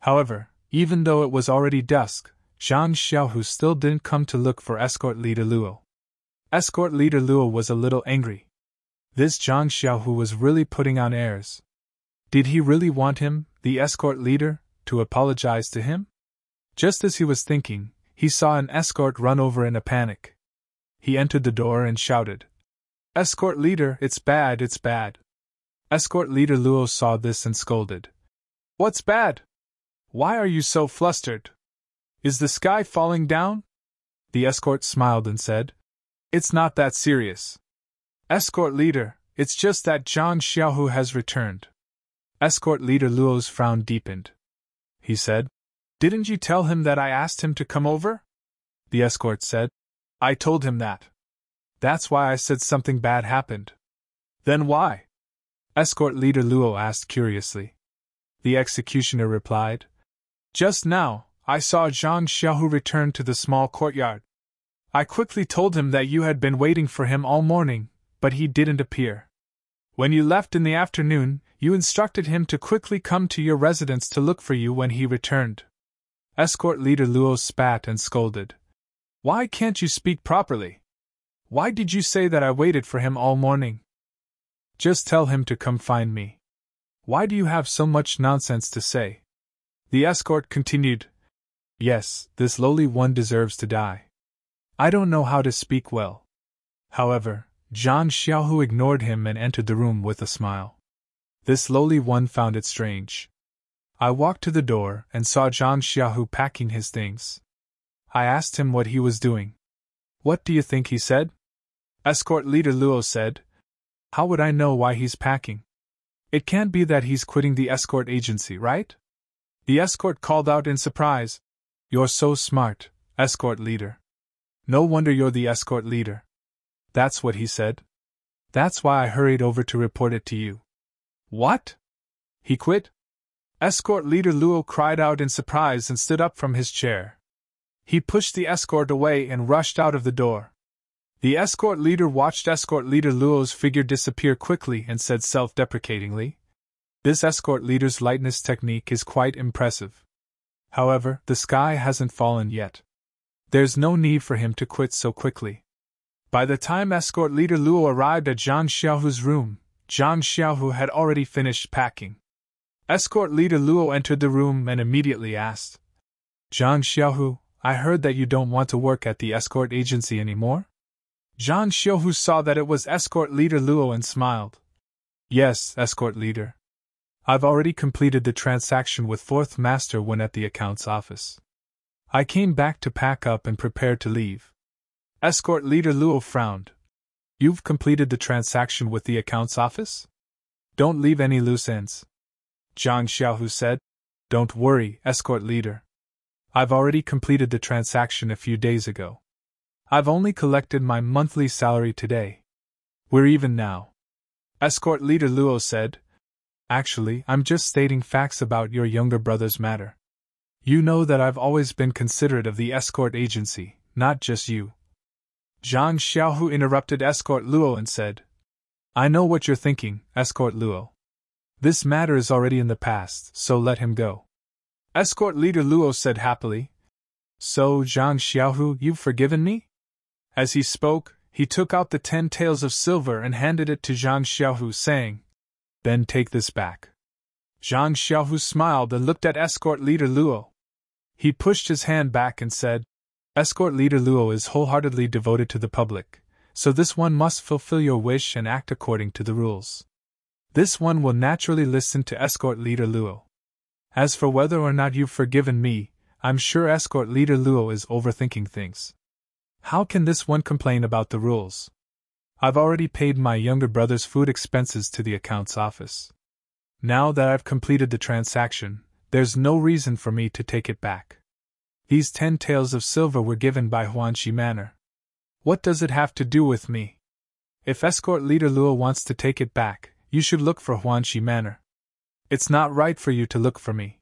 However, even though it was already dusk, Zhang Xiaohu still didn't come to look for Escort Leader Luo. Escort Leader Luo was a little angry. This Zhang Xiaohu was really putting on airs. Did he really want him, the escort leader, to apologize to him? Just as he was thinking, he saw an escort run over in a panic. He entered the door and shouted, "Escort leader, it's bad, it's bad." Escort Leader Luo saw this and scolded, "What's bad? Why are you so flustered? Is the sky falling down?" The escort smiled and said, "It's not that serious. Escort leader, it's just that Zhang Xiaohu has returned." Escort Leader Luo's frown deepened. He said, "Didn't you tell him that I asked him to come over?" The escort said, "I told him that. That's why I said something bad happened." "Then why?" Escort Leader Luo asked curiously. The executioner replied, "Just now, I saw Zhang Xiaohu return to the small courtyard. I quickly told him that you had been waiting for him all morning, but he didn't appear. When you left in the afternoon, you instructed him to quickly come to your residence to look for you when he returned." Escort Leader Luo spat and scolded, "Why can't you speak properly? Why did you say that I waited for him all morning? Just tell him to come find me. Why do you have so much nonsense to say?" The escort continued, "Yes, this lowly one deserves to die. I don't know how to speak well." However, Zhang Xiaohu ignored him and entered the room with a smile. This lowly one found it strange. I walked to the door and saw Zhang Xiaohu packing his things. I asked him what he was doing. What do you think he said? Escort Leader Luo said, "How would I know why he's packing? It can't be that he's quitting the escort agency, right?" The escort called out in surprise, "You're so smart, escort leader. No wonder you're the escort leader." That's what he said. That's why I hurried over to report it to you. What? He quit? Escort Leader Luo cried out in surprise and stood up from his chair. He pushed the escort away and rushed out of the door. The escort leader watched Escort Leader Luo's figure disappear quickly and said self-deprecatingly, "This escort leader's lightness technique is quite impressive. However, the sky hasn't fallen yet. There's no need for him to quit so quickly." By the time Escort Leader Luo arrived at Zhang Xiaohu's room, Zhang Xiaohu had already finished packing. Escort Leader Luo entered the room and immediately asked, "Zhang Xiaohu, I heard that you don't want to work at the escort agency anymore?" Zhang Xiaohu saw that it was Escort Leader Luo and smiled. "Yes, Escort Leader. I've already completed the transaction with Fourth Master when at the accounts office. I came back to pack up and prepare to leave." Escort Leader Luo frowned. "You've completed the transaction with the accounts office? Don't leave any loose ends." Zhang Xiaohu said, "Don't worry, escort leader. I've already completed the transaction a few days ago. I've only collected my monthly salary today. We're even now." Escort Leader Luo said, "Actually, I'm just stating facts about your younger brother's matter. You know that I've always been considerate of the escort agency, not just you." Zhang Xiaohu interrupted Escort Luo and said, "I know what you're thinking, Escort Luo. This matter is already in the past, so let him go." Escort Leader Luo said happily, "So, Zhang Xiaohu, you've forgiven me?" As he spoke, he took out the 10 taels of silver and handed it to Zhang Xiaohu, saying, "Then take this back." Zhang Xiaohu smiled and looked at Escort Leader Luo. He pushed his hand back and said, "Escort Leader Luo is wholeheartedly devoted to the public, so this one must fulfill your wish and act according to the rules. This one will naturally listen to Escort Leader Luo. As for whether or not you've forgiven me, I'm sure Escort Leader Luo is overthinking things. How can this one complain about the rules? I've already paid my younger brother's food expenses to the accounts office. Now that I've completed the transaction, there's no reason for me to take it back. These 10 taels of silver were given by Huanxi Manor. What does it have to do with me? If escort leader Luo wants to take it back, you should look for Huanxi Manor. It's not right for you to look for me.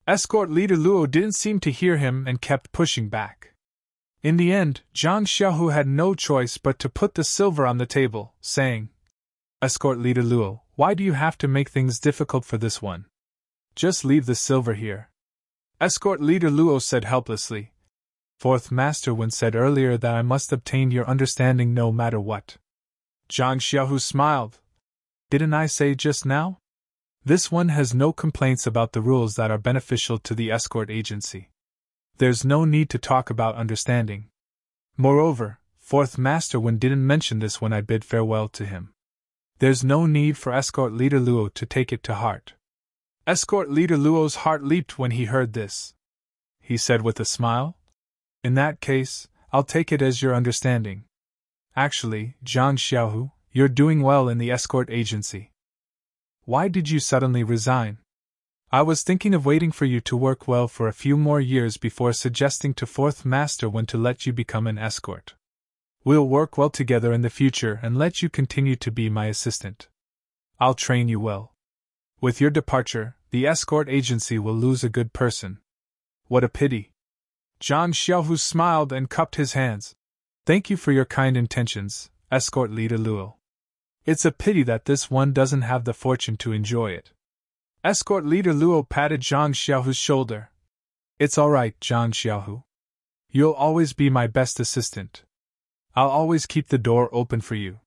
Escort leader Luo didn't seem to hear him and kept pushing back. In the end, Zhang Xiaohu had no choice but to put the silver on the table, saying, Escort leader Luo, why do you have to make things difficult for this one? Just leave the silver here. Escort leader Luo said helplessly. Fourth Master Wen said earlier that I must obtain your understanding no matter what. Zhang Xiaohu smiled. Didn't I say just now? This one has no complaints about the rules that are beneficial to the escort agency. There's no need to talk about understanding. Moreover, Fourth Master Wen didn't mention this when I bid farewell to him. There's no need for escort leader Luo to take it to heart. Escort leader Luo's heart leaped when he heard this. He said with a smile, In that case, I'll take it as your understanding. Actually, Zhang Xiaohu, you're doing well in the escort agency. Why did you suddenly resign? I was thinking of waiting for you to work well for a few more years before suggesting to Fourth Master Wen to let you become an escort. We'll work well together in the future and let you continue to be my assistant. I'll train you well. With your departure, the escort agency will lose a good person. What a pity. Zhang Xiaohu smiled and cupped his hands. Thank you for your kind intentions, escort leader Luo. It's a pity that this one doesn't have the fortune to enjoy it. Escort leader Luo patted Zhang Xiaohu's shoulder. It's all right, Zhang Xiaohu. You'll always be my best assistant. I'll always keep the door open for you.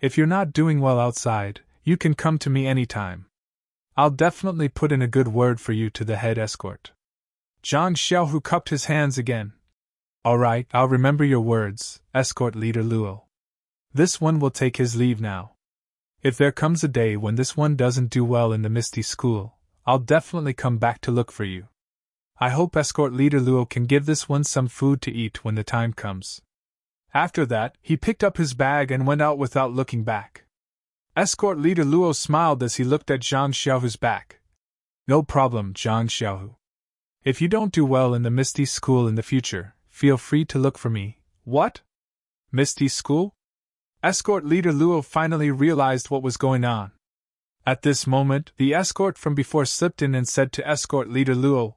If you're not doing well outside, you can come to me anytime. I'll definitely put in a good word for you to the head escort. Zhang Xiaohu cupped his hands again. All right, I'll remember your words, escort leader Luo. This one will take his leave now. If there comes a day when this one doesn't do well in the Misty School, I'll definitely come back to look for you. I hope escort leader Luo can give this one some food to eat when the time comes. After that, he picked up his bag and went out without looking back. Escort leader Luo smiled as he looked at Zhang Xiaohu's back. No problem, Zhang Xiaohu. If you don't do well in the Misty School in the future, feel free to look for me. What? Misty School? Escort leader Luo finally realized what was going on. At this moment, the escort from before slipped in and said to escort leader Luo,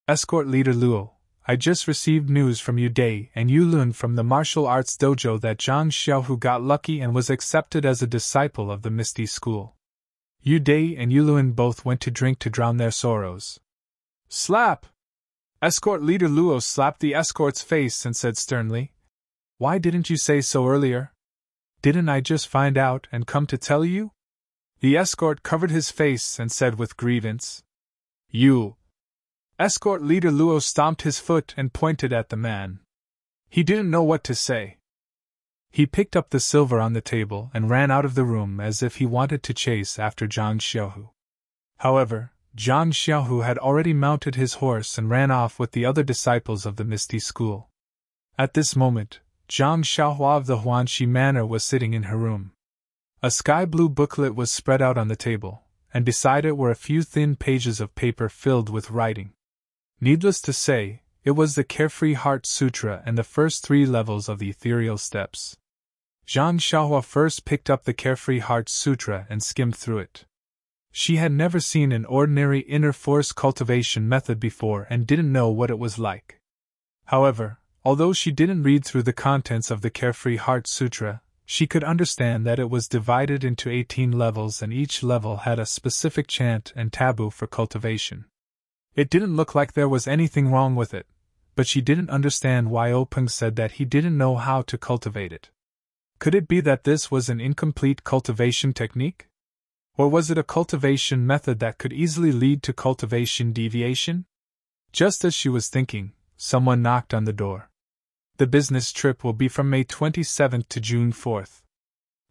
Escort leader Luo, I just received news from Yu Dai and Yu Lun from the martial arts dojo that Zhang Xiaohu got lucky and was accepted as a disciple of the Misty School. Yu Dai and Yu Lun both went to drink to drown their sorrows. Slap! Escort leader Luo slapped the escort's face and said sternly, Why didn't you say so earlier? Didn't I just find out and come to tell you? The escort covered his face and said with grievance, You! Escort leader Luo stomped his foot and pointed at the man. He didn't know what to say. He picked up the silver on the table and ran out of the room as if he wanted to chase after Zhang Xiaohu. However, Zhang Xiaohu had already mounted his horse and ran off with the other disciples of the Misty School. At this moment, Zhang Xiaohua of the Huanxi Manor was sitting in her room. A sky-blue booklet was spread out on the table, and beside it were a few thin pages of paper filled with writing. Needless to say, it was the Carefree Heart Sutra and the first 3 levels of the ethereal steps. Zhang Xiaohua first picked up the Carefree Heart Sutra and skimmed through it. She had never seen an ordinary inner force cultivation method before and didn't know what it was like. However, although she didn't read through the contents of the Carefree Heart Sutra, she could understand that it was divided into 18 levels and each level had a specific chant and taboo for cultivation. It didn't look like there was anything wrong with it, but she didn't understand why Openg said that he didn't know how to cultivate it. Could it be that this was an incomplete cultivation technique? Or was it a cultivation method that could easily lead to cultivation deviation? Just as she was thinking, someone knocked on the door. The business trip will be from May 27th to June 4th.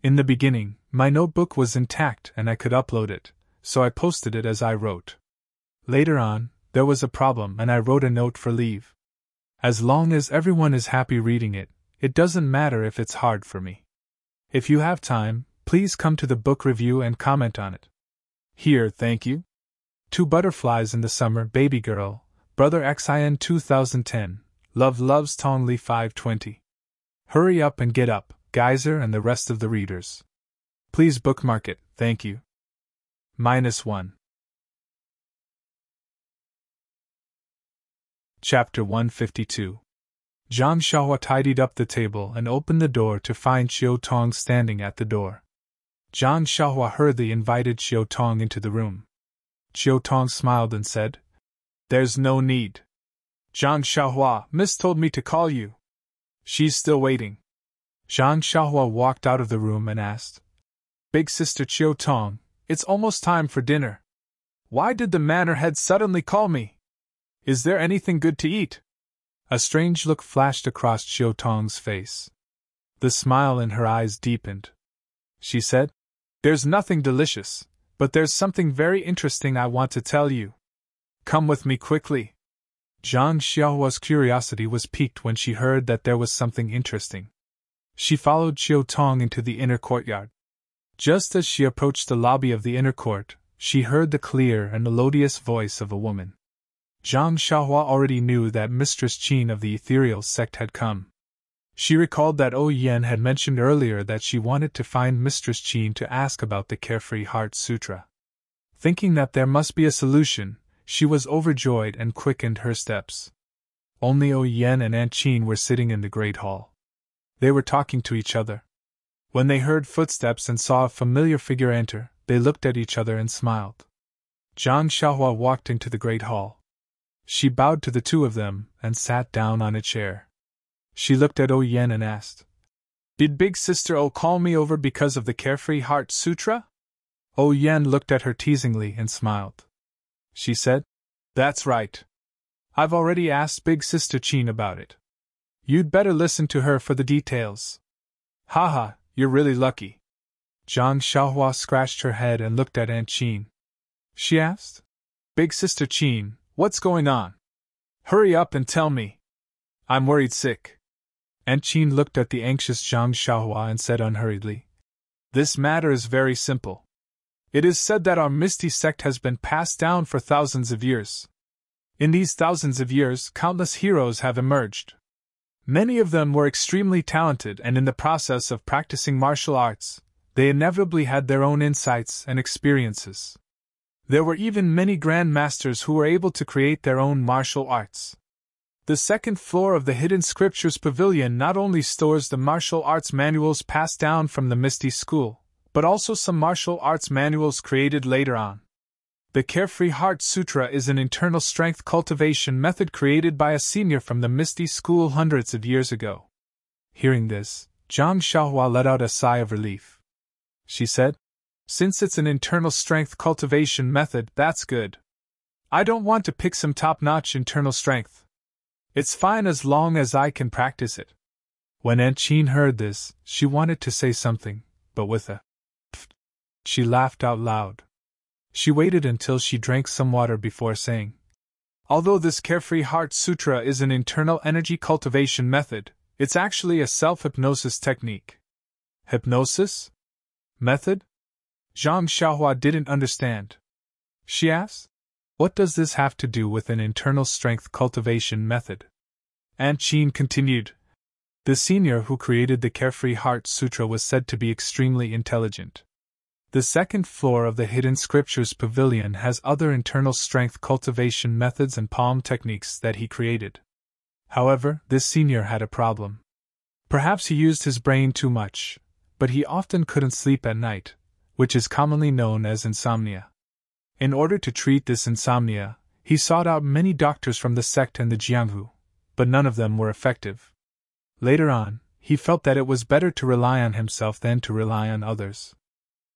In the beginning, my notebook was intact and I could upload it, so I posted it as I wrote. Later on, there was a problem and I wrote a note for leave. As long as everyone is happy reading it, it doesn't matter if it's hard for me. If you have time, please come to the book review and comment on it. Here, thank you. 2 butterflies in the summer, baby girl, Brother XIN 2010, Love Loves Tongli 520. Hurry up and get up, Geyser and the rest of the readers. Please bookmark it, thank you. -1. Chapter 152. Zhang Xiaohua tidied up the table and opened the door to find Xiao Tong standing at the door. Zhang Xiaohua hurriedly invited Xiao Tong into the room. Xiao Tong smiled and said, "There's no need. Zhang Xiaohua, Miss told me to call you. She's still waiting." Zhang Xiaohua walked out of the room and asked, "Big sister Xiao Tong, it's almost time for dinner. Why did the manor head suddenly call me? Is there anything good to eat?" A strange look flashed across Xiao Tong's face. The smile in her eyes deepened. She said, "There's nothing delicious, but there's something very interesting I want to tell you. Come with me quickly." Zhang Xiaohua's curiosity was piqued when she heard that there was something interesting. She followed Xiao Tong into the inner courtyard. Just as she approached the lobby of the inner court, she heard the clear and melodious voice of a woman. Zhang Xiaohua already knew that Mistress Qin of the ethereal sect had come. She recalled that Yen had mentioned earlier that she wanted to find Mistress Qin to ask about the Carefree Heart Sutra. Thinking that there must be a solution, she was overjoyed and quickened her steps. Only Yen and Aunt Qin were sitting in the great hall. They were talking to each other. When they heard footsteps and saw a familiar figure enter, they looked at each other and smiled. Zhang Xiaohua walked into the great hall. She bowed to the two of them and sat down on a chair. She looked at Yen and asked, "Did Big Sister O call me over because of the Carefree Heart Sutra?" Yen looked at her teasingly and smiled. She said, "That's right. I've already asked Big Sister Qin about it. You'd better listen to her for the details." "Haha, you're really lucky." Zhang Xiaohua scratched her head and looked at Aunt Qin. She asked, "Big Sister Qin, what's going on? Hurry up and tell me. I'm worried sick." Aunt Qin looked at the anxious Zhang Xiaohua and said unhurriedly, "This matter is very simple. It is said that our misty sect has been passed down for thousands of years. In these thousands of years, countless heroes have emerged. Many of them were extremely talented, and in the process of practicing martial arts, they inevitably had their own insights and experiences. There were even many Grand Masters who were able to create their own martial arts. The second floor of the Hidden Scriptures Pavilion not only stores the martial arts manuals passed down from the Misty School, but also some martial arts manuals created later on. The Carefree Heart Sutra is an internal strength cultivation method created by a senior from the Misty School hundreds of years ago." Hearing this, Zhang Xiaohua let out a sigh of relief. She said, "Since it's an internal strength cultivation method, that's good. I don't want to pick some top-notch internal strength. It's fine as long as I can practice it." When Aunt Qin heard this, she wanted to say something, but with a pfft, she laughed out loud. She waited until she drank some water before saying, "Although this Carefree Heart Sutra is an internal energy cultivation method, it's actually a self-hypnosis technique." "Hypnosis? Method?" Zhang Xiaohua didn't understand. She asked, "What does this have to do with an internal strength cultivation method?" Aunt Qin continued, "The senior who created the Carefree Heart Sutra was said to be extremely intelligent. The second floor of the Hidden Scriptures Pavilion has other internal strength cultivation methods and palm techniques that he created. However, this senior had a problem. Perhaps he used his brain too much, but he often couldn't sleep at night, which is commonly known as insomnia. In order to treat this insomnia, he sought out many doctors from the sect and the Jianghu, but none of them were effective. Later on, he felt that it was better to rely on himself than to rely on others.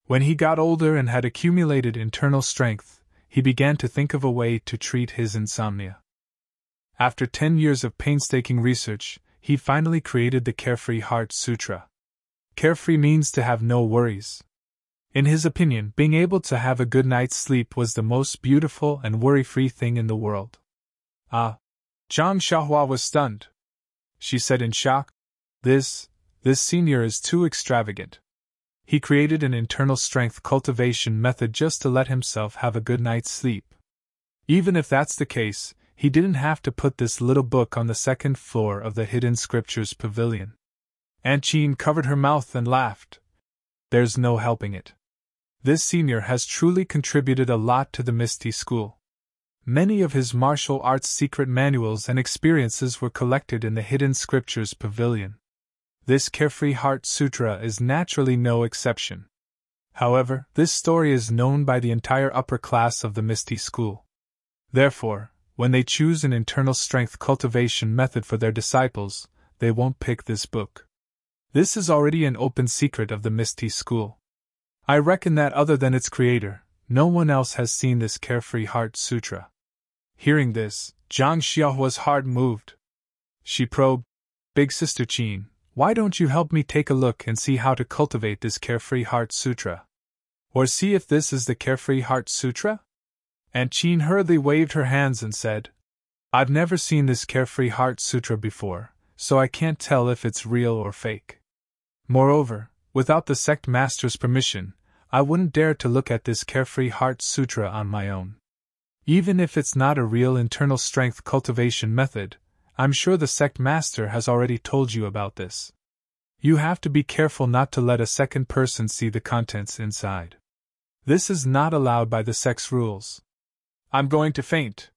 When he got older and had accumulated internal strength, he began to think of a way to treat his insomnia. After 10 years of painstaking research, he finally created the Carefree Heart Sutra. Carefree means to have no worries. In his opinion, being able to have a good night's sleep was the most beautiful and worry-free thing in the world. "Ah!" Zhang Xiaohua was stunned. She said in shock, This senior is too extravagant. He created an internal strength cultivation method just to let himself have a good night's sleep. Even if that's the case, he didn't have to put this little book on the second floor of the Hidden Scriptures Pavilion. Aunt Jean covered her mouth and laughed. There's no helping it. This senior has truly contributed a lot to the Misty School. Many of his martial arts secret manuals and experiences were collected in the Hidden Scriptures Pavilion. This Carefree Heart Sutra is naturally no exception. However, this story is known by the entire upper class of the Misty School. Therefore, when they choose an internal strength cultivation method for their disciples, they won't pick this book. This is already an open secret of the Misty School. I reckon that other than its creator, no one else has seen this Carefree Heart Sutra. Hearing this, Zhang Xiao was hard moved. She probed, Big Sister Qin, why don't you help me take a look and see how to cultivate this Carefree Heart Sutra? Or see if this is the Carefree Heart Sutra? Aunt Qin hurriedly waved her hands and said, I've never seen this Carefree Heart Sutra before, so I can't tell if it's real or fake. Moreover, without the sect master's permission, I wouldn't dare to look at this Carefree Heart Sutra on my own. Even if it's not a real internal strength cultivation method, I'm sure the sect master has already told you about this. You have to be careful not to let a second person see the contents inside. This is not allowed by the sect's rules. I'm going to faint.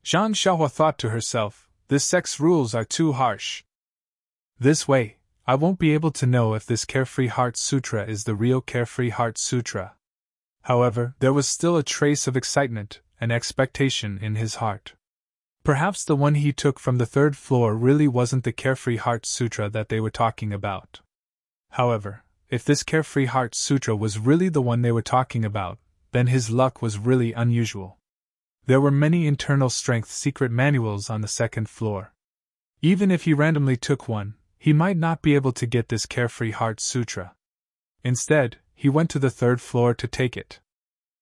Zhang Xiaohua thought to herself, this sect's rules are too harsh. This way, I won't be able to know if this Carefree Heart Sutra is the real Carefree Heart Sutra. However, there was still a trace of excitement and expectation in his heart. Perhaps the one he took from the third floor really wasn't the Carefree Heart Sutra that they were talking about. However, if this Carefree Heart Sutra was really the one they were talking about, then his luck was really unusual. There were many internal strength secret manuals on the second floor. Even if he randomly took one, he might not be able to get this Carefree Heart Sutra. Instead, he went to the third floor to take it.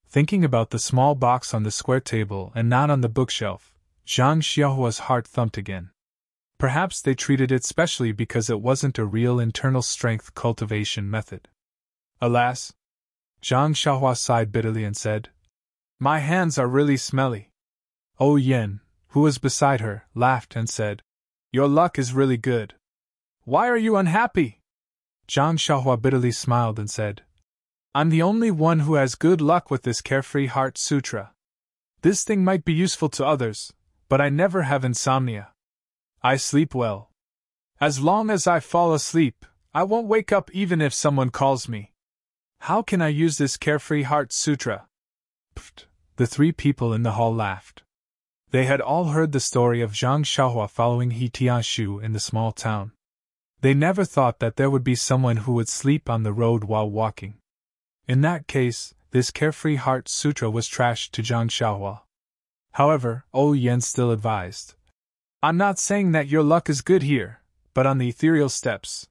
Thinking about the small box on the square table and not on the bookshelf, Zhang Xiaohua's heart thumped again. Perhaps they treated it specially because it wasn't a real internal strength cultivation method. Alas! Zhang Xiaohua sighed bitterly and said, My hands are really smelly. Oh Yen, who was beside her, laughed and said, Your luck is really good. Why are you unhappy? Zhang Xiaohua bitterly smiled and said, I'm the only one who has good luck with this Carefree Heart Sutra. This thing might be useful to others, but I never have insomnia. I sleep well. As long as I fall asleep, I won't wake up even if someone calls me. How can I use this Carefree Heart Sutra? Pfft, the three people in the hall laughed. They had all heard the story of Zhang Xiaohua following He Tianshu in the small town. They never thought that there would be someone who would sleep on the road while walking. In that case, this Carefree Heart Sutra was trashed to Zhang Xiaohua. However, Yen still advised, I'm not saying that your luck is good here, but on the ethereal steps.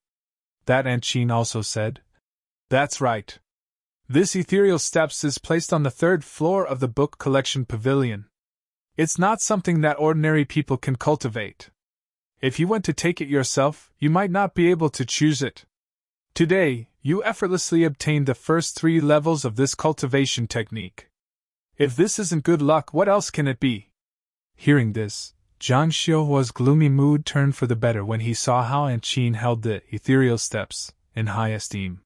That Aunt Qin also said. That's right. This ethereal steps is placed on the third floor of the book collection pavilion. It's not something that ordinary people can cultivate. If you went to take it yourself, you might not be able to choose it. Today, you effortlessly obtained the first 3 levels of this cultivation technique. If this isn't good luck, what else can it be? Hearing this, Zhang Xiaohua's gloomy mood turned for the better when he saw how Aunt Qin held the ethereal steps in high esteem.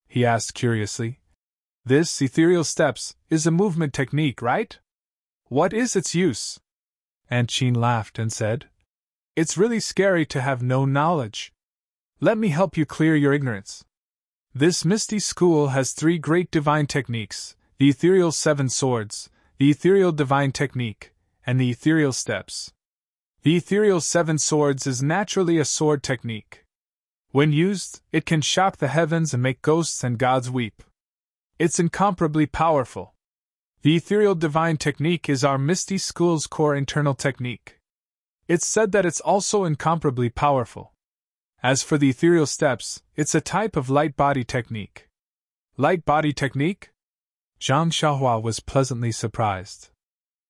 He asked curiously, This ethereal steps is a movement technique, right? What is its use? Aunt Qin laughed and said, It's really scary to have no knowledge. Let me help you clear your ignorance. This Misty School has 3 great divine techniques, the Ethereal 7 Swords, the Ethereal Divine Technique, and the Ethereal Steps. The Ethereal 7 Swords is naturally a sword technique. When used, it can shock the heavens and make ghosts and gods weep. It's incomparably powerful. The Ethereal Divine Technique is our Misty School's core internal technique. It's said that it's also incomparably powerful. As for the Ethereal Steps, it's a type of light body technique. Light body technique? Zhang Xiaohua was pleasantly surprised.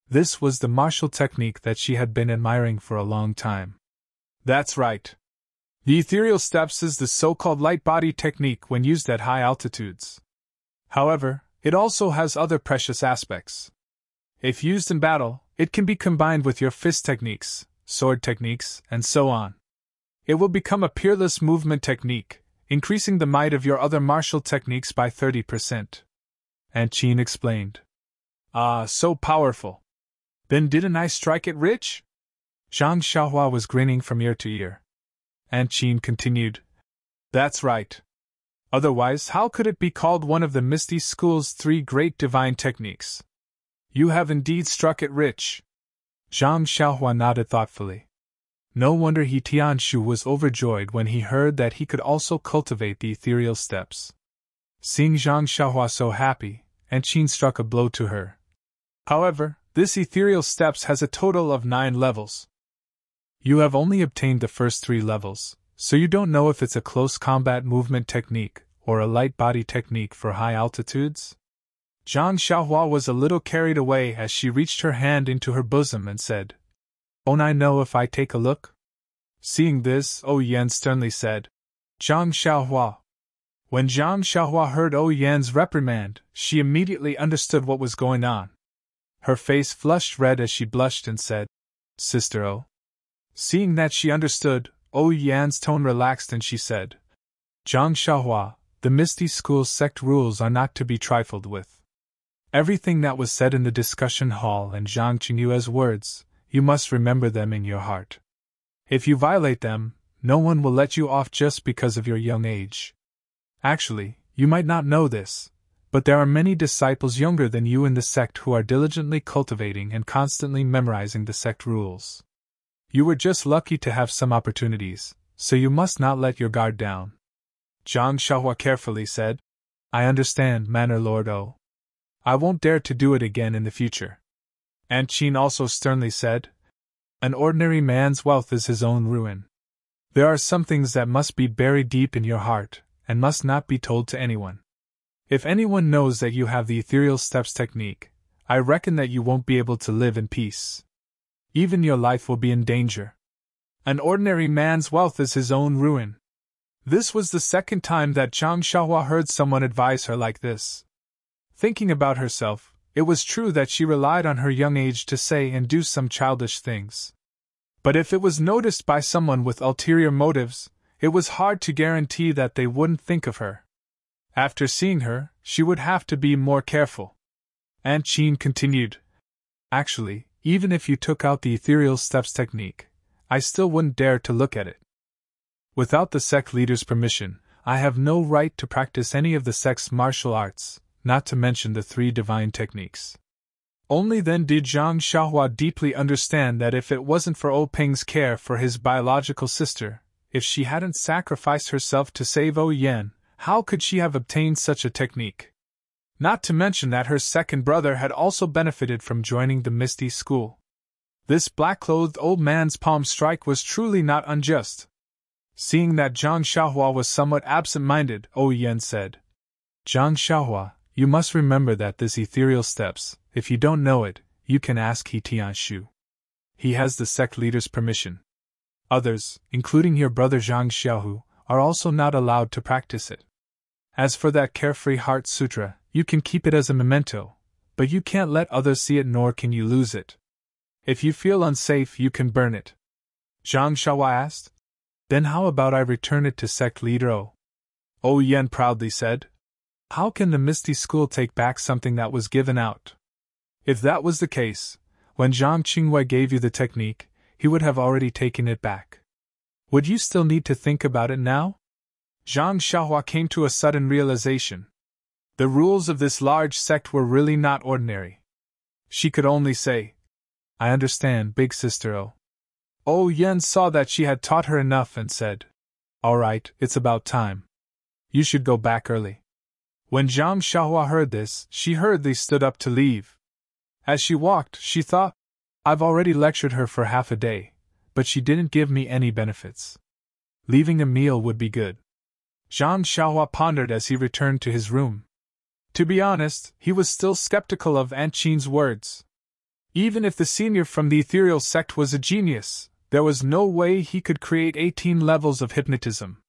This was the martial technique that she had been admiring for a long time. That's right. The ethereal steps is the so-called light body technique when used at high altitudes. However, it also has other precious aspects. If used in battle, it can be combined with your fist techniques, sword techniques, and so on. It will become a peerless movement technique, increasing the might of your other martial techniques by 30%. Aunt Qin explained. Ah, so powerful. Then didn't I strike it rich? Zhang Xiaohua was grinning from ear to ear. Aunt Qin continued. That's right. Otherwise, how could it be called one of the Misty School's 3 great divine techniques? You have indeed struck it rich. Zhang Xiaohua nodded thoughtfully. No wonder He Tianshu was overjoyed when he heard that he could also cultivate the ethereal steps. Seeing Zhang Xiaohua so happy, Aunt Qin struck a blow to her. However, this ethereal steps has a total of 9 levels. You have only obtained the first 3 levels, so you don't know if it's a close combat movement technique or a light body technique for high altitudes? Zhang Xiaohua was a little carried away as she reached her hand into her bosom and said, Won't I know if I take a look? Seeing this, Yan sternly said, Zhang Xiaohua. When Zhang Xiaohua heard Yan's reprimand, she immediately understood what was going on. Her face flushed red as she blushed and said, Sister O. Seeing that she understood, Yan's tone relaxed and she said, Zhang Xiaohua, the Misty School's sect rules are not to be trifled with. Everything that was said in the discussion hall and Zhang Qingyue's words, you must remember them in your heart. If you violate them, no one will let you off just because of your young age. Actually, you might not know this, but there are many disciples younger than you in the sect who are diligently cultivating and constantly memorizing the sect rules. You were just lucky to have some opportunities, so you must not let your guard down. Zhang Xiaohua carefully said, I understand, Manor Lord O. I won't dare to do it again in the future. Aunt Qin also sternly said, An ordinary man's wealth is his own ruin. There are some things that must be buried deep in your heart, and must not be told to anyone. If anyone knows that you have the ethereal steps technique, I reckon that you won't be able to live in peace. Even your life will be in danger. An ordinary man's wealth is his own ruin. This was the second time that Zhang Xiaohua heard someone advise her like this. Thinking about herself, it was true that she relied on her young age to say and do some childish things. But if it was noticed by someone with ulterior motives, it was hard to guarantee that they wouldn't think of her. After seeing her, she would have to be more careful. Aunt Qin continued, Actually, even if you took out the ethereal steps technique, I still wouldn't dare to look at it. Without the sect leader's permission, I have no right to practice any of the sect's martial arts, not to mention the 3 divine techniques. Only then did Zhang Xiaohua deeply understand that if it wasn't for O Peng's care for his biological sister, if she hadn't sacrificed herself to save Yan, how could she have obtained such a technique? Not to mention that her second brother had also benefited from joining the Misty School. This black-clothed old man's palm strike was truly not unjust. Seeing that Zhang Xiaohua was somewhat absent-minded, Yan said, Zhang Xiaohua, you must remember that this ethereal steps, if you don't know it, you can ask He Tianshu. He has the sect leader's permission. Others, including your brother Zhang Xiaohu, are also not allowed to practice it. As for that carefree heart sutra, you can keep it as a memento, but you can't let others see it nor can you lose it. If you feel unsafe, you can burn it. Zhang Xiaohua asked. Then how about I return it to sect leader O? Yan proudly said. How can the Misty School take back something that was given out? If that was the case, when Zhang Qingwei gave you the technique, he would have already taken it back. Would you still need to think about it now? Zhang Xiaohua came to a sudden realization. The rules of this large sect were really not ordinary. She could only say, I understand, big sister O. Yan saw that she had taught her enough and said, All right, it's about time. You should go back early. When Zhang Xiaohua heard this, she hurriedly stood up to leave. As she walked, she thought, I've already lectured her for half a day, but she didn't give me any benefits. Leaving a meal would be good. Zhang Xiaohua pondered as he returned to his room. To be honest, he was still skeptical of Aunt Qin's words. Even if the senior from the ethereal sect was a genius, There was no way he could create 18 levels of hypnotism.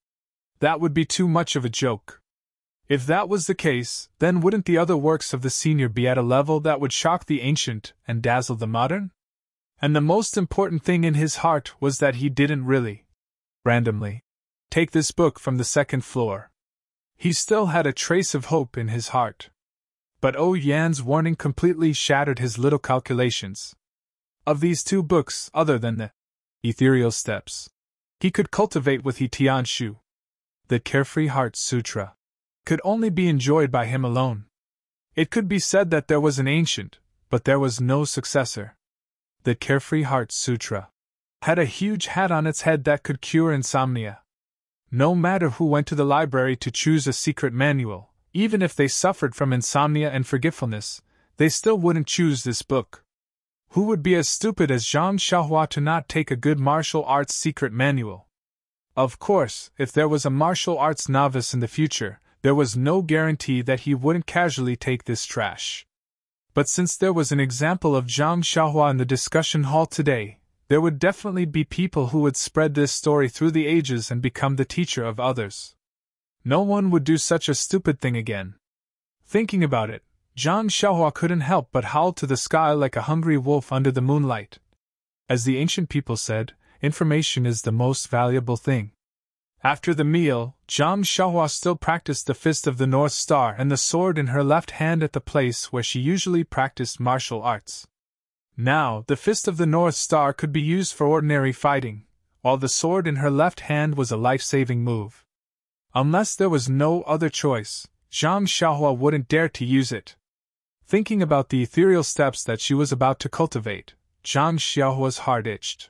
That would be too much of a joke. If that was the case, then wouldn't the other works of the senior be at a level that would shock the ancient and dazzle the modern? And the most important thing in his heart was that he didn't really, randomly, take this book from the second floor. He still had a trace of hope in his heart. But Yan's warning completely shattered his little calculations. Of these two books, other than the Ethereal Steps, he could cultivate with Tianshu. The Carefree Heart Sutra could only be enjoyed by him alone. It could be said that there was an ancient, but there was no successor. The Carefree Heart Sutra had a huge hat on its head that could cure insomnia. No matter who went to the library to choose a secret manual, even if they suffered from insomnia and forgetfulness, they still wouldn't choose this book. Who would be as stupid as Zhang Xiaohua to not take a good martial arts secret manual? Of course, if there was a martial arts novice in the future, there was no guarantee that he wouldn't casually take this trash. But since there was an example of Zhang Xiaohua in the discussion hall today, there would definitely be people who would spread this story through the ages and become the teacher of others. No one would do such a stupid thing again. Thinking about it, Zhang Xiaohua couldn't help but howl to the sky like a hungry wolf under the moonlight. As the ancient people said, information is the most valuable thing. After the meal, Zhang Xiaohua still practiced the Fist of the North Star and the sword in her left hand at the place where she usually practiced martial arts. Now, the Fist of the North Star could be used for ordinary fighting, while the sword in her left hand was a life-saving move. Unless there was no other choice, Zhang Xiaohua wouldn't dare to use it. Thinking about the ethereal steps that she was about to cultivate, Zhang Xiaohua's heart itched.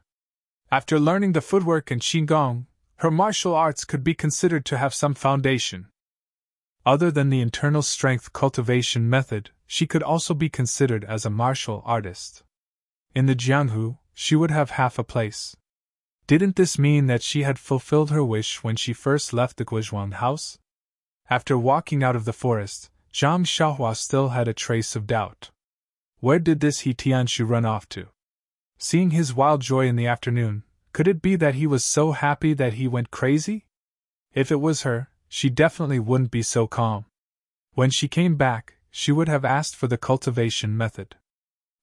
After learning the footwork and qigong, her martial arts could be considered to have some foundation. Other than the internal strength cultivation method, she could also be considered as a martial artist. In the Jianghu, she would have half a place. Didn't this mean that she had fulfilled her wish when she first left the Guizhuang house? After walking out of the forest, Zhang Xiaohua still had a trace of doubt. Where did this He Tianshu run off to? Seeing his wild joy in the afternoon, could it be that he was so happy that he went crazy? If it was her, she definitely wouldn't be so calm. When she came back, she would have asked for the cultivation method.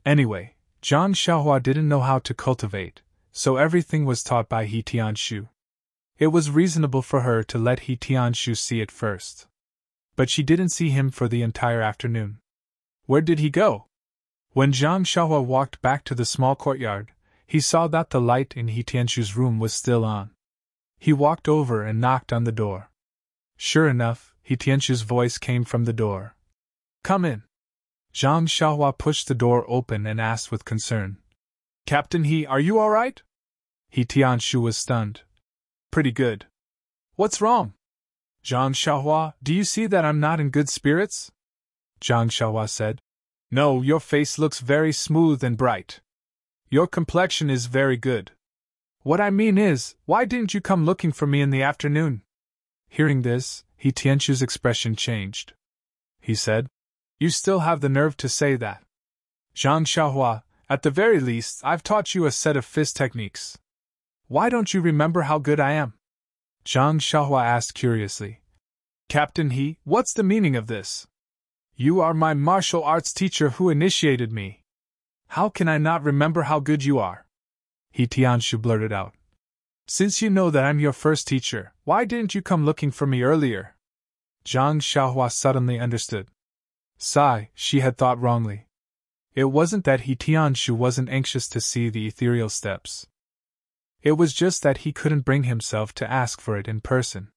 Anyway, Zhang Xiaohua didn't know how to cultivate, so everything was taught by He Tianshu. It was reasonable for her to let He Tianshu see it first. But she didn't see him for the entire afternoon. Where did he go? When Zhang Xiaohua walked back to the small courtyard, he saw that the light in He Tianshu's room was still on. He walked over and knocked on the door. Sure enough, He Tianshu's voice came from the door. Come in. Zhang Xiaohua pushed the door open and asked with concern. Captain He, are you all right? He Tianshu was stunned. Pretty good. What's wrong? Zhang Xiaohua, do you see that I'm not in good spirits? Zhang Xiaohua said. No, your face looks very smooth and bright. Your complexion is very good. What I mean is, why didn't you come looking for me in the afternoon? Hearing this, He Tianshu's expression changed. He said, You still have the nerve to say that. Zhang Xiaohua, at the very least, I've taught you a set of fist techniques. Why don't you remember how good I am? Zhang Xiaohua asked curiously. Captain He, what's the meaning of this? You are my martial arts teacher who initiated me. How can I not remember how good you are? He Tianshu blurted out. Since you know that I'm your first teacher, why didn't you come looking for me earlier? Zhang Xiaohua suddenly understood. Sigh, she had thought wrongly. It wasn't that He Tianshu wasn't anxious to see the ethereal steps. It was just that he couldn't bring himself to ask for it in person.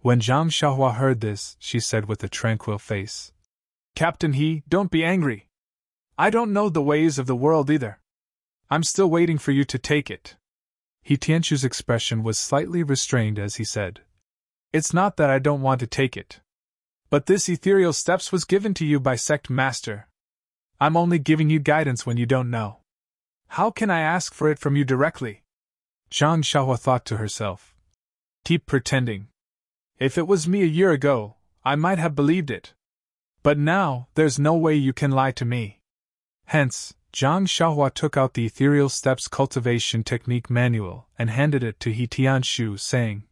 When Zhang Xiaohua heard this, she said with a tranquil face. Captain He, don't be angry. I don't know the ways of the world either. I'm still waiting for you to take it. He Tianshu's expression was slightly restrained as he said. It's not that I don't want to take it. But this ethereal steps was given to you by sect master. I'm only giving you guidance when you don't know. How can I ask for it from you directly? Zhang Xiaohua thought to herself. Keep pretending. If it was me a year ago, I might have believed it. But now, there's no way you can lie to me. Hence, Zhang Xiaohua took out the Ethereal Steps Cultivation Technique Manual and handed it to He Tianshu, saying,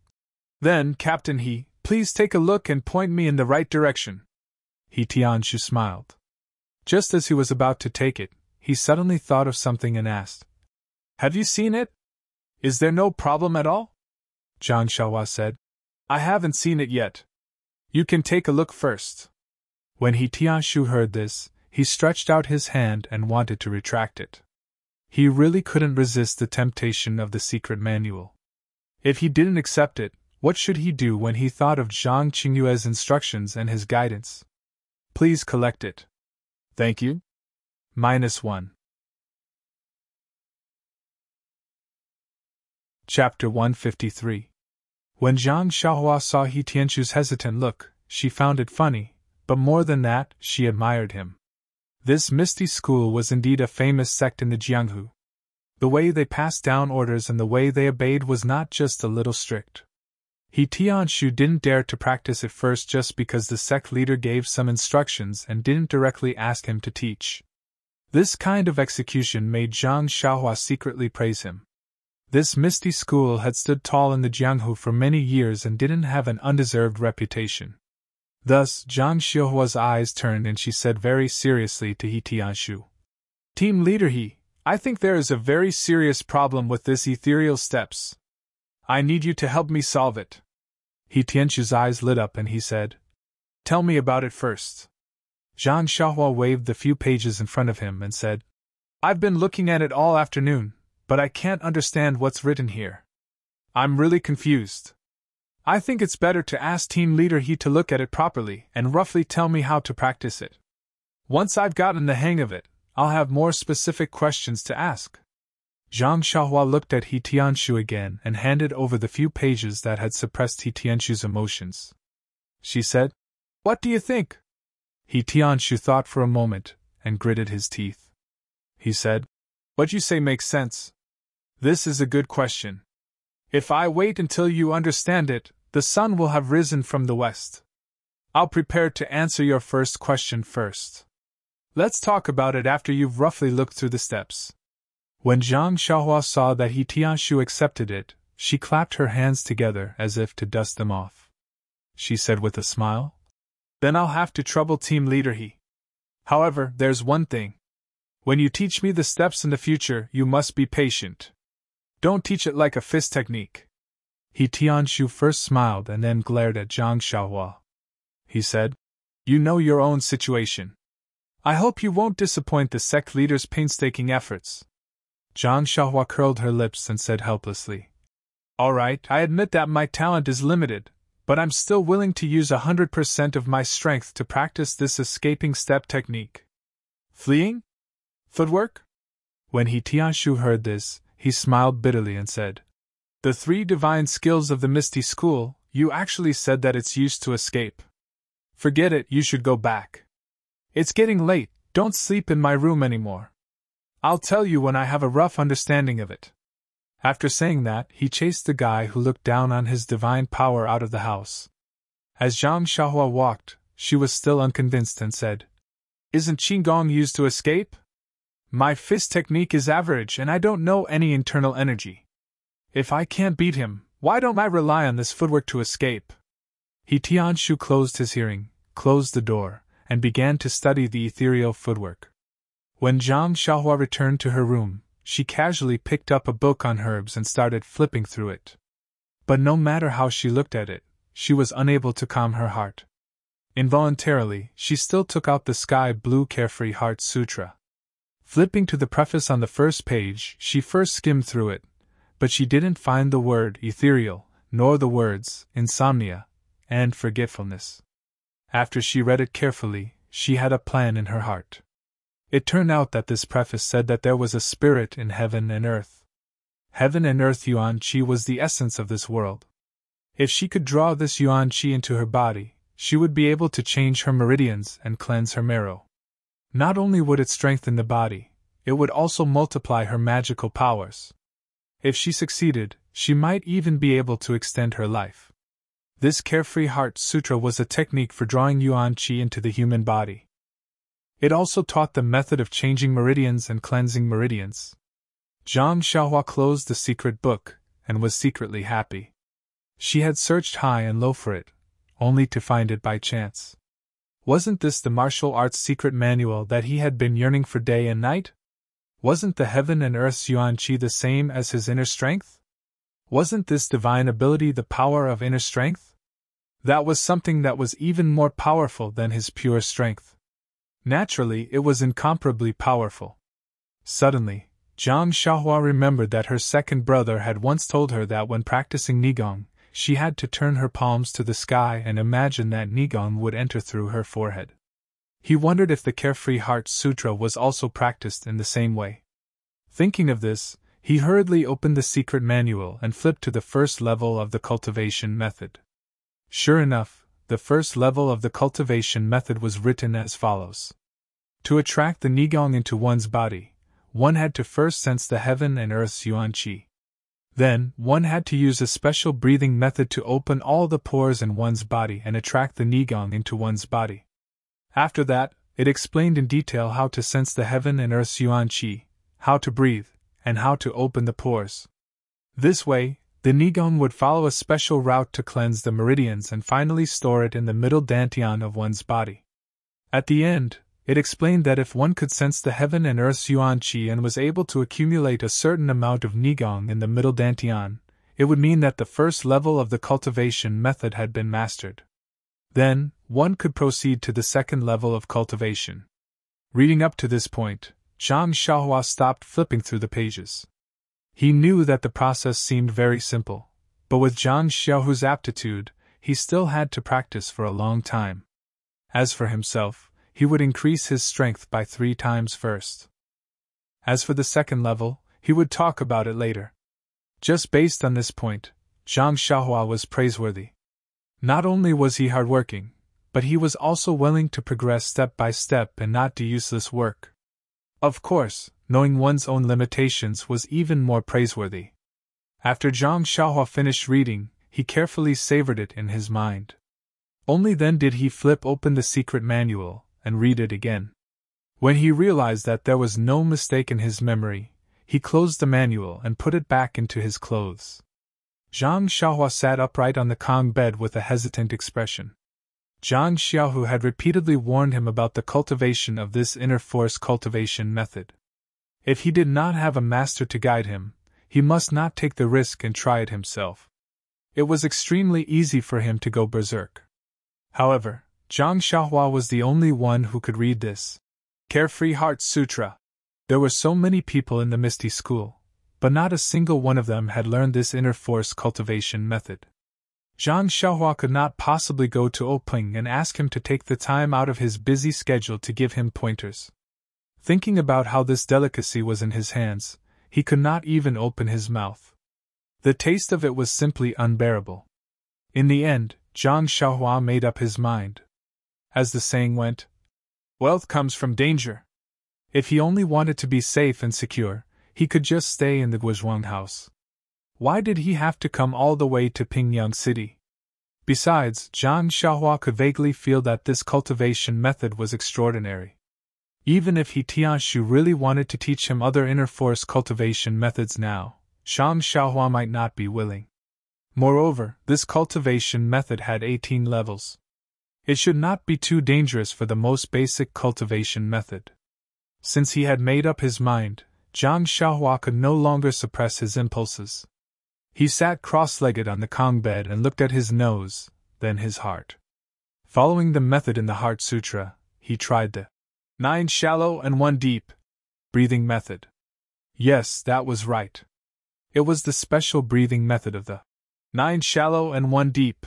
"Then, Captain He, please take a look and point me in the right direction." He Tianshu smiled. Just as he was about to take it, he suddenly thought of something and asked, "Have you seen it? Is there no problem at all?" Zhang Xiaohua said, "I haven't seen it yet. You can take a look first." When He Tianshu heard this, he stretched out his hand and wanted to retract it. He really couldn't resist the temptation of the secret manual. If he didn't accept it, what should he do when he thought of Zhang Qingyue's instructions and his guidance? "Please collect it." "Thank you." -1. Chapter 153. When Zhang Xiaohua saw He Tianshu's hesitant look, she found it funny, but more than that, she admired him. This Misty School was indeed a famous sect in the Jianghu. The way they passed down orders and the way they obeyed was not just a little strict. He Tianshu didn't dare to practice at first just because the sect leader gave some instructions and didn't directly ask him to teach. This kind of execution made Zhang Xiaohua secretly praise him. This Misty School had stood tall in the Jianghu for many years and didn't have an undeserved reputation. Thus, Zhang Xiaohua's eyes turned and she said very seriously to He Tianshu, "Team leader He, I think there is a very serious problem with this ethereal steps. I need you to help me solve it." He Tianshu's eyes lit up and he said, "Tell me about it first." Zhang Xiaohua waved the few pages in front of him and said, "I've been looking at it all afternoon, but I can't understand what's written here. I'm really confused. I think it's better to ask Team Leader He to look at it properly and roughly tell me how to practice it. Once I've gotten the hang of it, I'll have more specific questions to ask." Zhang Xiaohua looked at He Tianshu again and handed over the few pages that had suppressed He Tianshu's emotions. She said, "What do you think?" He Tianshu thought for a moment and gritted his teeth. He said, "What you say makes sense. This is a good question. If I wait until you understand it, the sun will have risen from the west. I'll prepare to answer your first question first. Let's talk about it after you've roughly looked through the steps." When Zhang Xiaohua saw that He Tianshu accepted it, she clapped her hands together as if to dust them off. She said with a smile, "Then I'll have to trouble Team Leader He. However, there's one thing. When you teach me the steps in the future, you must be patient. Don't teach it like a fist technique." He Tianshu first smiled and then glared at Zhang Xiaohua. He said, "You know your own situation. I hope you won't disappoint the sect leader's painstaking efforts." Zhang Xiaohua curled her lips and said helplessly, "All right, I admit that my talent is limited, but I'm still willing to use 100% of my strength to practice this escaping step technique." "Fleeing? Footwork?" When He Tianshu heard this, he smiled bitterly and said, "The 3 divine skills of the Misty School, you actually said that it's used to escape. Forget it, you should go back. It's getting late, don't sleep in my room anymore. I'll tell you when I have a rough understanding of it." After saying that, he chased the guy who looked down on his divine power out of the house. As Zhang Xiaohua walked, she was still unconvinced and said, "Isn't Qigong used to escape? My fist technique is average and I don't know any internal energy. If I can't beat him, why don't I rely on this footwork to escape?" He Tianshu closed his hearing, closed the door, and began to study the ethereal footwork. When Zhang Xiaohua returned to her room, she casually picked up a book on herbs and started flipping through it. But no matter how she looked at it, she was unable to calm her heart. Involuntarily, she still took out the sky blue Carefree Heart Sutra. Flipping to the preface on the first page, she first skimmed through it, but she didn't find the word ethereal, nor the words insomnia and forgetfulness. After she read it carefully, she had a plan in her heart. It turned out that this preface said that there was a spirit in heaven and earth. Heaven and earth Yuan Qi was the essence of this world. If she could draw this Yuan Qi into her body, she would be able to change her meridians and cleanse her marrow. Not only would it strengthen the body, it would also multiply her magical powers. If she succeeded, she might even be able to extend her life. This Carefree Heart Sutra was a technique for drawing Yuan Qi into the human body. It also taught the method of changing meridians and cleansing meridians. Zhang Xiaohua closed the secret book, and was secretly happy. She had searched high and low for it, only to find it by chance. Wasn't this the martial arts secret manual that he had been yearning for day and night? Wasn't the heaven and earth's yuan qi the same as his inner strength? Wasn't this divine ability the power of inner strength? That was something that was even more powerful than his pure strength. Naturally, it was incomparably powerful. Suddenly, Zhang Xiaohua remembered that her second brother had once told her that when practicing Nigong, she had to turn her palms to the sky and imagine that Nigong would enter through her forehead. He wondered if the Carefree Heart Sutra was also practiced in the same way. Thinking of this, he hurriedly opened the secret manual and flipped to the first level of the cultivation method. Sure enough, the first level of the cultivation method was written as follows. To attract the Nigong into one's body, one had to first sense the heaven and earth's yuan qi. Then, one had to use a special breathing method to open all the pores in one's body and attract the Nigong into one's body. After that, it explained in detail how to sense the heaven and earth's yuan qi, how to breathe, and how to open the pores. This way, the Nigong would follow a special route to cleanse the meridians and finally store it in the middle dantian of one's body. At the end, it explained that if one could sense the heaven and earth's yuan qi and was able to accumulate a certain amount of Nigong in the middle dantian, it would mean that the first level of the cultivation method had been mastered. Then, one could proceed to the second level of cultivation. Reading up to this point, Zhang Xiaohua stopped flipping through the pages. He knew that the process seemed very simple, but with Zhang Xiaohua's aptitude, he still had to practice for a long time. As for himself, he would increase his strength by 3 times first. As for the second level, he would talk about it later. Just based on this point, Zhang Xiaohua was praiseworthy. Not only was he hardworking, but he was also willing to progress step by step and not do useless work. Of course, knowing one's own limitations was even more praiseworthy. After Zhang Xiaohua finished reading, he carefully savored it in his mind. Only then did he flip open the secret manual and read it again. When he realized that there was no mistake in his memory, he closed the manual and put it back into his clothes. Zhang Xiaohua sat upright on the Kong bed with a hesitant expression. Zhang Xiaohu had repeatedly warned him about the cultivation of this inner force cultivation method. If he did not have a master to guide him, he must not take the risk and try it himself. It was extremely easy for him to go berserk. However, Zhang Xiaohua was the only one who could read this Carefree Heart Sutra. There were so many people in the Misty School, but not a single one of them had learned this inner force cultivation method. Zhang Xiaohua could not possibly go to Oping and ask him to take the time out of his busy schedule to give him pointers. Thinking about how this delicacy was in his hands, he could not even open his mouth. The taste of it was simply unbearable. In the end, Zhang Xiaohua made up his mind. As the saying went, wealth comes from danger. If he only wanted to be safe and secure, he could just stay in the Guizhuang house. Why did he have to come all the way to Pingyang City? Besides, Zhang Xiaohua could vaguely feel that this cultivation method was extraordinary. Even if he Tianshu really wanted to teach him other inner force cultivation methods now, Zhang Xiaohua might not be willing. Moreover, this cultivation method had 18 levels. It should not be too dangerous for the most basic cultivation method. Since he had made up his mind, Zhang Xiaohua could no longer suppress his impulses. He sat cross-legged on the Kong bed and looked at his nose, then his heart. Following the method in the Heart Sutra, he tried the 9 shallow and 1 deep breathing method. Yes, that was right. It was the special breathing method of the 9 shallow and 1 deep.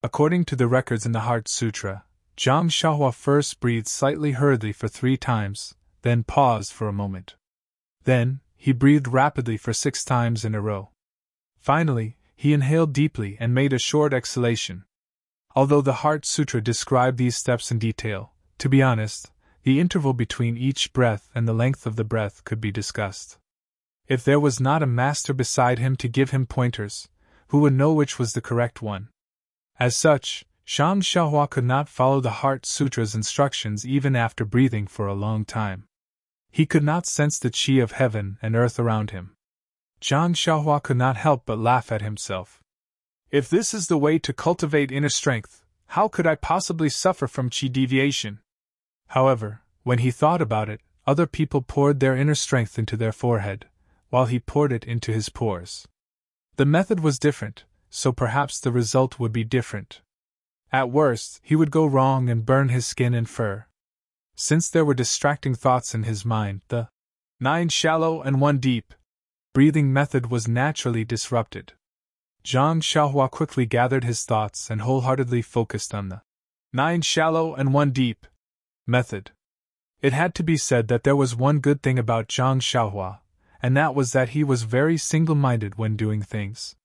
According to the records in the Heart Sutra, Zhang Xiaohua first breathed slightly hurriedly for 3 times, then paused for a moment. Then, he breathed rapidly for 6 times in a row. Finally, he inhaled deeply and made a short exhalation. Although the Heart Sutra described these steps in detail, to be honest, the interval between each breath and the length of the breath could be discussed. If there was not a master beside him to give him pointers, who would know which was the correct one? As such, Zhang Xiaohua could not follow the Heart Sutra's instructions even after breathing for a long time. He could not sense the qi of heaven and earth around him. Zhang Xiaohua could not help but laugh at himself. If this is the way to cultivate inner strength, how could I possibly suffer from qi deviation? However, when he thought about it, other people poured their inner strength into their forehead, while he poured it into his pores. The method was different, so perhaps the result would be different. At worst, he would go wrong and burn his skin and fur. Since there were distracting thoughts in his mind, the 9 shallow and 1 deep breathing method was naturally disrupted. Zhang Xiaohua quickly gathered his thoughts and wholeheartedly focused on the 9 shallow and 1 deep method. It had to be said that there was one good thing about Zhang Xiaohua, and that was that he was very single-minded when doing things.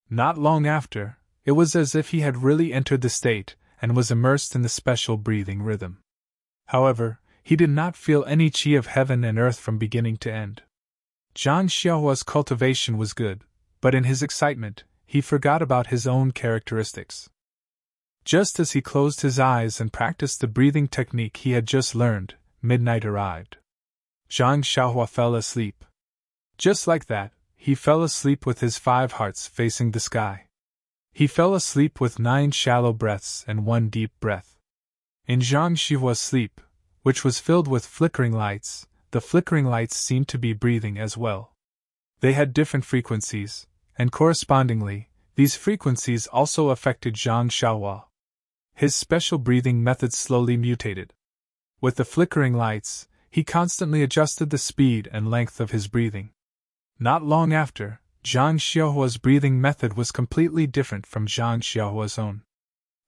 Not long after, it was as if he had really entered the state and was immersed in the special breathing rhythm. However, he did not feel any qi of heaven and earth from beginning to end. Zhang Xiaohua's cultivation was good, but in his excitement, he forgot about his own characteristics. Just as he closed his eyes and practiced the breathing technique he had just learned, midnight arrived. Zhang Xiaohua fell asleep. Just like that, he fell asleep with his 5 hearts facing the sky. He fell asleep with 9 shallow breaths and 1 deep breath. In Zhang Xiaohua's sleep, which was filled with flickering lights, the flickering lights seemed to be breathing as well. They had different frequencies, and correspondingly, these frequencies also affected Zhang Xiaohua. His special breathing method slowly mutated. With the flickering lights, he constantly adjusted the speed and length of his breathing. Not long after, Zhang Xiaohua's breathing method was completely different from Zhang Xiaohua's own.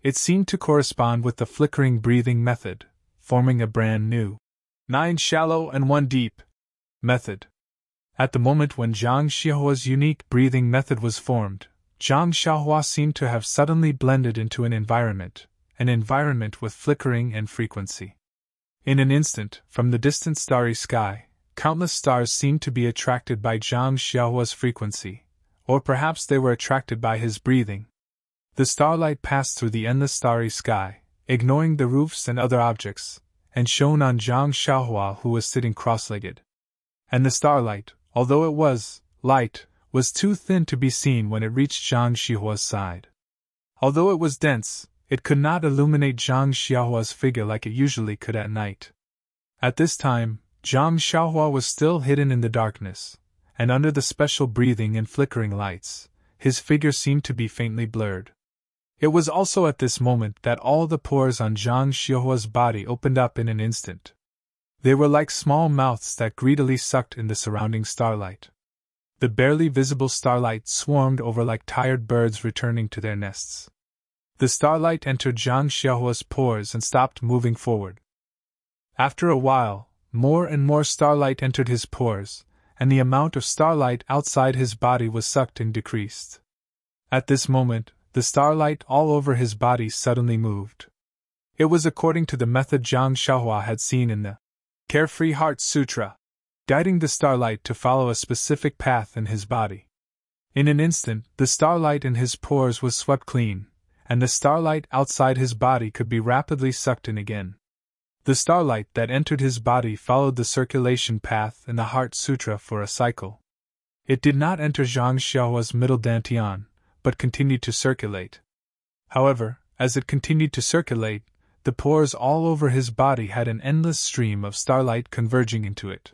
It seemed to correspond with the flickering breathing method, forming a brand new 9 shallow and 1 deep method. At the moment when Zhang Xiaohua's unique breathing method was formed, Zhang Xiaohua seemed to have suddenly blended into an environment with flickering and frequency. In an instant, from the distant starry sky, countless stars seemed to be attracted by Zhang Xiaohua's frequency, or perhaps they were attracted by his breathing. The starlight passed through the endless starry sky, ignoring the roofs and other objects, and shone on Zhang Xiaohua, who was sitting cross-legged. And the starlight, although it was light, was too thin to be seen when it reached Zhang Xiaohua's side. Although it was dense, it could not illuminate Zhang Xiaohua's figure like it usually could at night. At this time, Zhang Xiaohua was still hidden in the darkness, and under the special breathing and flickering lights, his figure seemed to be faintly blurred. It was also at this moment that all the pores on Zhang Xiaohua's body opened up in an instant. They were like small mouths that greedily sucked in the surrounding starlight. The barely visible starlight swarmed over like tired birds returning to their nests. The starlight entered Zhang Xiaohua's pores and stopped moving forward. After a while, more and more starlight entered his pores, and the amount of starlight outside his body was sucked and decreased. At this moment, the starlight all over his body suddenly moved. It was according to the method Zhang Xiaohua had seen in the Carefree Heart Sutra, guiding the starlight to follow a specific path in his body. In an instant, the starlight in his pores was swept clean, and the starlight outside his body could be rapidly sucked in again. The starlight that entered his body followed the circulation path in the Heart Sutra for a cycle. It did not enter Zhang Xiaohua's middle dantian, but continued to circulate. However, as it continued to circulate, the pores all over his body had an endless stream of starlight converging into it.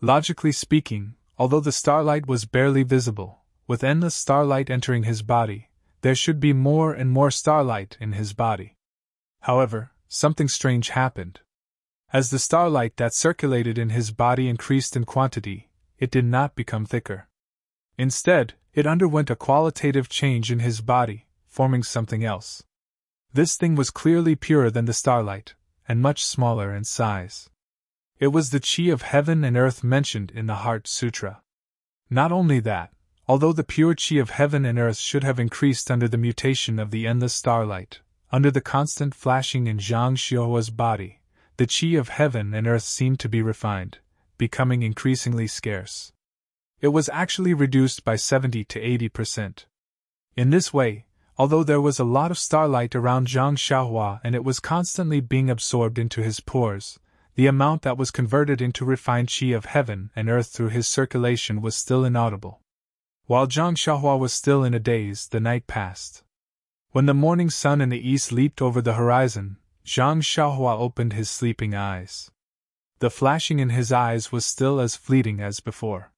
Logically speaking, although the starlight was barely visible, with endless starlight entering his body, there should be more and more starlight in his body. However, something strange happened. As the starlight that circulated in his body increased in quantity, it did not become thicker. Instead, it underwent a qualitative change in his body, forming something else. This thing was clearly purer than the starlight, and much smaller in size. It was the qi of heaven and earth mentioned in the Heart Sutra. Not only that, although the pure qi of heaven and earth should have increased under the mutation of the endless starlight, under the constant flashing in Zhang Xiaohua's body, the qi of heaven and earth seemed to be refined, becoming increasingly scarce. It was actually reduced by 70 to 80%. In this way, Although there was a lot of starlight around Zhang Xiaohua and it was constantly being absorbed into his pores, the amount that was converted into refined qi of heaven and earth through his circulation was still inaudible. While Zhang Xiaohua was still in a daze, the night passed. When the morning sun in the east leaped over the horizon, Zhang Xiaohua opened his sleeping eyes. The flashing in his eyes was still as fleeting as before.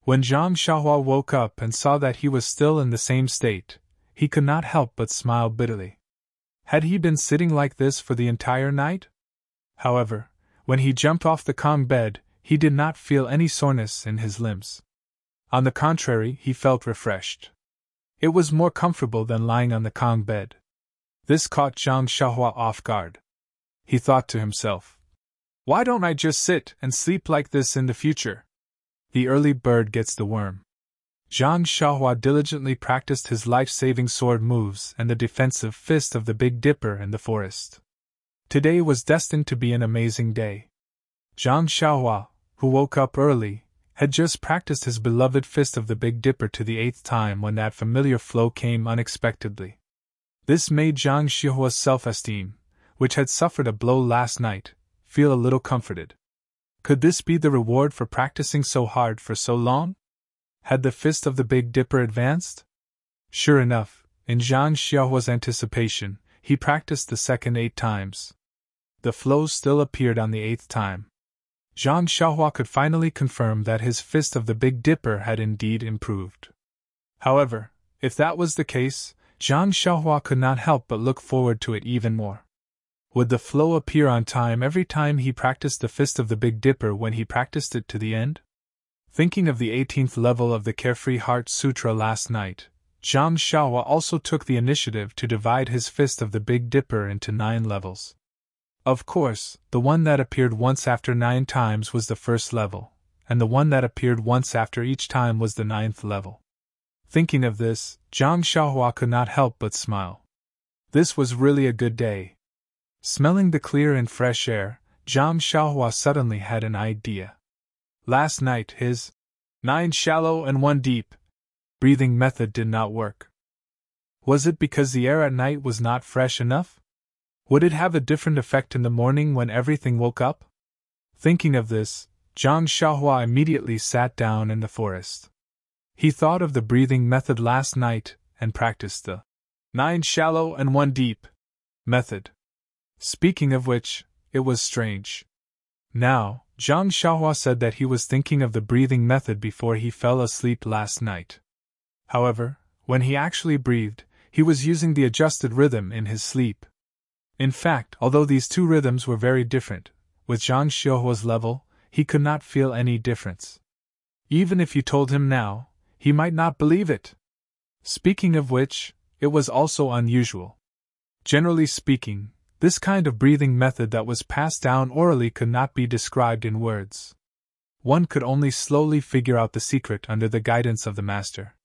When Zhang Xiaohua woke up and saw that he was still in the same state, he could not help but smile bitterly. Had he been sitting like this for the entire night? However, when he jumped off the Kong bed, he did not feel any soreness in his limbs. On the contrary, he felt refreshed. It was more comfortable than lying on the Kong bed. This caught Zhang Xiaohua off guard. He thought to himself, "Why don't I just sit and sleep like this in the future? The early bird gets the worm." Zhang Xiaohua diligently practiced his life-saving sword moves and the defensive fist of the Big Dipper in the forest. Today was destined to be an amazing day. Zhang Xiaohua, who woke up early, had just practiced his beloved fist of the Big Dipper to the 8th time when that familiar flow came unexpectedly. This made Zhang Xiaohua's self-esteem, which had suffered a blow last night, feel a little comforted. Could this be the reward for practicing so hard for so long? Had the fist of the Big Dipper advanced? Sure enough, in Zhang Xiaohua's anticipation, he practiced the second 8 times. The flow still appeared on the 8th time. Zhang Xiaohua could finally confirm that his fist of the Big Dipper had indeed improved. However, if that was the case, Zhang Xiaohua could not help but look forward to it even more. Would the flow appear on time every time he practiced the fist of the Big Dipper when he practiced it to the end? Thinking of the 18th level of the Carefree Heart Sutra last night, Zhang Xiaohua also took the initiative to divide his fist of the Big Dipper into 9 levels. Of course, the one that appeared once after 9 times was the first level, and the one that appeared once after each time was the 9th level. Thinking of this, Zhang Xiaohua could not help but smile. This was really a good day. Smelling the clear and fresh air, Zhang Xiaohua suddenly had an idea. Last night his 9 shallow and 1 deep breathing method did not work. Was it because the air at night was not fresh enough? Would it have a different effect in the morning when everything woke up? Thinking of this, Zhang Xiaohua immediately sat down in the forest. He thought of the breathing method last night and practiced the 9 shallow and 1 deep method. Speaking of which, it was strange. Now, Zhang Xiaohua said that he was thinking of the breathing method before he fell asleep last night. However, when he actually breathed, he was using the adjusted rhythm in his sleep. In fact, although these 2 rhythms were very different, with Zhang Xiaohua's level, he could not feel any difference. Even if you told him now, he might not believe it. Speaking of which, it was also unusual. Generally speaking, this kind of breathing method that was passed down orally could not be described in words. One could only slowly figure out the secret under the guidance of the master.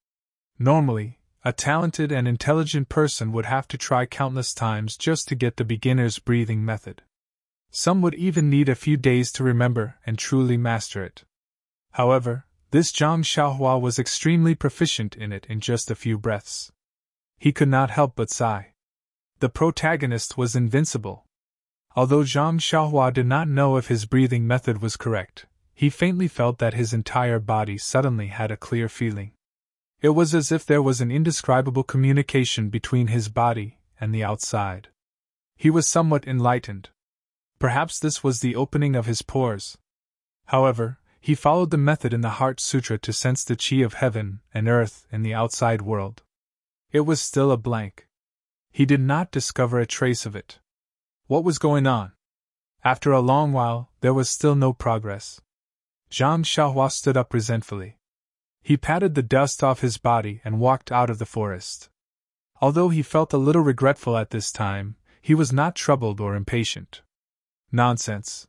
Normally, a talented and intelligent person would have to try countless times just to get the beginner's breathing method. Some would even need a few days to remember and truly master it. However, this Zhang Xiaohua was extremely proficient in it in just a few breaths. He could not help but sigh. The protagonist was invincible. Although Zhang Xiaohua did not know if his breathing method was correct, he faintly felt that his entire body suddenly had a clear feeling. It was as if there was an indescribable communication between his body and the outside. He was somewhat enlightened. Perhaps this was the opening of his pores. However, he followed the method in the Heart Sutra to sense the qi of heaven and earth in the outside world. It was still a blank. He did not discover a trace of it. What was going on? After a long while, there was still no progress. Zhang Xiaohua stood up resentfully. He patted the dust off his body and walked out of the forest. Although he felt a little regretful at this time, he was not troubled or impatient. Nonsense.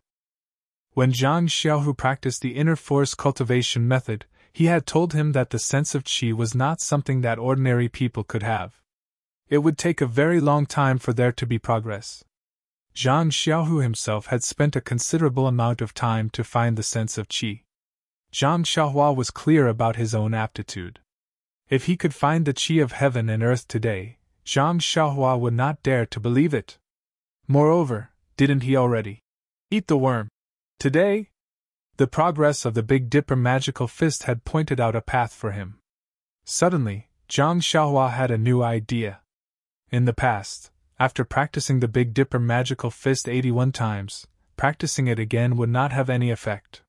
When Zhang Xiaohu practiced the inner force cultivation method, he had told him that the sense of qi was not something that ordinary people could have. It would take a very long time for there to be progress. Zhang Xiaohu himself had spent a considerable amount of time to find the sense of qi. Zhang Xiaohua was clear about his own aptitude. If he could find the qi of heaven and earth today, Zhang Xiaohua would not dare to believe it. Moreover, didn't he already eat the worm today? The progress of the Big Dipper magical fist had pointed out a path for him. Suddenly, Zhang Xiaohua had a new idea. In the past, after practicing the Big Dipper magical fist 81 times, practicing it again would not have any effect.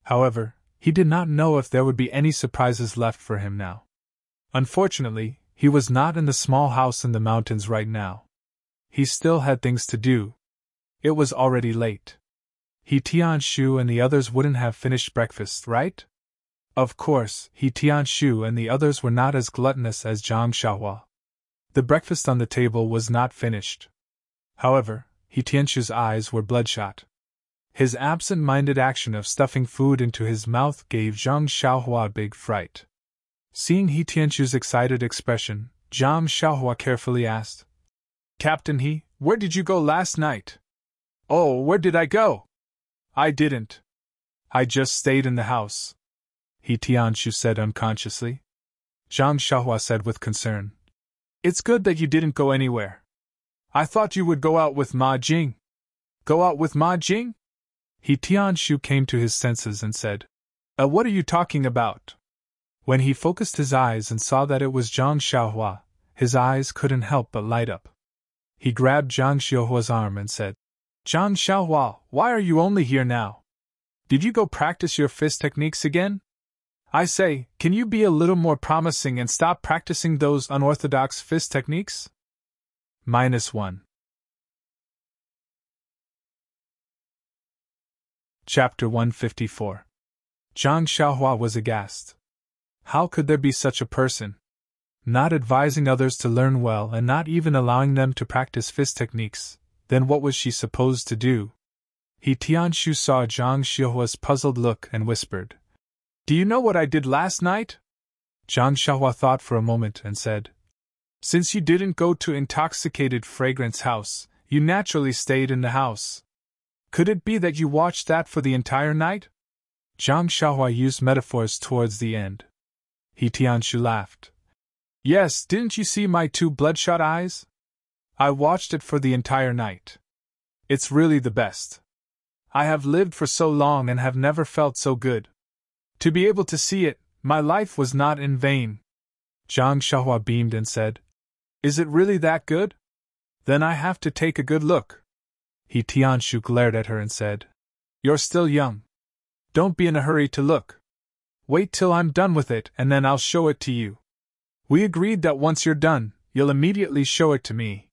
However, he did not know if there would be any surprises left for him now. Unfortunately, he was not in the small house in the mountains right now. He still had things to do. It was already late. He Tianshu and the others wouldn't have finished breakfast, right? Of course, he Tianshu and the others were not as gluttonous as Zhang Xiaohua. The breakfast on the table was not finished. However, he Tianshu's eyes were bloodshot. His absent-minded action of stuffing food into his mouth gave Zhang Xiaohua a big fright. Seeing He Tianshu's excited expression, Zhang Xiaohua carefully asked, "Captain He, where did you go last night?" "Oh, where did I go? I didn't. I just stayed in the house," He Tianshu said unconsciously. Zhang Xiaohua said with concern, "It's good that you didn't go anywhere. I thought you would go out with Ma Jing." "Go out with Ma Jing?" He Tianshu came to his senses and said, What are you talking about?" When he focused his eyes and saw that it was Zhang Xiaohua, his eyes couldn't help but light up. He grabbed Zhang Xiaohua's arm and said, "Zhang Xiaohua, why are you only here now? Did you go practice your fist techniques again? I say, can you be a little more promising and stop practicing those unorthodox fist techniques?" -1. Chapter 154. Zhang Xiaohua was aghast. How could there be such a person? Not advising others to learn well and not even allowing them to practice fist techniques, then what was she supposed to do? He Tianshu saw Zhang Xiaohua's puzzled look and whispered, "Do you know what I did last night?" Zhang Xiaohua thought for a moment and said, "Since you didn't go to Intoxicated Fragrance House, you naturally stayed in the house. Could it be that you watched that for the entire night?" Zhang Xiaohua used metaphors towards the end. He Tianshu laughed. "Yes, didn't you see my 2 bloodshot eyes? I watched it for the entire night. It's really the best. I have lived for so long and have never felt so good. To be able to see it, my life was not in vain." Zhang Xiaohua beamed and said, "Is it really that good? Then I have to take a good look." He Tianshu glared at her and said, "You're still young. Don't be in a hurry to look. Wait till I'm done with it and then I'll show it to you. We agreed that once you're done, you'll immediately show it to me."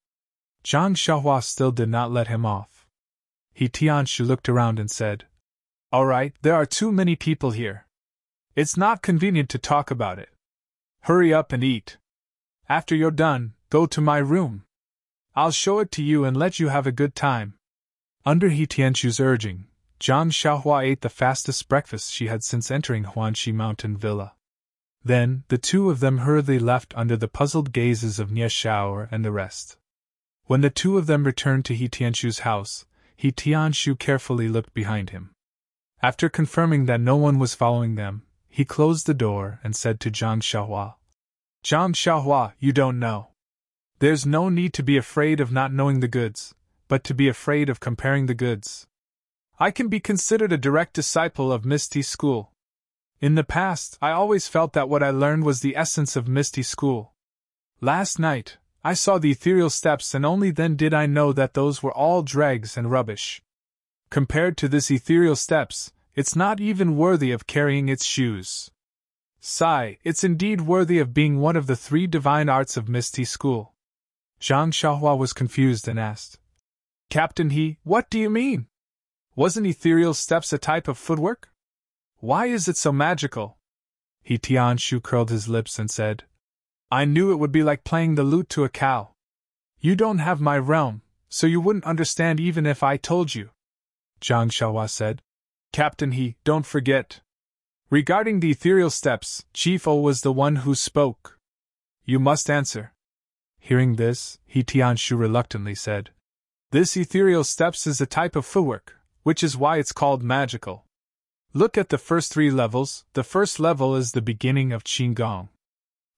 Zhang Xiaohua still did not let him off. He Tianshu looked around and said, "All right, there are too many people here. It's not convenient to talk about it. Hurry up and eat. After you're done, go to my room. I'll show it to you and let you have a good time." Under He Tianshu's urging, Zhang Xiaohua ate the fastest breakfast she had since entering Huanxi Mountain Villa. Then, the two of them hurriedly left under the puzzled gazes of Nie Xiaoer and the rest. When the two of them returned to He Tianshu's house, He Tianshu carefully looked behind him. After confirming that no one was following them, he closed the door and said to Zhang Xiaohua, "Zhang Xiaohua, you don't know. There's no need to be afraid of not knowing the goods, but to be afraid of comparing the goods. I can be considered a direct disciple of Misty School. In the past, I always felt that what I learned was the essence of Misty School. Last night, I saw the ethereal steps and only then did I know that those were all dregs and rubbish. Compared to this ethereal steps, it's not even worthy of carrying its shoes. Sigh, it's indeed worthy of being one of the 3 divine arts of Misty School." Zhang Xiaohua was confused and asked, "Captain He, what do you mean? Wasn't ethereal steps a type of footwork? Why is it so magical?" He Tianshu curled his lips and said, "I knew it would be like playing the lute to a cow. You don't have my realm, so you wouldn't understand even if I told you." Zhang Xiaohua said, "Captain He, don't forget. Regarding the ethereal steps, Chief O was the one who spoke. You must answer." Hearing this, He Tianshu reluctantly said, "This ethereal steps is a type of footwork, which is why it's called magical. Look at the first 3 levels. The first level is the beginning of Qigong.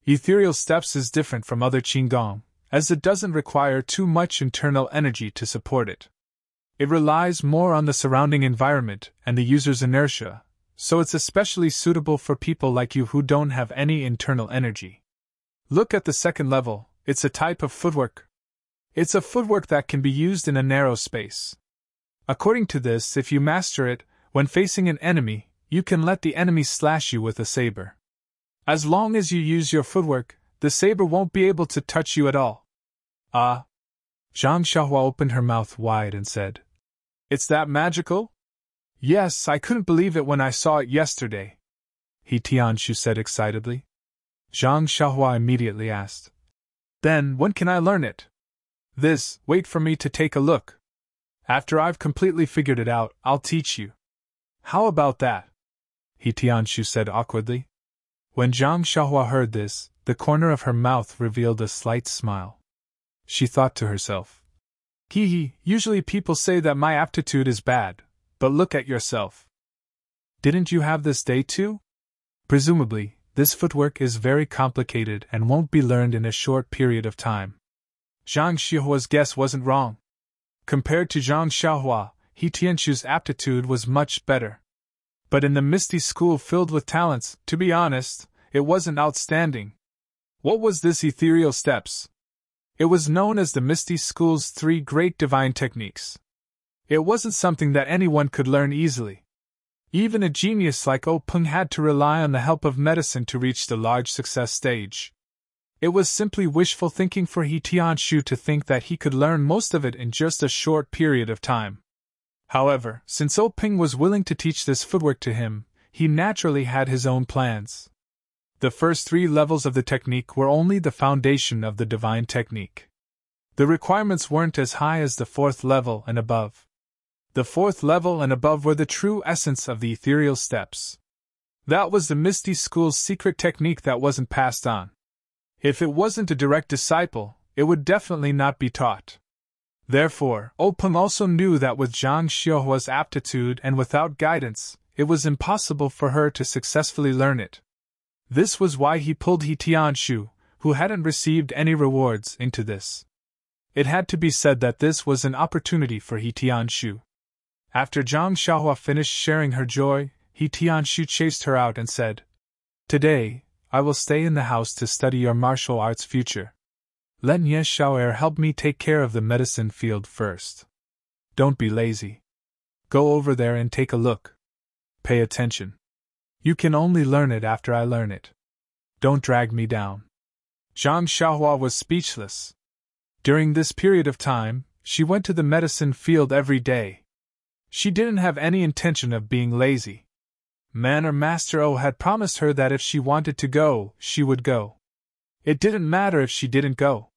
Ethereal steps is different from other Qigong, as it doesn't require too much internal energy to support it. It relies more on the surrounding environment and the user's inertia, so it's especially suitable for people like you who don't have any internal energy. Look at the second level. It's a type of footwork. It's a footwork that can be used in a narrow space. According to this, if you master it, when facing an enemy, you can let the enemy slash you with a saber. As long as you use your footwork, the saber won't be able to touch you at all. Ah! Zhang Xiaohua opened her mouth wide and said, "It's that magical?" "Yes, I couldn't believe it when I saw it yesterday," He Tianshu said excitedly. Zhang Xiaohua immediately asked, "Then, when can I learn it?" Wait for me to take a look. After I've completely figured it out, I'll teach you." "How about that?" He Tianshu said awkwardly. When Zhang Xiaohua heard this, the corner of her mouth revealed a slight smile. She thought to herself, Usually people say that my aptitude is bad, but look at yourself. Didn't you have this day too? Presumably, this footwork is very complicated and won't be learned in a short period of time." Zhang Xiaohua's guess wasn't wrong. Compared to Zhang Xiaohua, He Tianshu's aptitude was much better. But in the Misty School filled with talents, to be honest, it wasn't outstanding. What was this ethereal steps? It was known as the Misty School's 3 great divine techniques. It wasn't something that anyone could learn easily. Even a genius like Peng had to rely on the help of medicine to reach the large success stage. It was simply wishful thinking for He Tianshu to think that he could learn most of it in just a short period of time. However, since Peng was willing to teach this footwork to him, he naturally had his own plans. The first 3 levels of the technique were only the foundation of the divine technique. The requirements weren't as high as the 4th level and above. The 4th level and above were the true essence of the ethereal steps. That was the Misty School's secret technique that wasn't passed on. If it wasn't a direct disciple, it would definitely not be taught. Therefore, Peng also knew that with Zhang Xiaohua's aptitude and without guidance, it was impossible for her to successfully learn it. This was why he pulled He Tianshu, who hadn't received any rewards, into this. It had to be said that this was an opportunity for He Tianshu. After Zhang Xiaohua finished sharing her joy, He Tianshu chased her out and said, "Today, I will stay in the house to study your martial arts future. Let Nye Xiao'er help me take care of the medicine field first. Don't be lazy. Go over there and take a look. Pay attention. You can only learn it after I learn it. Don't drag me down." Zhang Xiaohua was speechless. During this period of time, she went to the medicine field every day. She didn't have any intention of being lazy. Man or Master O had promised her that if she wanted to go, she would go. It didn't matter if she didn't go.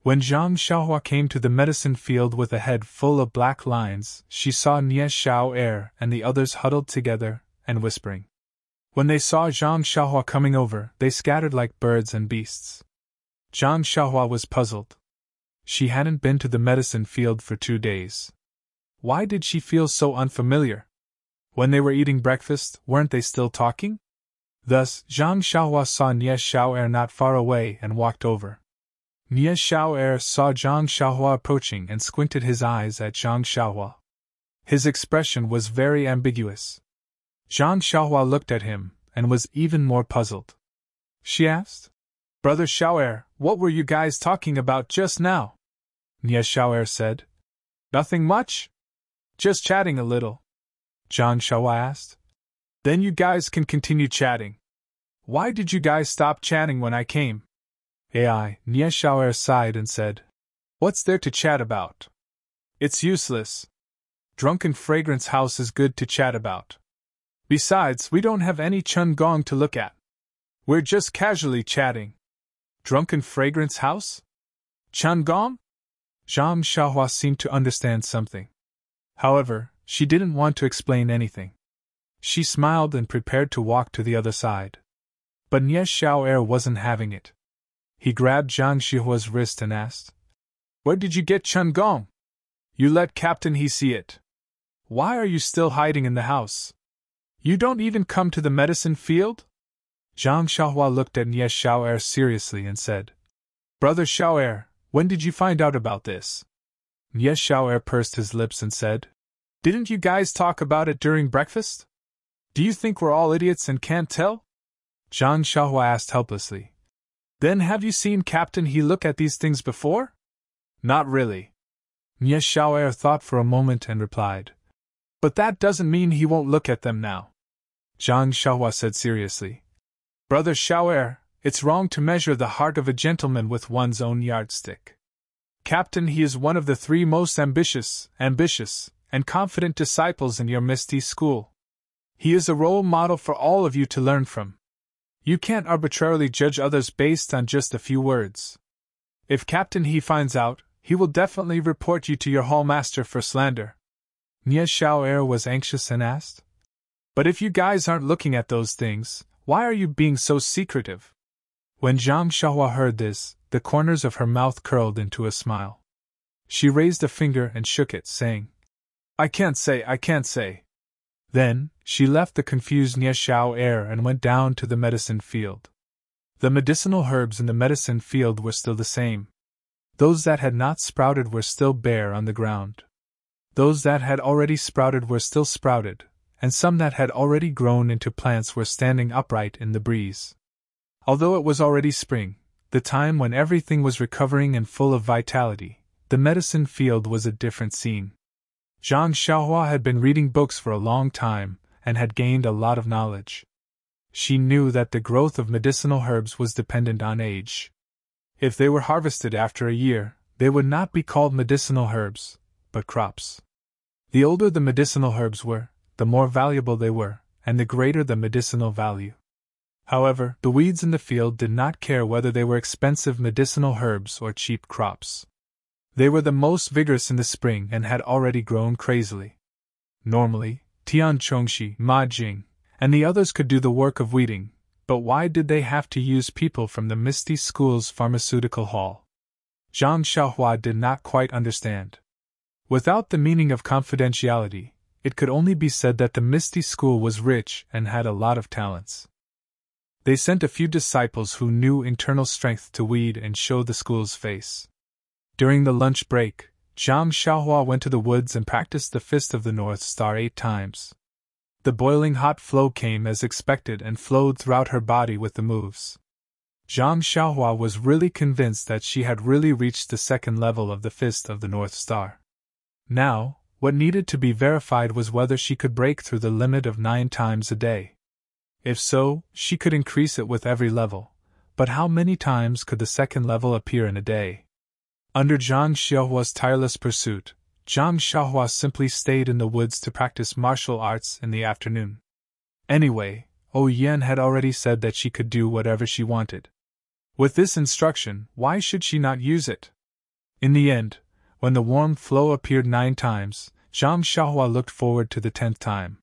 When Zhang Xiaohua came to the medicine field with a head full of black lines, she saw Nye Xiao'er and the others huddled together and whispering. When they saw Zhang Xiaohua coming over, they scattered like birds and beasts. Zhang Xiaohua was puzzled. She hadn't been to the medicine field for 2 days. Why did she feel so unfamiliar? When they were eating breakfast, weren't they still talking? Thus, Zhang Xiaohua saw Nye Xiao'er not far away and walked over. Nye Xiao'er saw Zhang Xiaohua approaching and squinted his eyes at Zhang Xiaohua. His expression was very ambiguous. Zhang Xiaohua looked at him and was even more puzzled. She asked, "Brother Xiao'er, what were you guys talking about just now?" Nye Xiao'er said, "Nothing much. Just chatting a little." Zhang Xiaohua asked, "Then you guys can continue chatting. Why did you guys stop chatting when I came?" Nye Xiao'er sighed and said, "What's there to chat about? It's useless. Drunken Fragrance House is good to chat about. Besides, we don't have any Chun Gong to look at. We're just casually chatting." Drunken Fragrance House? Chun Gong? Zhang Xiaohua seemed to understand something. However, she didn't want to explain anything. She smiled and prepared to walk to the other side. But Nye Xiao'er wasn't having it. He grabbed Zhang Xiaohua's wrist and asked, "Where did you get Chun Gong? You let Captain He see it. Why are you still hiding in the house? You don't even come to the medicine field?" Zhang Xiaohua looked at Nye Xiao'er seriously and said, Brother Xiao'er, when did you find out about this? Nye Xiao'er pursed his lips and said, Didn't you guys talk about it during breakfast? Do you think we're all idiots and can't tell? Zhang Xiaohua asked helplessly. Then have you seen Captain He look at these things before? Not really. Nye Xiao'er thought for a moment and replied. But that doesn't mean he won't look at them now. Zhang Xiaohua said seriously. Brother Xiao'er, it's wrong to measure the heart of a gentleman with one's own yardstick. Captain He is one of the 3 most ambitious, and confident disciples in your Misty School. He is a role model for all of you to learn from. You can't arbitrarily judge others based on just a few words. If Captain He finds out, he will definitely report you to your hallmaster for slander. Nye Xiao'er was anxious and asked. But if you guys aren't looking at those things, why are you being so secretive? When Zhang Xiaohua heard this, the corners of her mouth curled into a smile. She raised a finger and shook it, saying, I can't say. Then, she left the confused Nye Xiao'er and went down to the medicine field. The medicinal herbs in the medicine field were still the same. Those that had not sprouted were still bare on the ground. Those that had already sprouted were still sprouted, and some that had already grown into plants were standing upright in the breeze. Although it was already spring, the time when everything was recovering and full of vitality, the medicine field was a different scene. Zhang Xiaohua had been reading books for a long time, and had gained a lot of knowledge. She knew that the growth of medicinal herbs was dependent on age. If they were harvested after a year, they would not be called medicinal herbs, but crops. The older the medicinal herbs were, the more valuable they were, and the greater the medicinal value. However, the weeds in the field did not care whether they were expensive medicinal herbs or cheap crops. They were the most vigorous in the spring and had already grown crazily. Normally, Tian Chongxi, Ma Jing, and the others could do the work of weeding, but why did they have to use people from the Misty School's pharmaceutical hall? Zhang Xiaohua did not quite understand. Without the meaning of confidentiality, it could only be said that the Misty School was rich and had a lot of talents. They sent a few disciples who knew internal strength to weed and show the school's face. During the lunch break, Zhang Xiaohua went to the woods and practiced the Fist of the North Star 8 times. The boiling hot flow came as expected and flowed throughout her body with the moves. Zhang Xiaohua was really convinced that she had really reached the 2nd level of the Fist of the North Star. Now, what needed to be verified was whether she could break through the limit of 9 times a day. If so, she could increase it with every level, but how many times could the 2nd level appear in a day? Under Zhang Xiaohua's tireless pursuit, Zhang Xiaohua simply stayed in the woods to practice martial arts in the afternoon. Anyway, Ou Yan had already said that she could do whatever she wanted. With this instruction, why should she not use it? In the end, when the warm flow appeared 9 times, Zhang Xiaohua looked forward to the 10th time.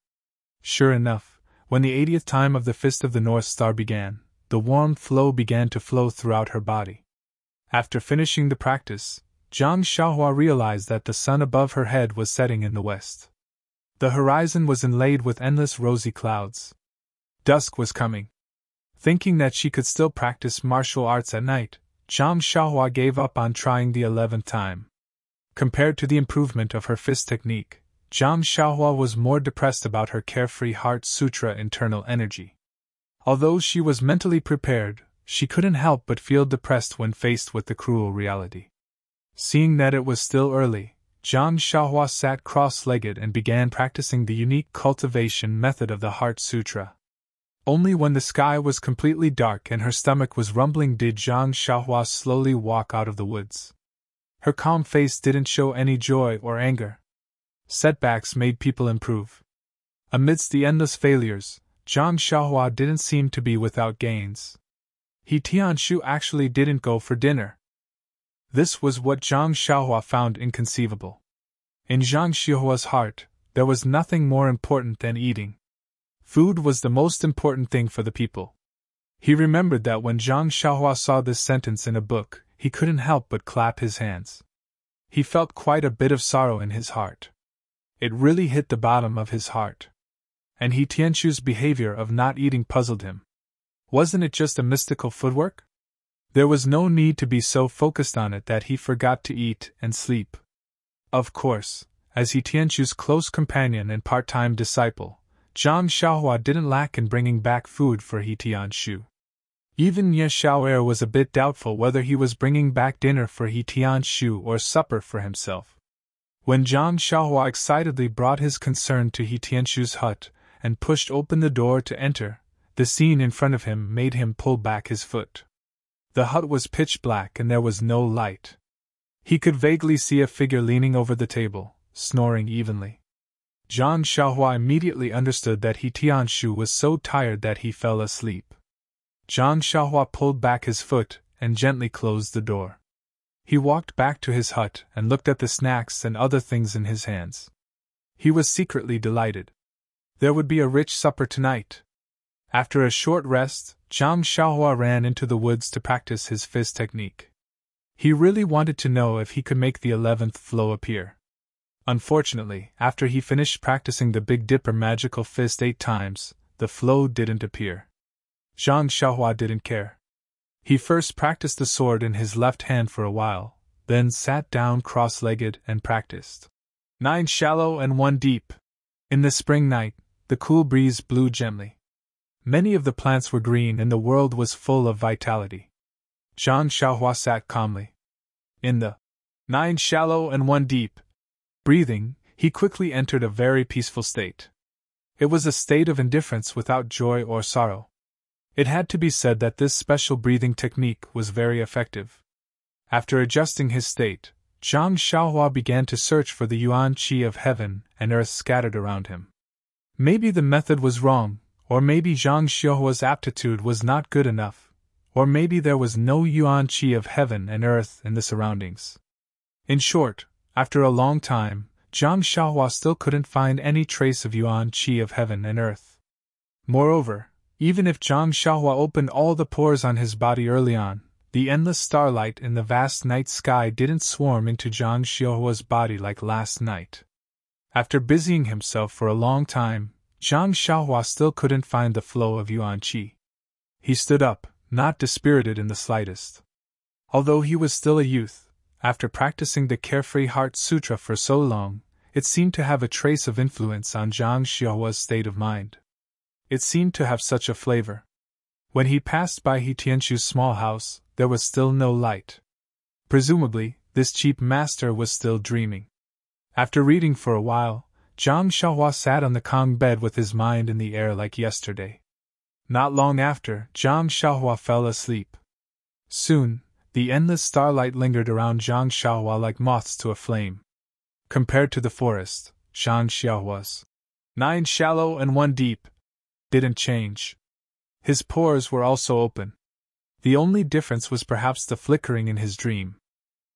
Sure enough, when the 80th time of the Fist of the North Star began, the warm flow began to flow throughout her body. After finishing the practice, Zhang Xiaohua realized that the sun above her head was setting in the west. The horizon was inlaid with endless rosy clouds. Dusk was coming. Thinking that she could still practice martial arts at night, Zhang Xiaohua gave up on trying the 11th time. Compared to the improvement of her fist technique, Zhang Xiaohua was more depressed about her carefree Heart Sutra internal energy. Although she was mentally prepared, she couldn't help but feel depressed when faced with the cruel reality. Seeing that it was still early, Zhang Xiaohua sat cross-legged and began practicing the unique cultivation method of the Heart Sutra. Only when the sky was completely dark and her stomach was rumbling did Zhang Xiaohua slowly walk out of the woods. Her calm face didn't show any joy or anger. Setbacks made people improve. Amidst the endless failures, Zhang Xiaohua didn't seem to be without gains. He Tianshu actually didn't go for dinner. This was what Zhang Xiaohua found inconceivable. In Zhang Xiaohua's heart, there was nothing more important than eating. Food was the most important thing for the people. He remembered that when Zhang Xiaohua saw this sentence in a book, he couldn't help but clap his hands. He felt quite a bit of sorrow in his heart. It really hit the bottom of his heart. And He Tianshu's behavior of not eating puzzled him. Wasn't it just a mystical footwork? There was no need to be so focused on it that he forgot to eat and sleep. Of course, as He Tianqu's close companion and part-time disciple, Zhang Xiaohua didn't lack in bringing back food for He Tianqiu. Even Ye Xiao'er was a bit doubtful whether he was bringing back dinner for He Tianqiu or supper for himself. When Zhang Xiaohua excitedly brought his concern to He Tianqiu's hut and pushed open the door to enter, the scene in front of him made him pull back his foot. The hut was pitch black and there was no light. He could vaguely see a figure leaning over the table, snoring evenly. Zhang Xiaohua immediately understood that He Tianqiu was so tired that he fell asleep. Zhang Xiaohua pulled back his foot and gently closed the door. He walked back to his hut and looked at the snacks and other things in his hands. He was secretly delighted. There would be a rich supper tonight. After a short rest, Zhang Xiaohua ran into the woods to practice his fizz technique. He really wanted to know if he could make the 11th flow appear. Unfortunately, after he finished practicing the Big Dipper magical fist 8 times, the flow didn't appear. Zhang Xiaohua didn't care. He first practiced the sword in his left hand for a while, then sat down cross-legged and practiced 9 shallow and 1 deep. In the spring night, the cool breeze blew gently. Many of the plants were green and the world was full of vitality. Zhang Xiaohua sat calmly. In the 9 shallow and 1 deep breathing, he quickly entered a very peaceful state. It was a state of indifference without joy or sorrow. It had to be said that this special breathing technique was very effective. After adjusting his state, Zhang Xiaohua began to search for the yuan qi of heaven and earth scattered around him. Maybe the method was wrong, or maybe Zhang Xiaohua's aptitude was not good enough, or maybe there was no yuan qi of heaven and earth in the surroundings. In short, after a long time, Zhang Xiaohua still couldn't find any trace of yuan qi of heaven and earth. Moreover, even if Zhang Xiaohua opened all the pores on his body early on, the endless starlight in the vast night sky didn't swarm into Zhang Xiaohua's body like last night. After busying himself for a long time, Zhang Xiaohua still couldn't find the flow of yuan qi. He stood up, not dispirited in the slightest. Although he was still a youth, after practicing the Carefree Heart Sutra for so long, it seemed to have a trace of influence on Zhang Xiaohua's state of mind. It seemed to have such a flavor. When he passed by He Tianqu's small house, there was still no light. Presumably, this cheap master was still dreaming. After reading for a while, Zhang Xiaohua sat on the Kong bed with his mind in the air like yesterday. Not long after, Zhang Xiaohua fell asleep. Soon, the endless starlight lingered around Zhang Xiaohua like moths to a flame. Compared to the forest, Zhang Xiaohua's 9 shallow and 1 deep didn't change. His pores were also open. The only difference was perhaps the flickering in his dream.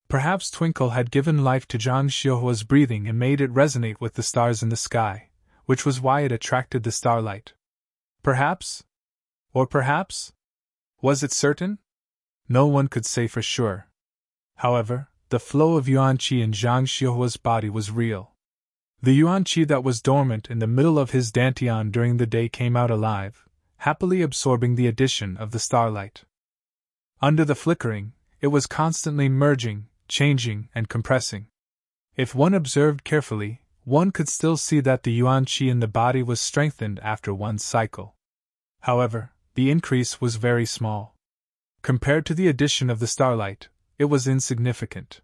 Perhaps Twinkle had given life to Zhang Xiaohua's breathing and made it resonate with the stars in the sky, which was why it attracted the starlight. Perhaps? Or perhaps? Was it certain? No one could say for sure. However, the flow of yuan qi in Zhang Xiaohua's body was real. The yuan qi that was dormant in the middle of his dantian during the day came out alive, happily absorbing the addition of the starlight. Under the flickering, it was constantly merging, changing, and compressing. If one observed carefully, one could still see that the yuan qi in the body was strengthened after one cycle. However, the increase was very small. Compared to the addition of the starlight, it was insignificant.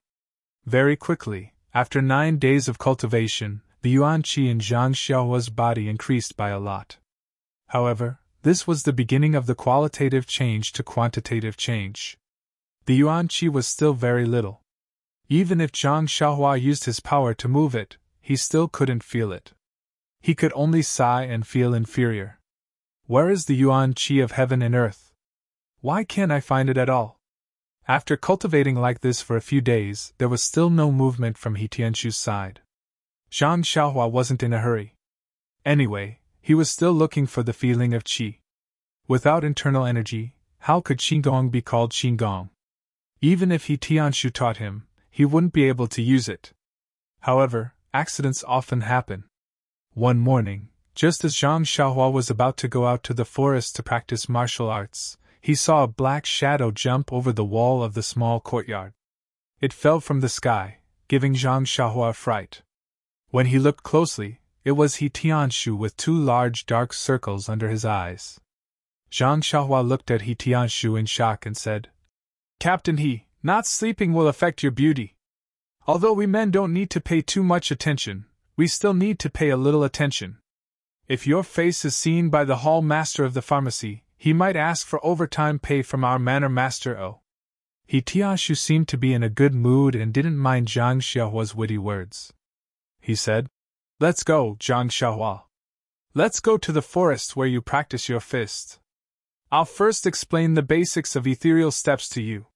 Very quickly, after 9 days of cultivation, the yuan qi in Zhang Xiaohua's body increased by a lot. However, this was the beginning of the qualitative change to quantitative change. The yuan qi was still very little. Even if Zhang Xiaohua used his power to move it, he still couldn't feel it. He could only sigh and feel inferior. Where is the yuan qi of heaven and earth? Why can't I find it at all? After cultivating like this for a few days, there was still no movement from He Tianqu's side. Zhang Xiaohua wasn't in a hurry. Anyway, he was still looking for the feeling of qi. Without internal energy, how could qigong be called qigong? Even if He Tianqu taught him, he wouldn't be able to use it. However, accidents often happen. One morning, just as Zhang Xiaohua was about to go out to the forest to practice martial arts, he saw a black shadow jump over the wall of the small courtyard. It fell from the sky, giving Zhang Xiaohua a fright. When he looked closely, it was He Tianshu with two large dark circles under his eyes. Zhang Xiaohua looked at He Tianshu in shock and said, "Captain He, not sleeping will affect your beauty. Although we men don't need to pay too much attention, we still need to pay a little attention. If your face is seen by the hall master of the pharmacy, he might ask for overtime pay from our manor master O." He Tianshu seemed to be in a good mood and didn't mind Zhang Xiaohua's witty words. He said, "Let's go, Zhang Xiaohua. Let's go to the forest where you practice your fist. I'll first explain the basics of ethereal steps to you."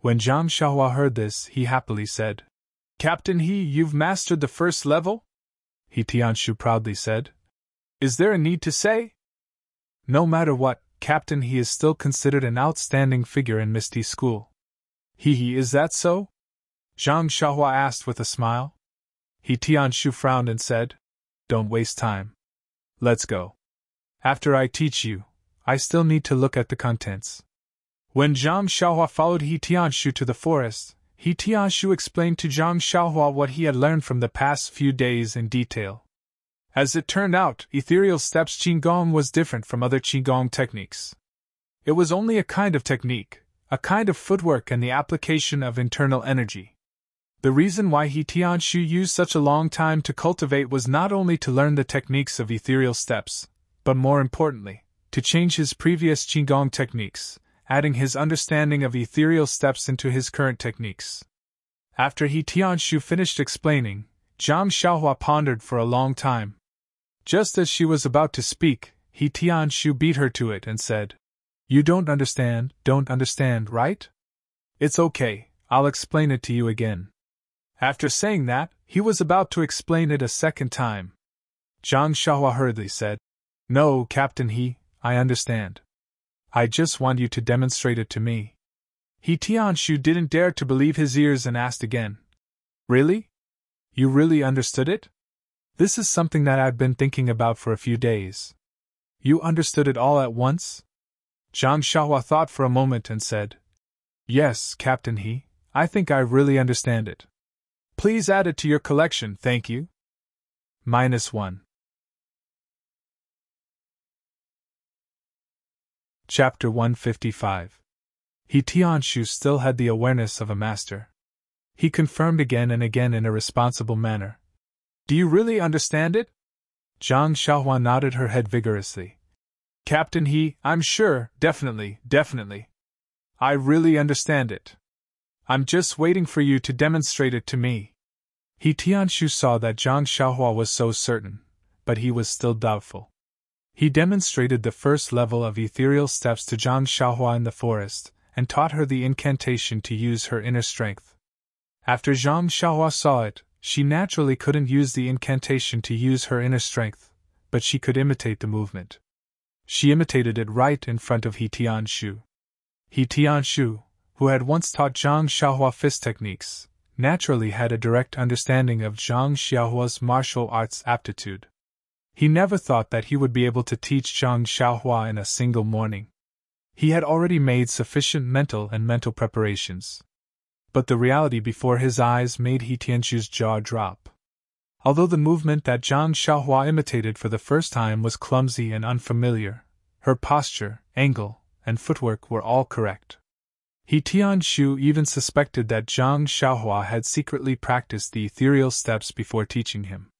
When Zhang Xiaohua heard this, he happily said, "Captain He, you've mastered the first level?" He Tianshu proudly said, "Is there a need to say?" No matter what, Captain He is still considered an outstanding figure in Misty School. He, is that so?" Zhang Xiaohua asked with a smile. He Tianshu frowned and said, "Don't waste time. Let's go. After I teach you, I still need to look at the contents." When Zhang Xiaohua followed He Tianshu to the forest, He Tianshu explained to Zhang Xiaohua what he had learned from the past few days in detail. As it turned out, ethereal steps Qigong was different from other Qigong techniques. It was only a kind of technique, a kind of footwork and the application of internal energy. The reason why He Tianshu used such a long time to cultivate was not only to learn the techniques of ethereal steps, but more importantly, to change his previous Qigong techniques, adding his understanding of ethereal steps into his current techniques. After He Tianshu finished explaining, Zhang Xiaohua pondered for a long time. Just as she was about to speak, He Tianshu beat her to it and said, "You don't understand, right? It's okay, I'll explain it to you again." After saying that, he was about to explain it a second time. Zhang Xiaohua hurriedly said, "No, Captain He, I understand. I just want you to demonstrate it to me." He Tianshu didn't dare to believe his ears and asked again, "Really? You really understood it? This is something that I've been thinking about for a few days. You understood it all at once?" Zhang Xiaohua thought for a moment and said, "Yes, Captain He, I think I really understand it. Please add it to your collection, thank you." -1. Chapter 155. He Tianshu still had the awareness of a master. He confirmed again and again in a responsible manner, "Do you really understand it?" Zhang Xiaohua nodded her head vigorously. "Captain He, I'm sure, definitely. I really understand it. I'm just waiting for you to demonstrate it to me." He Tianshu saw that Zhang Xiaohua was so certain, but he was still doubtful. He demonstrated the first level of ethereal steps to Zhang Xiaohua in the forest, and taught her the incantation to use her inner strength. After Zhang Xiaohua saw it, she naturally couldn't use the incantation to use her inner strength, but she could imitate the movement. She imitated it right in front of He Tianshu. He Tianshu, who had once taught Zhang Xiaohua fist techniques, naturally had a direct understanding of Zhang Xiaohua's martial arts aptitude. He never thought that he would be able to teach Zhang Xiaohua in a single morning. He had already made sufficient mental preparations. But the reality before his eyes made He Tianshu's jaw drop. Although the movement that Zhang Xiaohua imitated for the first time was clumsy and unfamiliar, her posture, angle, and footwork were all correct. He Tianshu even suspected that Zhang Xiaohua had secretly practiced the ethereal steps before teaching him.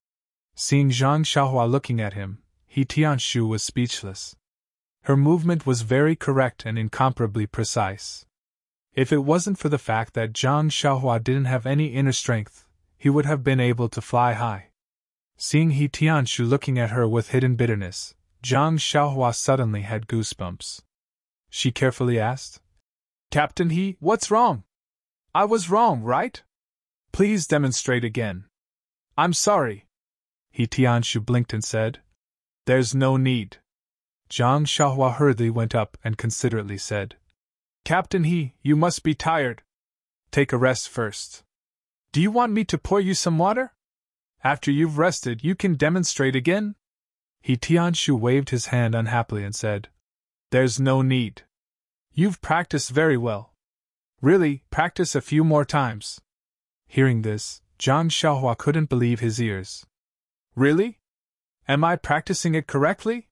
Seeing Zhang Xiaohua looking at him, He Tianshu was speechless. Her movement was very correct and incomparably precise. If it wasn't for the fact that Zhang Xiaohua didn't have any inner strength, he would have been able to fly high. Seeing He Tianshu looking at her with hidden bitterness, Zhang Xiaohua suddenly had goosebumps. She carefully asked, "Captain He, what's wrong? I was wrong, right? Please demonstrate again." "I'm sorry." He Tianshu blinked and said, "There's no need." Zhang Xiaohua hurriedly went up and considerately said, "Captain He, you must be tired. Take a rest first. Do you want me to pour you some water? After you've rested, you can demonstrate again?" He Tianshu waved his hand unhappily and said, "There's no need. You've practiced very well. Really, practice a few more times. Hearing this, Zhang Xiaohua couldn't believe his ears. Really? Am I practicing it correctly?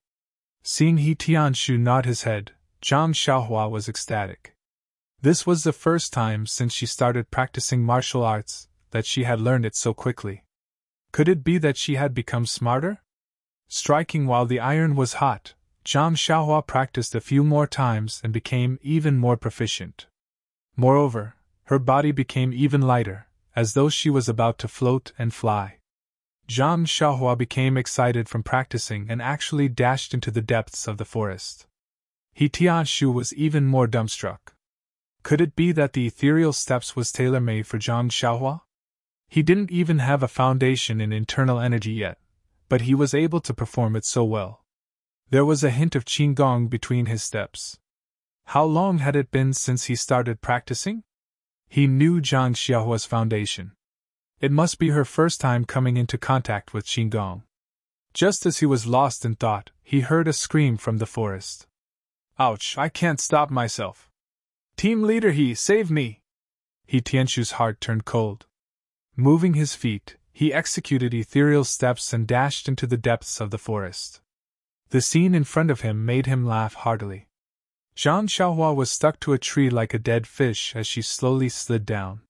Seeing He Tianshu nod his head, Zhang Xiaohua was ecstatic. This was the first time since she started practicing martial arts that she had learned it so quickly. Could it be that she had become smarter? Striking while the iron was hot, Zhang Xiaohua practiced a few more times and became even more proficient. Moreover, her body became even lighter, as though she was about to float and fly. Zhang Xiaohua became excited from practicing and actually dashed into the depths of the forest. He Tianshu was even more dumbstruck. Could it be that the ethereal steps was tailor-made for Zhang Xiaohua? He didn't even have a foundation in internal energy yet, but he was able to perform it so well. There was a hint of qigong between his steps. How long had it been since he started practicing? He knew Zhang Xiaohua's foundation. It must be her first time coming into contact with qigong. Just as he was lost in thought, he heard a scream from the forest. Ouch, I can't stop myself. Team leader He, save me! He Tianshu's heart turned cold. Moving his feet, he executed ethereal steps and dashed into the depths of the forest. The scene in front of him made him laugh heartily. Zhang Xiaohua was stuck to a tree like a dead fish as she slowly slid down.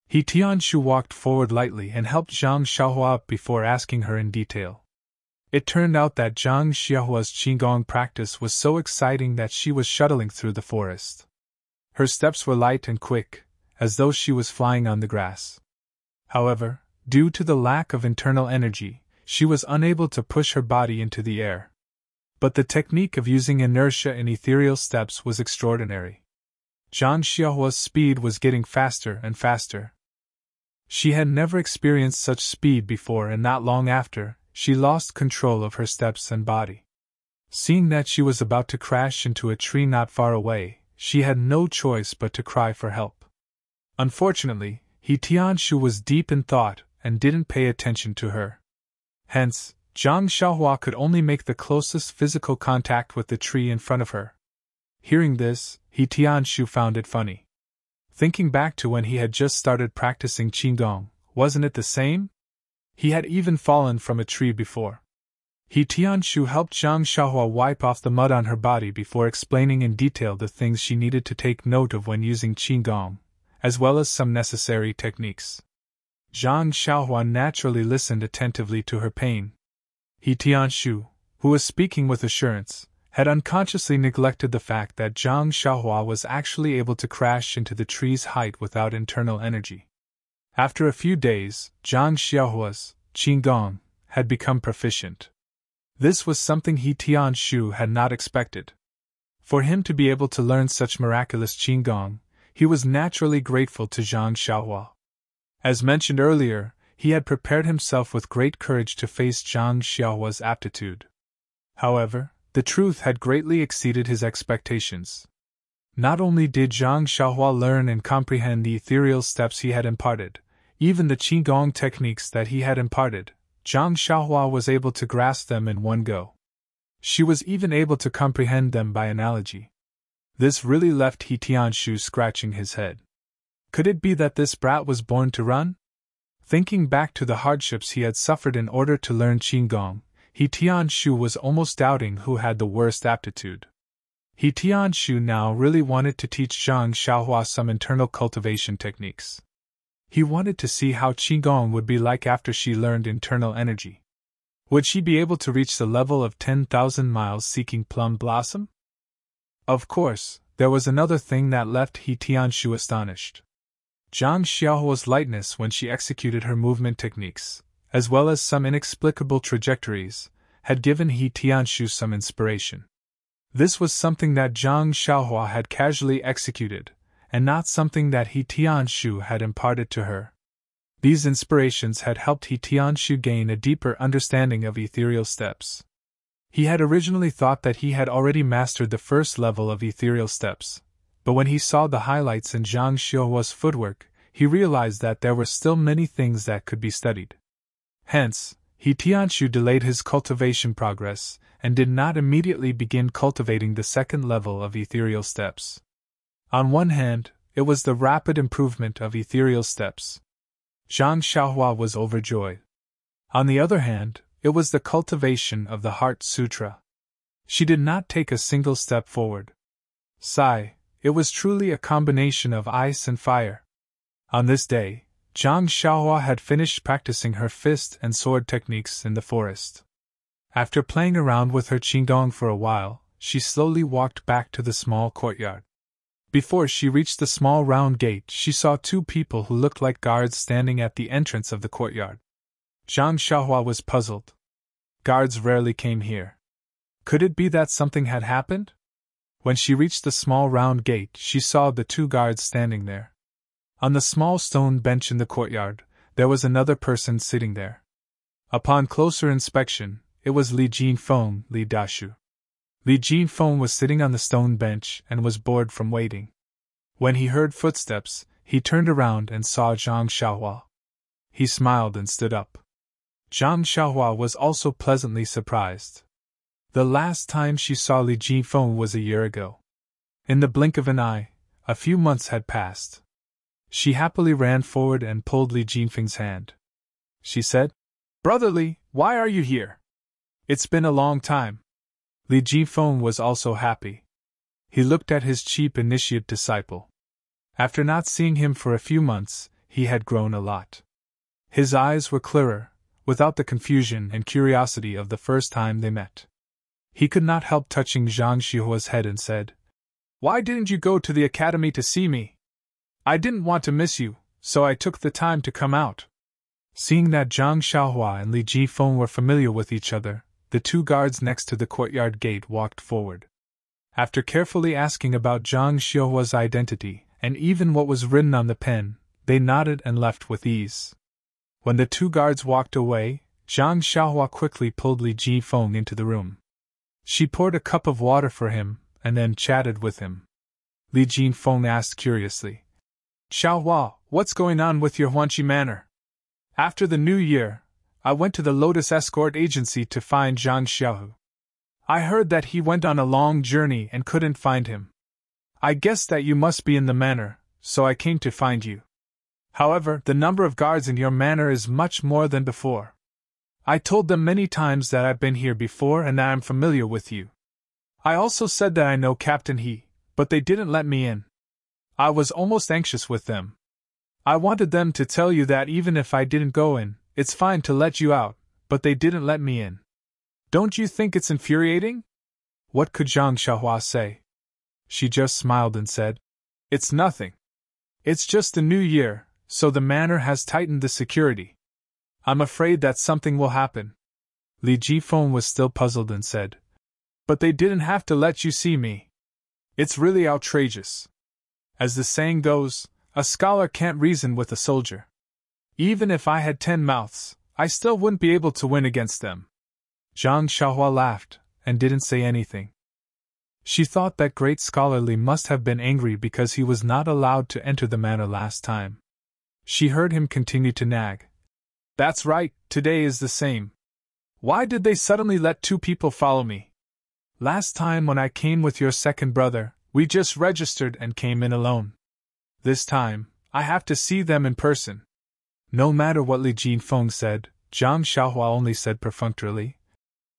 He Tianshu walked forward lightly and helped Zhang Xiaohua up before asking her in detail. It turned out that Zhang Xiaohua's qigong practice was so exciting that she was shuttling through the forest. Her steps were light and quick, as though she was flying on the grass. However, due to the lack of internal energy, she was unable to push her body into the air. But the technique of using inertia in ethereal steps was extraordinary. Zhang Xiaohua's speed was getting faster and faster. She had never experienced such speed before, and not long after, she lost control of her steps and body. Seeing that she was about to crash into a tree not far away, she had no choice but to cry for help. Unfortunately, He Tianshu was deep in thought and didn't pay attention to her. Hence, Zhang Xiaohua could only make the closest physical contact with the tree in front of her. Hearing this, He Tianshu found it funny. Thinking back to when he had just started practicing qigong, wasn't it the same? He had even fallen from a tree before. He Tianshu helped Zhang Xiaohua wipe off the mud on her body before explaining in detail the things she needed to take note of when using qigong, as well as some necessary techniques. Zhang Xiaohua naturally listened attentively to her pain. He Tianshu, who was speaking with assurance, had unconsciously neglected the fact that Zhang Xiaohua was actually able to crash into the tree's height without internal energy. After a few days, Zhang Xiaohua's qigong had become proficient. This was something He Tianshu had not expected. For him to be able to learn such miraculous qigong, he was naturally grateful to Zhang Xiaohua. As mentioned earlier, he had prepared himself with great courage to face Zhang Xiaohua's aptitude. However, the truth had greatly exceeded his expectations. Not only did Zhang Xiaohua learn and comprehend the ethereal steps he had imparted, even the qigong techniques that he had imparted, Zhang Xiaohua was able to grasp them in one go. She was even able to comprehend them by analogy. This really left He Tianshu scratching his head. Could it be that this brat was born to run? Thinking back to the hardships he had suffered in order to learn qigong, He Tianshu was almost doubting who had the worst aptitude. He Tianshu now really wanted to teach Zhang Xiaohua some internal cultivation techniques. He wanted to see how qigong would be like after she learned internal energy. Would she be able to reach the level of 10,000 miles seeking plum blossom? Of course, there was another thing that left He Tianshu astonished. Zhang Xiaohua's lightness when she executed her movement techniques, as well as some inexplicable trajectories, had given He Tianshu some inspiration. This was something that Zhang Xiaohua had casually executed, and not something that He Tianshu had imparted to her. These inspirations had helped He Tianshu gain a deeper understanding of ethereal steps. He had originally thought that he had already mastered the first level of ethereal steps, but when he saw the highlights in Zhang Xiaohua's footwork, he realized that there were still many things that could be studied. Hence, He Tianshu delayed his cultivation progress and did not immediately begin cultivating the second level of ethereal steps. On one hand, it was the rapid improvement of ethereal steps. Zhang Xiaohua was overjoyed. On the other hand, it was the cultivation of the Heart Sutra. She did not take a single step forward. Sigh, it was truly a combination of ice and fire. On this day, Zhang Xiaohua had finished practicing her fist and sword techniques in the forest. After playing around with her qingdong for a while, she slowly walked back to the small courtyard. Before she reached the small round gate, she saw two people who looked like guards standing at the entrance of the courtyard. Zhang Xiaohua was puzzled. Guards rarely came here. Could it be that something had happened? When she reached the small round gate, she saw the two guards standing there. On the small stone bench in the courtyard, there was another person sitting there. Upon closer inspection, it was Li Jinfeng, Li Dashu. Li Jinfeng was sitting on the stone bench and was bored from waiting. When he heard footsteps, he turned around and saw Zhang Xiaohua. He smiled and stood up. Zhang Xiaohua was also pleasantly surprised. The last time she saw Li Jinfeng was a year ago. In the blink of an eye, a few months had passed. She happily ran forward and pulled Li Jinfeng's hand. She said, "Brother Li, why are you here? It's been a long time." Li Jinfeng was also happy. He looked at his cheap initiate disciple. After not seeing him for a few months, he had grown a lot. His eyes were clearer, without the confusion and curiosity of the first time they met. He could not help touching Zhang Xiaohua's head and said, "Why didn't you go to the academy to see me? I didn't want to miss you, so I took the time to come out." Seeing that Zhang Xiaohua and Li Jinfeng were familiar with each other, the two guards next to the courtyard gate walked forward. After carefully asking about Zhang Xiaohua's identity, and even what was written on the pen, they nodded and left with ease. When the two guards walked away, Zhang Xiaohua quickly pulled Li Jinfeng into the room. She poured a cup of water for him, and then chatted with him. Li Jinfeng asked curiously, "Xiaohua, what's going on with your Huanqi manor? After the new year, I went to the Lotus Escort Agency to find Zhang Xiaohu. I heard that he went on a long journey and couldn't find him. I guessed that you must be in the manor, so I came to find you. However, the number of guards in your manor is much more than before. I told them many times that I've been here before and that I'm familiar with you. I also said that I know Captain He, but they didn't let me in. I was almost anxious with them. I wanted them to tell you that even if I didn't go in, it's fine to let you out, but they didn't let me in. Don't you think it's infuriating?" What could Zhang Xiaohua say? She just smiled and said, "It's nothing. It's just the new year, so the manor has tightened the security. I'm afraid that something will happen." Li Jinfeng was still puzzled and said, "But they didn't have to let you see me. It's really outrageous. As the saying goes, a scholar can't reason with a soldier. Even if I had 10 mouths, I still wouldn't be able to win against them." Zhang Xiaohua laughed, and didn't say anything. She thought that great scholar Li must have been angry because he was not allowed to enter the manor last time. She heard him continue to nag. "That's right, today is the same. Why did they suddenly let 2 people follow me? Last time when I came with your second brother, we just registered and came in alone. This time, I have to see them in person." No matter what Li Jinfeng said, Zhang Xiaohua only said perfunctorily,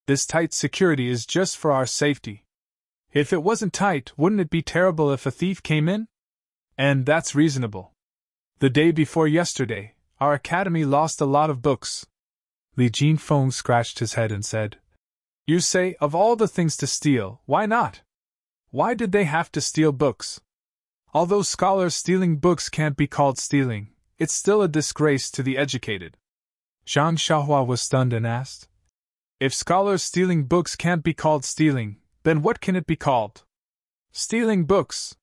"This tight security is just for our safety. If it wasn't tight, wouldn't it be terrible if a thief came in? And that's reasonable. The day before yesterday, our academy lost a lot of books." Li Jinfeng scratched his head and said, "You say, of all the things to steal, why not? Why did they have to steal books? Although scholars stealing books can't be called stealing, it's still a disgrace to the educated." Zhang Xiaohua was stunned and asked, "If scholars stealing books can't be called stealing, then what can it be called?" "Stealing books."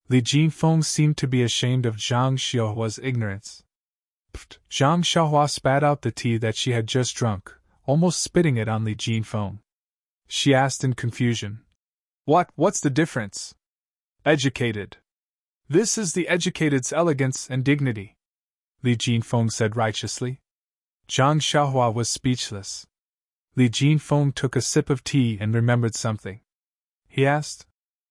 Li Jinfeng seemed to be ashamed of Zhang Xiaohua's ignorance. Pfft! Zhang Xiaohua spat out the tea that she had just drunk, almost spitting it on Li Jinfeng. She asked in confusion, What's the difference?" "Educated. This is the educated's elegance and dignity," Li Jinfeng said righteously. Zhang Xiaohua was speechless. Li Jinfeng took a sip of tea and remembered something. He asked,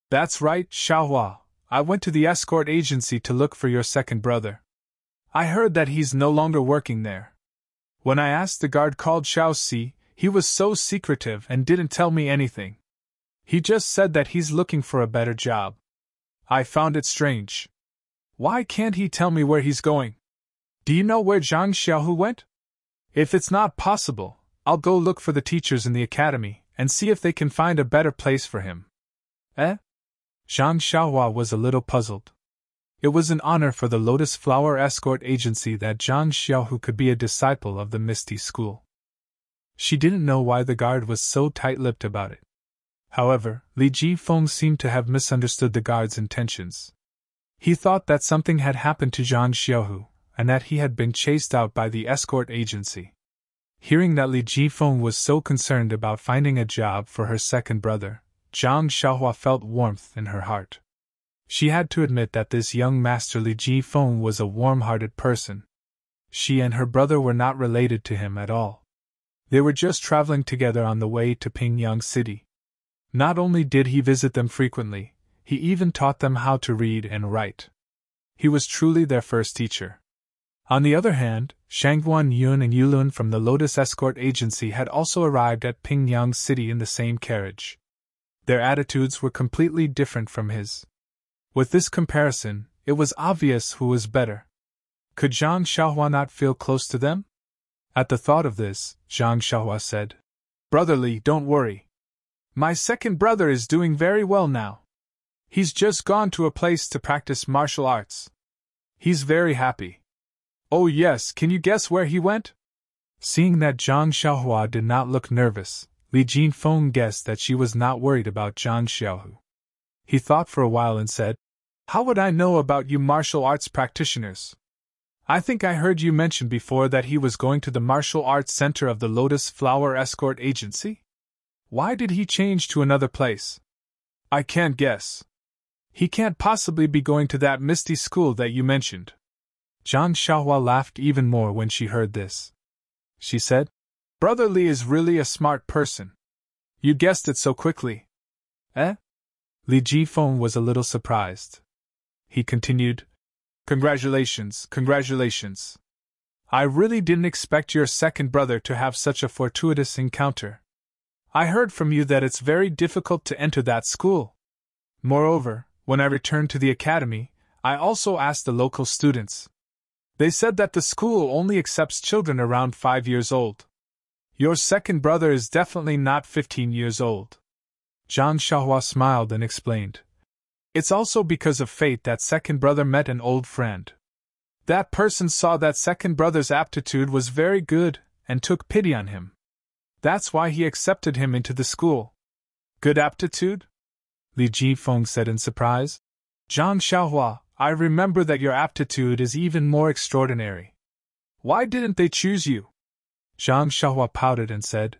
"That's right, Xiaohua, I went to the escort agency to look for your second brother. I heard that he's no longer working there. When I asked the guard called Xiaoxi, he was so secretive and didn't tell me anything. He just said that he's looking for a better job. I found it strange. Why can't he tell me where he's going? Do you know where Zhang Xiaohu went? If it's not possible, I'll go look for the teachers in the academy and see if they can find a better place for him. Eh? Zhang Xiaohua was a little puzzled. It was an honor for the Lotus Flower Escort Agency that Zhang Xiaohu could be a disciple of the Misty School. She didn't know why the guard was so tight-lipped about it. However, Li Jifeng seemed to have misunderstood the guard's intentions. He thought that something had happened to Zhang Xiaohu, and that he had been chased out by the escort agency. Hearing that Li Jifeng was so concerned about finding a job for her second brother, Zhang Xiaohua felt warmth in her heart. She had to admit that this young master Li Jifeng was a warm-hearted person. She and her brother were not related to him at all. They were just traveling together on the way to Pingyang City. Not only did he visit them frequently, he even taught them how to read and write. He was truly their first teacher. On the other hand, Shangguan Yun and Yulun from the Lotus Escort Agency had also arrived at Pingyang City in the same carriage. Their attitudes were completely different from his. With this comparison, it was obvious who was better. Could Zhang Xiaohua not feel close to them? At the thought of this, Zhang Xiaohua said, "Brother Li, don't worry. My second brother is doing very well now. He's just gone to a place to practice martial arts. He's very happy." "Oh yes, can you guess where he went?" Seeing that Zhang Xiaohua did not look nervous, Li Jinfeng guessed that she was not worried about Zhang Xiaohu. He thought for a while and said, "How would I know about you martial arts practitioners? I think I heard you mention before that he was going to the martial arts center of the Lotus Flower Escort Agency? Why did he change to another place?" "I can't guess. He can't possibly be going to that Misty School that you mentioned." Zhang Xiaohua laughed even more when she heard this. She said, "Brother Li is really a smart person. You guessed it so quickly." "Eh?" Li Jifeng was a little surprised. He continued, "Congratulations, congratulations. I really didn't expect your second brother to have such a fortuitous encounter. I heard from you that it's very difficult to enter that school. Moreover, when I returned to the academy, I also asked the local students. They said that the school only accepts children around 5 years old. Your second brother is definitely not 15 years old." Zhang Xiaohua smiled and explained, "It's also because of fate that second brother met an old friend. That person saw that second brother's aptitude was very good and took pity on him. That's why he accepted him into the school." "Good aptitude?" Li Jifeng said in surprise. "Zhang Xiaohua, I remember that your aptitude is even more extraordinary. Why didn't they choose you?" Zhang Xiaohua pouted and said,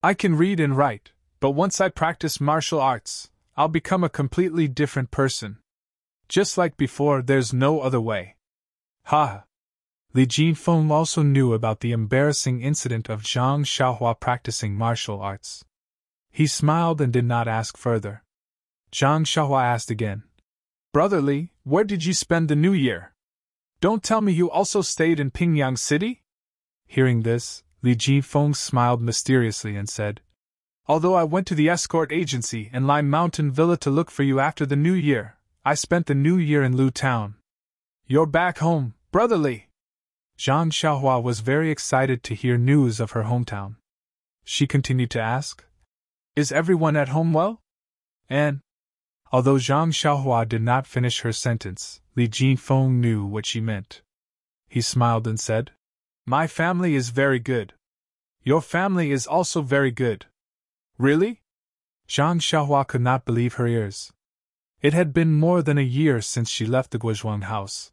"I can read and write, but once I practice martial arts, I'll become a completely different person. Just like before, there's no other way." Ha! Li Jinfeng also knew about the embarrassing incident of Zhang Xiaohua practicing martial arts. He smiled and did not ask further. Zhang Xiaohua asked again, "Brother Li, where did you spend the New Year? Don't tell me you also stayed in Pingyang City?" Hearing this, Li Jifeng smiled mysteriously and said, "Although I went to the escort agency and Lime Mountain Villa to look for you after the New Year, I spent the New Year in Lu Town." "You're back home, Brother Li." Zhang Xiaohua was very excited to hear news of her hometown. She continued to ask, "Is everyone at home well?" And, although Zhang Xiaohua did not finish her sentence, Li Jinfeng knew what she meant. He smiled and said, "My family is very good. Your family is also very good." "Really?" Zhang Xiaohua could not believe her ears. It had been more than a year since she left the Guozhuang house.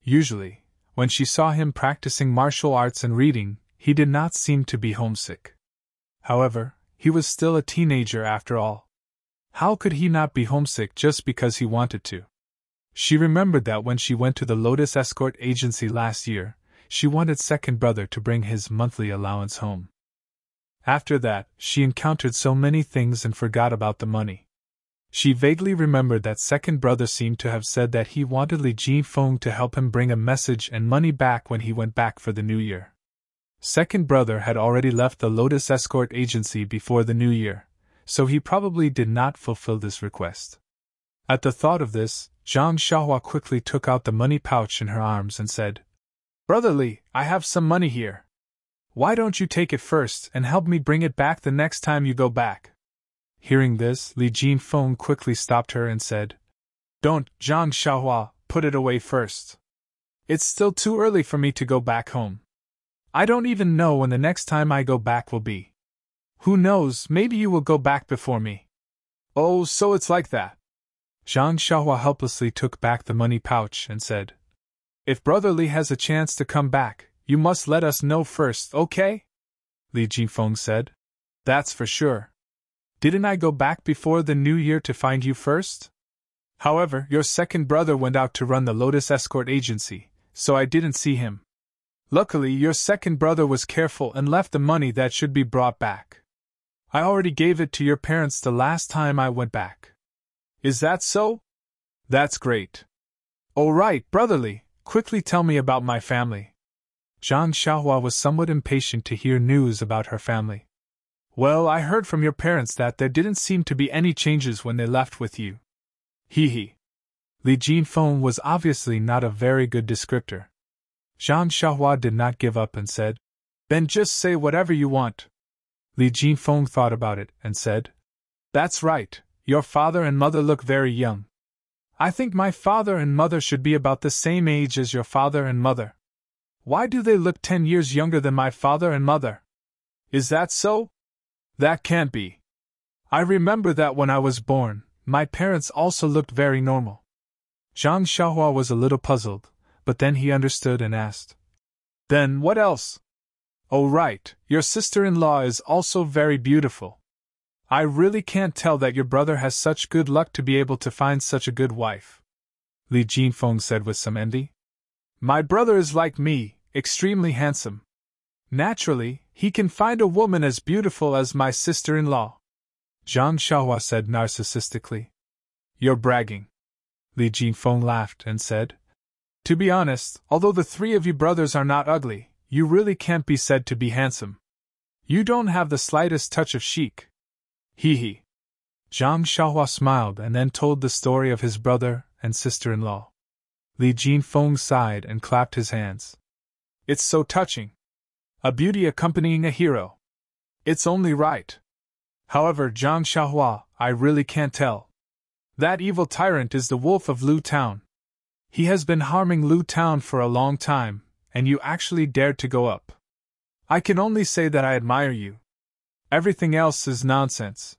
Usually, when she saw him practicing martial arts and reading, he did not seem to be homesick. However, he was still a teenager after all. How could he not be homesick just because he wanted to? She remembered that when she went to the Lotus Escort Agency last year, she wanted second brother to bring his monthly allowance home. After that, she encountered so many things and forgot about the money. She vaguely remembered that second brother seemed to have said that he wanted Li Jinfeng to help him bring a message and money back when he went back for the new year. Second brother had already left the Lotus Escort Agency before the new year, so he probably did not fulfill this request. At the thought of this, Zhang Xiaohua quickly took out the money pouch in her arms and said, "Brother Li, I have some money here. Why don't you take it first and help me bring it back the next time you go back?" Hearing this, Li Jinfeng quickly stopped her and said, "Don't, Zhang Xiaohua, put it away first. It's still too early for me to go back home. I don't even know when the next time I go back will be. Who knows, maybe you will go back before me." "Oh, so it's like that." Zhang Xiaohua helplessly took back the money pouch and said, "If Brother Li has a chance to come back, you must let us know first, okay?" Li Jinfeng said, "That's for sure. Didn't I go back before the new year to find you first? However, your second brother went out to run the Lotus Escort Agency, so I didn't see him. Luckily, your second brother was careful and left the money that should be brought back. I already gave it to your parents the last time I went back." "Is that so? That's great. All right, Brother Li, quickly tell me about my family." Zhang Xiaohua was somewhat impatient to hear news about her family. "Well, I heard from your parents that there didn't seem to be any changes when they left with you." Hee. Li Jinfeng was obviously not a very good descriptor. Zhang Xiaohua did not give up and said, "Then just say whatever you want." Li Jinfeng thought about it and said, "That's right, your father and mother look very young. I think my father and mother should be about the same age as your father and mother. Why do they look 10 years younger than my father and mother? Is that so? That can't be. I remember that when I was born, my parents also looked very normal." Zhang Xiaohua was a little puzzled, but then he understood and asked, "Then what else?" "Oh right, your sister-in-law is also very beautiful. I really can't tell that your brother has such good luck to be able to find such a good wife," Li Jinfeng said with some envy. "My brother is like me, extremely handsome. Naturally, he can find a woman as beautiful as my sister-in-law," Zhang Xiaohua said narcissistically. "You're bragging." Li Jinfeng laughed and said, "To be honest, although the three of you brothers are not ugly, you really can't be said to be handsome. You don't have the slightest touch of chic." Hee. Zhang Xiaohua smiled and then told the story of his brother and sister-in-law. Li Jinfeng sighed and clapped his hands. "It's so touching. A beauty accompanying a hero. It's only right. However, Zhang Xiaohua, I really can't tell. That evil tyrant is the wolf of Lu Town. He has been harming Lu Town for a long time, and you actually dared to go up. I can only say that I admire you. Everything else is nonsense.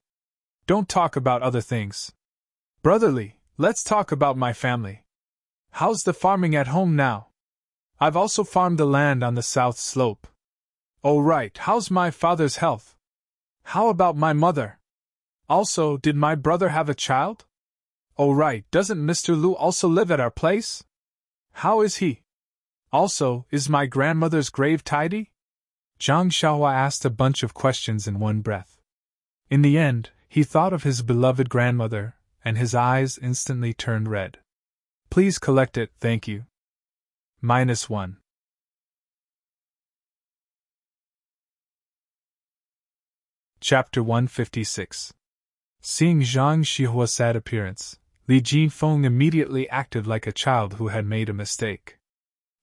Don't talk about other things. Brother Li, let's talk about my family. How's the farming at home now? I've also farmed the land on the south slope. Oh right, how's my father's health? How about my mother? Also, did my brother have a child? Oh right, doesn't Mr. Lu also live at our place? How is he? Also, is my grandmother's grave tidy?" Zhang Xiaohua asked a bunch of questions in one breath. In the end, he thought of his beloved grandmother, and his eyes instantly turned red. "Please collect it, thank you." -1. Chapter 156. Seeing Zhang Xiaohua's sad appearance, Li Jinfeng immediately acted like a child who had made a mistake.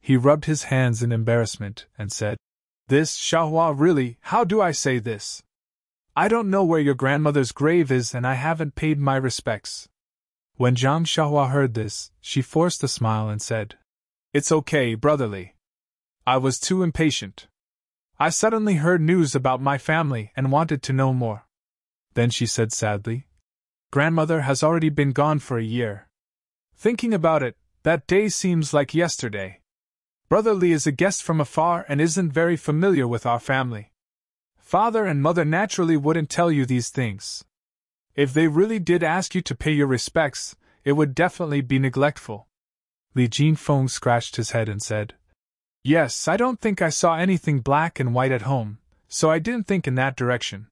He rubbed his hands in embarrassment and said, "This, Xiaohua, really, how do I say this? I don't know where your grandmother's grave is and I haven't paid my respects." When Zhang Xiaohua heard this, she forced a smile and said, "It's okay, Brother Li. I was too impatient. I suddenly heard news about my family and wanted to know more." Then she said sadly, "Grandmother has already been gone for a year. Thinking about it, that day seems like yesterday. Brother Li is a guest from afar and isn't very familiar with our family. Father and mother naturally wouldn't tell you these things. If they really did ask you to pay your respects, it would definitely be neglectful." Li Jinfeng scratched his head and said, "Yes, I don't think I saw anything black and white at home, so I didn't think in that direction.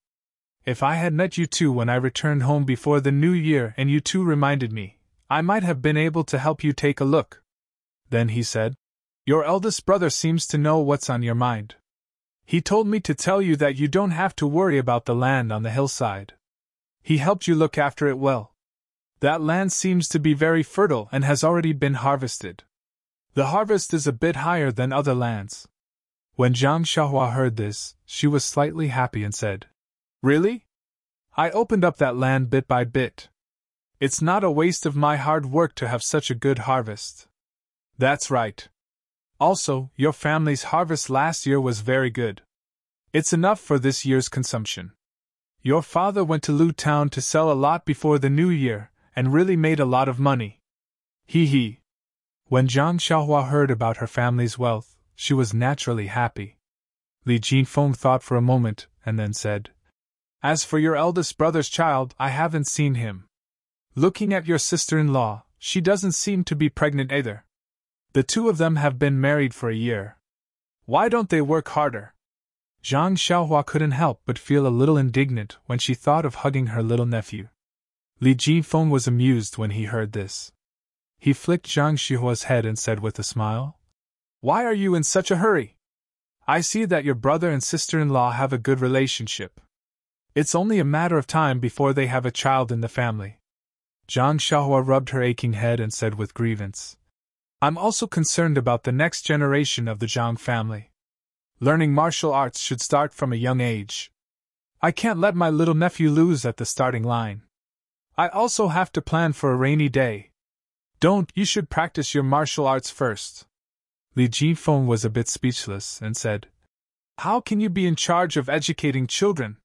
If I had met you two when I returned home before the new year and you two reminded me, I might have been able to help you take a look. Then he said, Your eldest brother seems to know what's on your mind. He told me to tell you that you don't have to worry about the land on the hillside. He helped you look after it well. That land seems to be very fertile and has already been harvested. The harvest is a bit higher than other lands. When Zhang Xiaohua heard this, she was slightly happy and said, Really? I opened up that land bit by bit. It's not a waste of my hard work to have such a good harvest. That's right. Also, your family's harvest last year was very good. It's enough for this year's consumption. Your father went to Lu Town to sell a lot before the new year, and really made a lot of money. He. When Zhang Xiaohua heard about her family's wealth, she was naturally happy. Li Jinfeng thought for a moment, and then said, As for your eldest brother's child, I haven't seen him. Looking at your sister-in-law, she doesn't seem to be pregnant either. The two of them have been married for a year. Why don't they work harder? Zhang Xiaohua couldn't help but feel a little indignant when she thought of hugging her little nephew. Li Jinfeng was amused when he heard this. He flicked Zhang Xiaohua's head and said with a smile, Why are you in such a hurry? I see that your brother and sister-in-law have a good relationship. It's only a matter of time before they have a child in the family. Zhang Xiaohua rubbed her aching head and said with grievance, I'm also concerned about the next generation of the Zhang family. Learning martial arts should start from a young age. I can't let my little nephew lose at the starting line. I also have to plan for a rainy day. You should practice your martial arts first. Li Jinfeng was a bit speechless and said, How can you be in charge of educating children?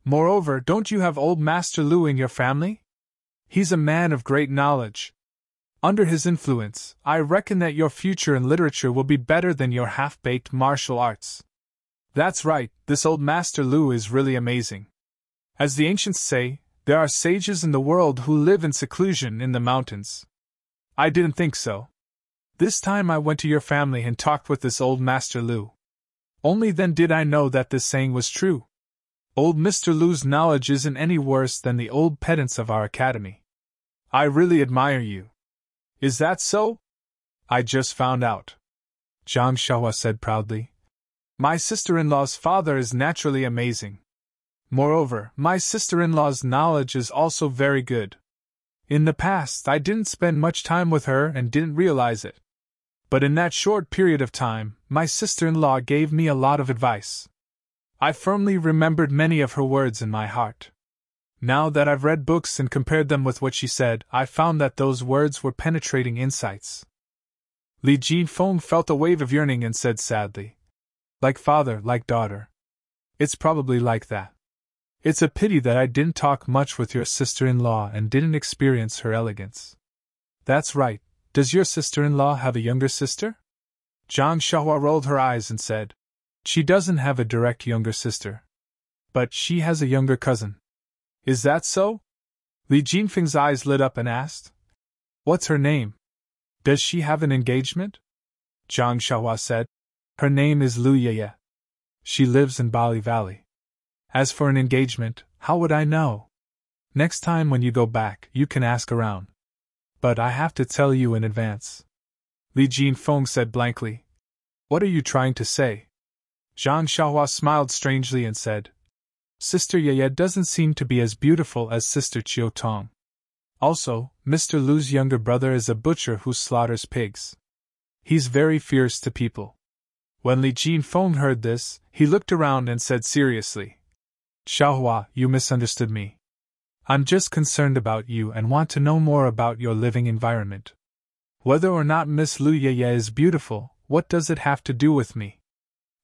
Moreover, don't you have old Master Lu in your family? He's a man of great knowledge. Under his influence, I reckon that your future in literature will be better than your half-baked martial arts. That's right, this old Master Lu is really amazing. As the ancients say, there are sages in the world who live in seclusion in the mountains. I didn't think so. This time I went to your family and talked with this old Master Lu. Only then did I know that this saying was true. Old Mr. Lu's knowledge isn't any worse than the old pedants of our academy. I really admire you. Is that so? I just found out. Zhang Xiaohua said proudly. My sister-in-law's father is naturally amazing. Moreover, my sister-in-law's knowledge is also very good. In the past, I didn't spend much time with her and didn't realize it. But in that short period of time, my sister-in-law gave me a lot of advice. I firmly remembered many of her words in my heart. Now that I've read books and compared them with what she said, I found that those words were penetrating insights. Li Jinfeng felt a wave of yearning and said sadly, Like father, like daughter. It's probably like that. It's a pity that I didn't talk much with your sister-in-law and didn't experience her elegance. That's right. Does your sister-in-law have a younger sister? Zhang Xiaohua rolled her eyes and said, She doesn't have a direct younger sister. But she has a younger cousin. Is that so? Li Jinfeng's eyes lit up and asked, What's her name? Does she have an engagement? Zhang Xiaohua said, Her name is Lu Yeye. She lives in Bali Valley. As for an engagement, how would I know? Next time when you go back, you can ask around. But I have to tell you in advance. Li Jinfeng said blankly, What are you trying to say? Zhang Xiaohua smiled strangely and said, Sister Yeye doesn't seem to be as beautiful as Sister Qiu Tong. Also, Mr. Lu's younger brother is a butcher who slaughters pigs. He's very fierce to people. When Li Jinfeng heard this, he looked around and said seriously, Xiaohua, you misunderstood me. I'm just concerned about you and want to know more about your living environment. Whether or not Miss Lu Yeye is beautiful, what does it have to do with me?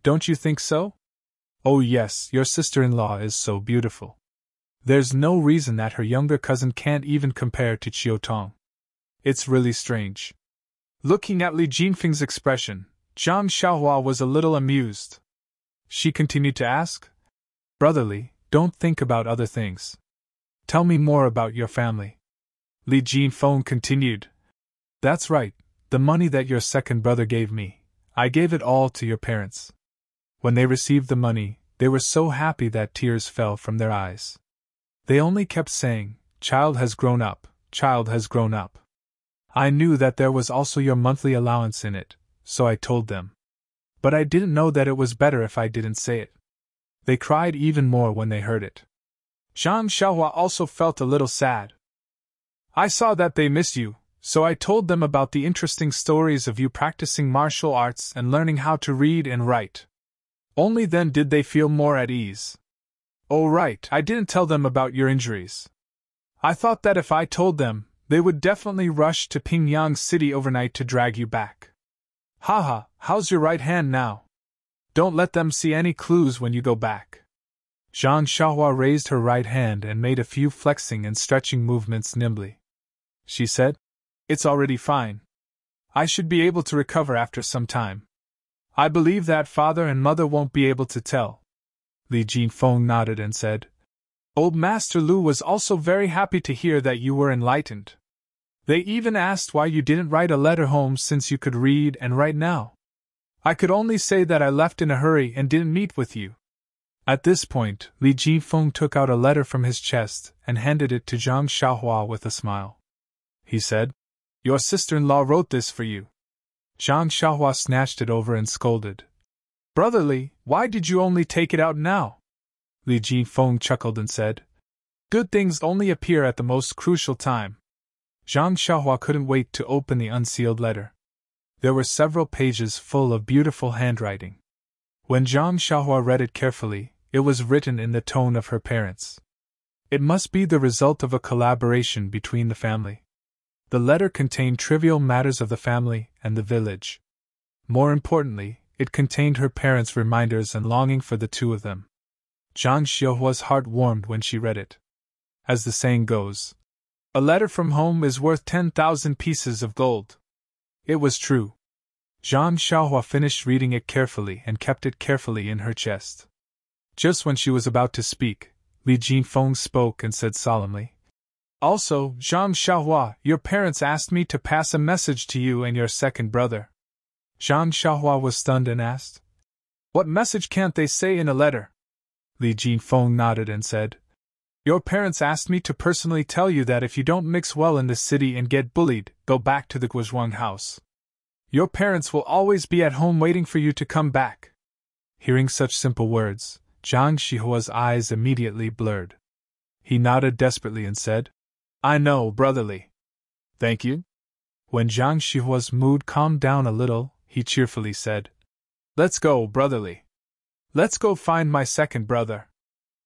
Don't you think so? Oh yes, your sister-in-law is so beautiful. There's no reason that her younger cousin can't even compare to Qiu Tong. It's really strange. Looking at Li Jinfeng's expression, Zhang Xiaohua was a little amused. She continued to ask, Brotherly, don't think about other things. Tell me more about your family. Li Jinfeng continued, That's right, the money that your second brother gave me, I gave it all to your parents. When they received the money, They were so happy that tears fell from their eyes. They only kept saying, "Child has grown up, child has grown up." I knew that there was also your monthly allowance in it, so I told them. But I didn't know that it was better if I didn't say it. They cried even more when they heard it. Zhang Xiaohua also felt a little sad. I saw that they miss you, so I told them about the interesting stories of you practicing martial arts and learning how to read and write. Only then did they feel more at ease. Oh right, I didn't tell them about your injuries. I thought that if I told them, they would definitely rush to Pingyang City overnight to drag you back. Haha, how's your right hand now? Don't let them see any clues when you go back. Zhang Xiaohua raised her right hand and made a few flexing and stretching movements nimbly. She said, "It's already fine. I should be able to recover after some time. I believe that father and mother won't be able to tell." Li Jinfeng nodded and said, "Old Master Lu was also very happy to hear that you were enlightened. They even asked why you didn't write a letter home since you could read and write now. I could only say that I left in a hurry and didn't meet with you." At this point, Li Jinfeng took out a letter from his chest and handed it to Zhang Xiaohua with a smile. He said, "Your sister-in-law wrote this for you." Zhang Xiaohua snatched it over and scolded, "Brother Li, why did you only take it out now?" Li Jinfeng chuckled and said, "Good things only appear at the most crucial time." Zhang Xiaohua couldn't wait to open the unsealed letter. There were several pages full of beautiful handwriting. When Zhang Xiaohua read it carefully, it was written in the tone of her parents. It must be the result of a collaboration between the family. The letter contained trivial matters of the family and the village. More importantly, it contained her parents' reminders and longing for the two of them. Zhang Xiaohua's heart warmed when she read it. As the saying goes, "A letter from home is worth 10,000 pieces of gold." It was true. Zhang Xiaohua finished reading it carefully and kept it carefully in her chest. Just when she was about to speak, Li Jinfeng spoke and said solemnly, "Also, Zhang Xiaohua, your parents asked me to pass a message to you and your second brother." Zhang Xiaohua was stunned and asked, "What message can't they say in a letter?" Li Jinfeng nodded and said, "Your parents asked me to personally tell you that if you don't mix well in the city and get bullied, go back to the Guozhuang house. Your parents will always be at home waiting for you to come back." Hearing such simple words, Zhang Xiaohua's eyes immediately blurred. He nodded desperately and said, "I know, brotherly. Thank you." When Zhang Xiaohua's mood calmed down a little, he cheerfully said, "Let's go, brotherly. Let's go find my second brother.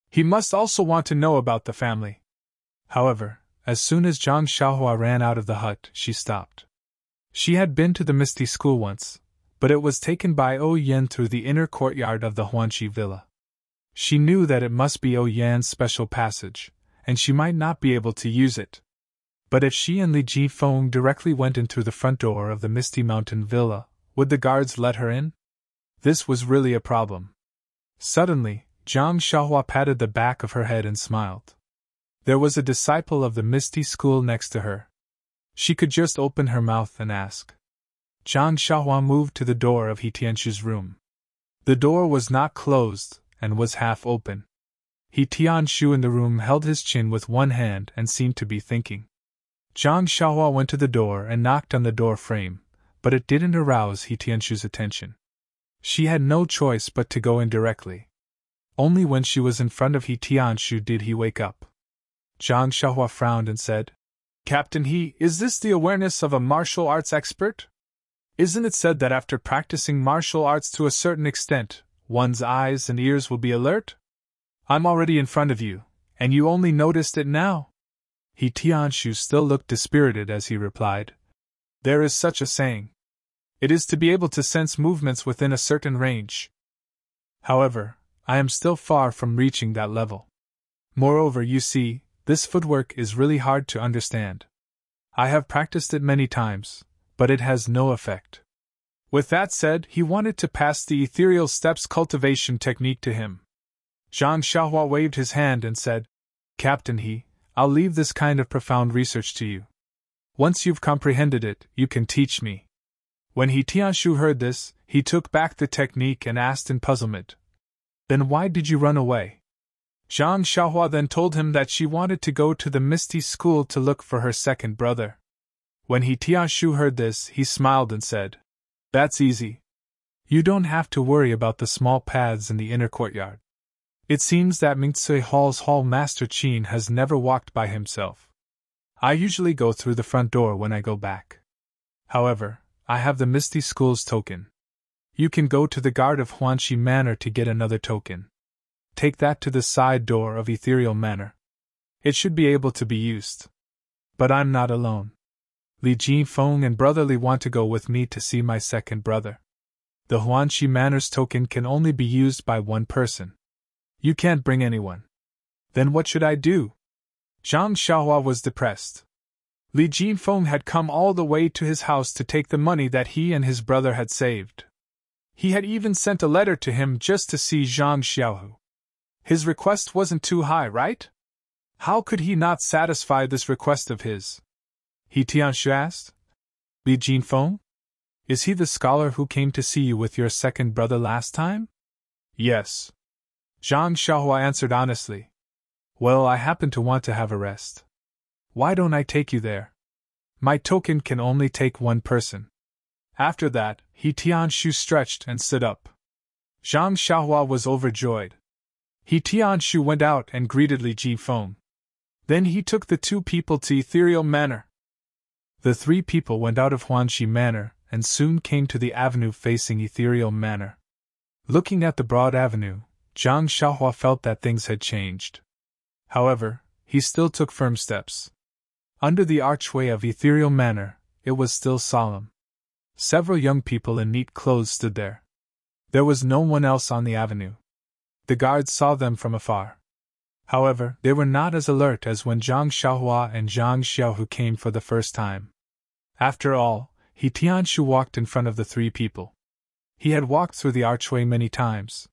He must also want to know about the family." However, as soon as Zhang Xiaohua ran out of the hut, she stopped. She had been to the Misty School once, but it was taken by O Yan through the inner courtyard of the Huanqi villa. She knew that it must be O Yan's special passage, and she might not be able to use it. But if she and Li Jinfeng directly went in through the front door of the Misty Mountain villa, would the guards let her in? This was really a problem. Suddenly, Zhang Xiaohua patted the back of her head and smiled. There was a disciple of the Misty School next to her. She could just open her mouth and ask. Zhang Xiaohua moved to the door of He Tianshu's room. The door was not closed, and was half open. He Tianshu in the room held his chin with one hand and seemed to be thinking. Zhang Xiaohua went to the door and knocked on the door frame, but it didn't arouse He Tianshu's attention. She had no choice but to go in directly. Only when she was in front of He Tianshu did he wake up. Zhang Xiaohua frowned and said, "Captain He, is this the awareness of a martial arts expert? Isn't it said that after practicing martial arts to a certain extent, one's eyes and ears will be alert? I'm already in front of you, and you only noticed it now?" He Tianshu still looked dispirited as he replied, "There is such a saying. It is to be able to sense movements within a certain range. However, I am still far from reaching that level. Moreover, you see, this footwork is really hard to understand. I have practiced it many times, but it has no effect." With that said, he wanted to pass the ethereal steps cultivation technique to him. Zhang Xiaohua waved his hand and said, "Captain He, I'll leave this kind of profound research to you. Once you've comprehended it, you can teach me." When He Tianshu heard this, he took back the technique and asked in puzzlement, Then why did you run away? Zhang Xiaohua then told him that she wanted to go to the Misty School to look for her second brother. When He Tianshu heard this, he smiled and said, "That's easy. You don't have to worry about the small paths in the inner courtyard. It seems that Mingtsui Hall's Hall Master Qin has never walked by himself. I usually go through the front door when I go back. However, I have the Misty School's token. You can go to the guard of Huanxi Manor to get another token. Take that to the side door of Ethereal Manor. It should be able to be used. But I'm not alone. Li Jinfeng and Brother Li want to go with me to see my second brother. The Huanxi Manor's token can only be used by one person. You can't bring anyone. Then what should I do?" Zhang Xiaohua was depressed. Li Jinfeng had come all the way to his house to take the money that he and his brother had saved. He had even sent a letter to him just to see Zhang Xiaohu. His request wasn't too high, right? How could he not satisfy this request of his? He Tianshu asked. "Li Jinfeng? Is he the scholar who came to see you with your second brother last time?" "Yes." Zhang Xiaohua answered honestly. "Well, I happen to want to have a rest. Why don't I take you there? My token can only take one person." After that, He Tianshu stretched and stood up. Zhang Xiaohua was overjoyed. He Tianshu went out and greeted Li Jinfeng. Then he took the two people to Ethereal Manor. The three people went out of Huanxi Manor and soon came to the avenue facing Ethereal Manor. Looking at the broad avenue, Zhang Xiaohua felt that things had changed. However, he still took firm steps. Under the archway of Ethereal Manor, it was still solemn. Several young people in neat clothes stood there. There was no one else on the avenue. The guards saw them from afar. However, they were not as alert as when Zhang Xiaohua and Zhang Xiaohu came for the first time. After all, He Tianshu walked in front of the three people. He had walked through the archway many times.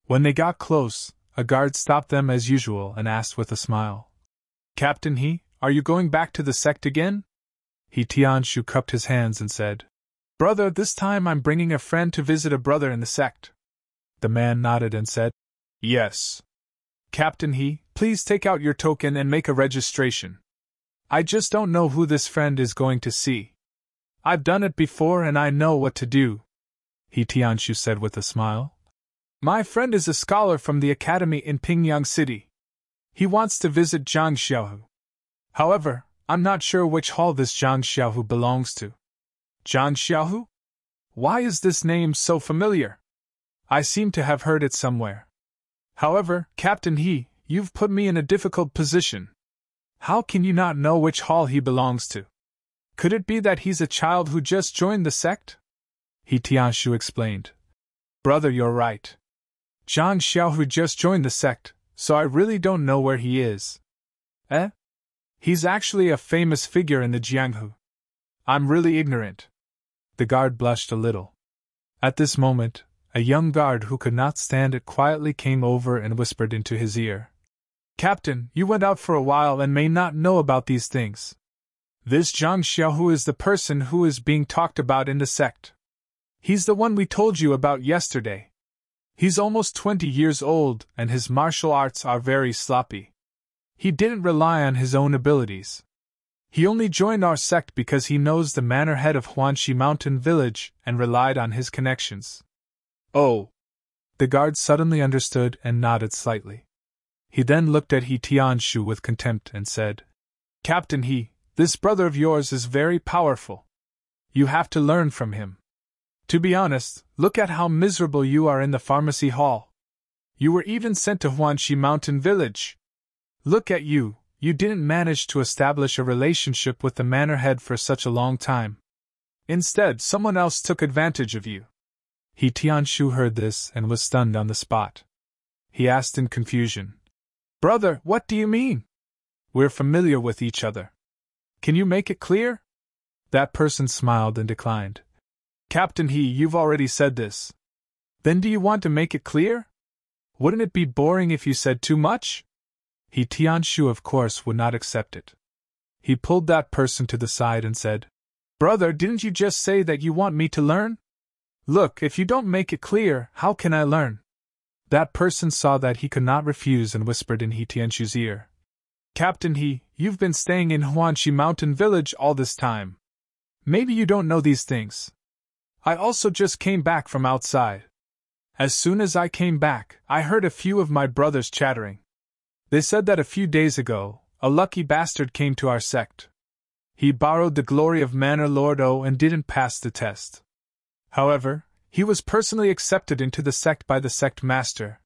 When they got close, a guard stopped them as usual and asked with a smile, "Captain He, are you going back to the sect again?" He Tianshu cupped his hands and said, "Brother, this time I'm bringing a friend to visit a brother in the sect." The man nodded and said, "Yes. Captain He, please take out your token and make a registration. I just don't know who this friend is going to see. I've done it before and I know what to do," He Tianshu said with a smile. "My friend is a scholar from the academy in Pingyang City. He wants to visit Zhang Xiaohu. However, I'm not sure which hall this Zhang Xiaohu belongs to." "Zhang Xiaohu? Why is this name so familiar? I seem to have heard it somewhere. However, Captain He, you've put me in a difficult position. How can you not know which hall he belongs to? Could it be that he's a child who just joined the sect?" He Tianshu explained. "Brother, you're right. Zhang Xiaohu just joined the sect, so I really don't know where he is." "Eh? He's actually a famous figure in the Jianghu. I'm really ignorant." The guard blushed a little. At this moment, a young guard who could not stand it quietly came over and whispered into his ear, "Captain, you went out for a while and may not know about these things. This Zhang Xiaohu is the person who is being talked about in the sect. He's the one we told you about yesterday. He's almost 20 years old and his martial arts are very sloppy. He didn't rely on his own abilities. He only joined our sect because he knows the manor head of Huanxi Mountain Village and relied on his connections." "Oh." The guard suddenly understood and nodded slightly. He then looked at He Tianshu with contempt and said, "Captain He, this brother of yours is very powerful. You have to learn from him. To be honest, look at how miserable you are in the pharmacy hall. You were even sent to Huanxi Mountain Village. Look at you, you didn't manage to establish a relationship with the manor head for such a long time. Instead, someone else took advantage of you." He Tianshu heard this and was stunned on the spot. He asked in confusion, "Brother, what do you mean? We're familiar with each other. Can you make it clear?" That person smiled and declined. "Captain He, you've already said this. Then do you want to make it clear? Wouldn't it be boring if you said too much?" He Tianshu, of course, would not accept it. He pulled that person to the side and said, "Brother, didn't you just say that you want me to learn? Look, if you don't make it clear, how can I learn?" That person saw that he could not refuse and whispered in He Tianshu's ear. Captain He, you've been staying in Huanxi Mountain Village all this time. Maybe you don't know these things. I also just came back from outside. As soon as I came back, I heard a few of my brothers chattering. They said that a few days ago, a lucky bastard came to our sect. He borrowed the glory of Manor Lord O and didn't pass the test. However, he was personally accepted into the sect by the sect master.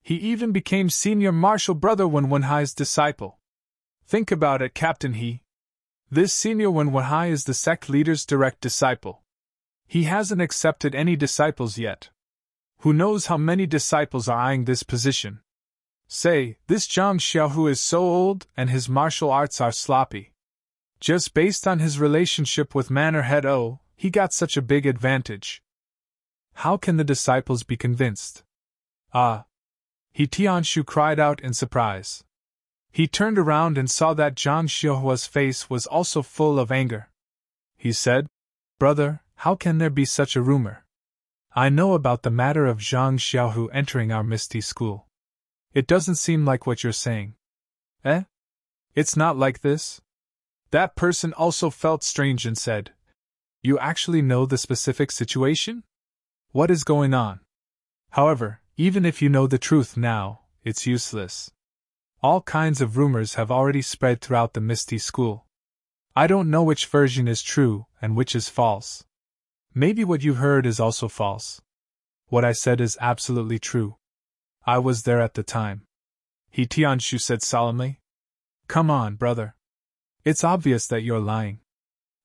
He even became senior martial brother Wenwenhai's disciple. Think about it, Captain He. This senior Wenwenhai is the sect leader's direct disciple. He hasn't accepted any disciples yet. Who knows how many disciples are eyeing this position? Say, this Zhang Xiaohu is so old and his martial arts are sloppy. Just based on his relationship with Manor Head O, he got such a big advantage. How can the disciples be convinced? Ah! He Tianshu cried out in surprise. He turned around and saw that Zhang Xiaohua's face was also full of anger. He said, Brother, how can there be such a rumor? I know about the matter of Zhang Xiaohu entering our Misty School. It doesn't seem like what you're saying. Eh? It's not like this? That person also felt strange and said, You actually know the specific situation? What is going on? However, even if you know the truth now, it's useless. All kinds of rumors have already spread throughout the Misty School. I don't know which version is true and which is false. Maybe what you heard is also false. What I said is absolutely true. I was there at the time. He Tianshu said solemnly. Come on, brother. It's obvious that you're lying.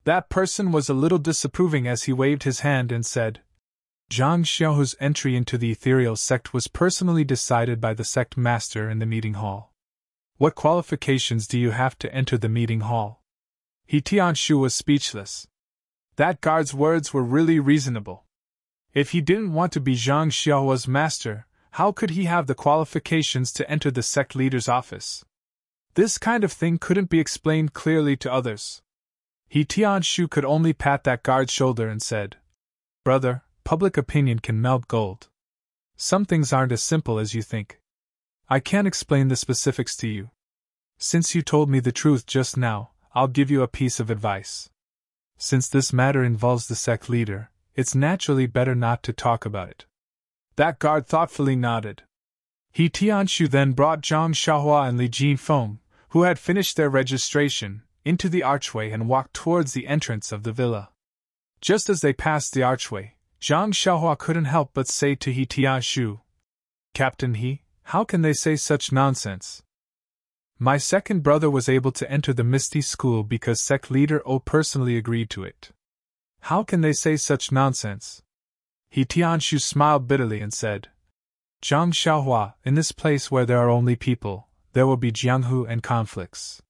That person was a little disapproving as he waved his hand and said, Zhang Xiaohu's entry into the ethereal sect was personally decided by the sect master in the meeting hall. What qualifications do you have to enter the meeting hall? He Tianshu was speechless. That guard's words were really reasonable. If he didn't want to be Zhang Xiaohua's master, how could he have the qualifications to enter the sect leader's office? This kind of thing couldn't be explained clearly to others. He Tianshu could only pat that guard's shoulder and said, Brother, public opinion can melt gold. Some things aren't as simple as you think. I can't explain the specifics to you. Since you told me the truth just now, I'll give you a piece of advice. Since this matter involves the sect leader, it's naturally better not to talk about it. That guard thoughtfully nodded. He Tianshu then brought Zhang Xiaohua and Li Jinfeng, who had finished their registration, into the archway and walked towards the entrance of the villa. Just as they passed the archway, Zhang Xiaohua couldn't help but say to He Tianshu, Captain He, how can they say such nonsense? My second brother was able to enter the Misty School because sect leader O personally agreed to it. How can they say such nonsense? He Tianshu smiled bitterly and said, Zhang Xiaohua, in this place where there are only people, there will be jianghu and conflicts.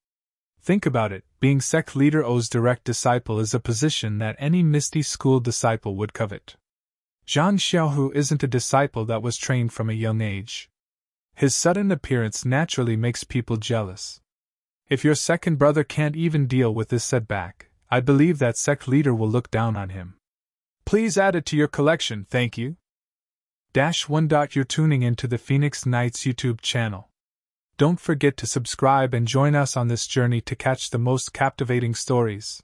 Think about it, being sect leader O's direct disciple is a position that any Misty School disciple would covet. Zhang Xiaohu isn't a disciple that was trained from a young age. His sudden appearance naturally makes people jealous. If your second brother can't even deal with this setback, I believe that sect leader will look down on him. Please add it to your collection, thank you. -1. You're tuning into the Phoenix Knights YouTube channel. Don't forget to subscribe and join us on this journey to catch the most captivating stories.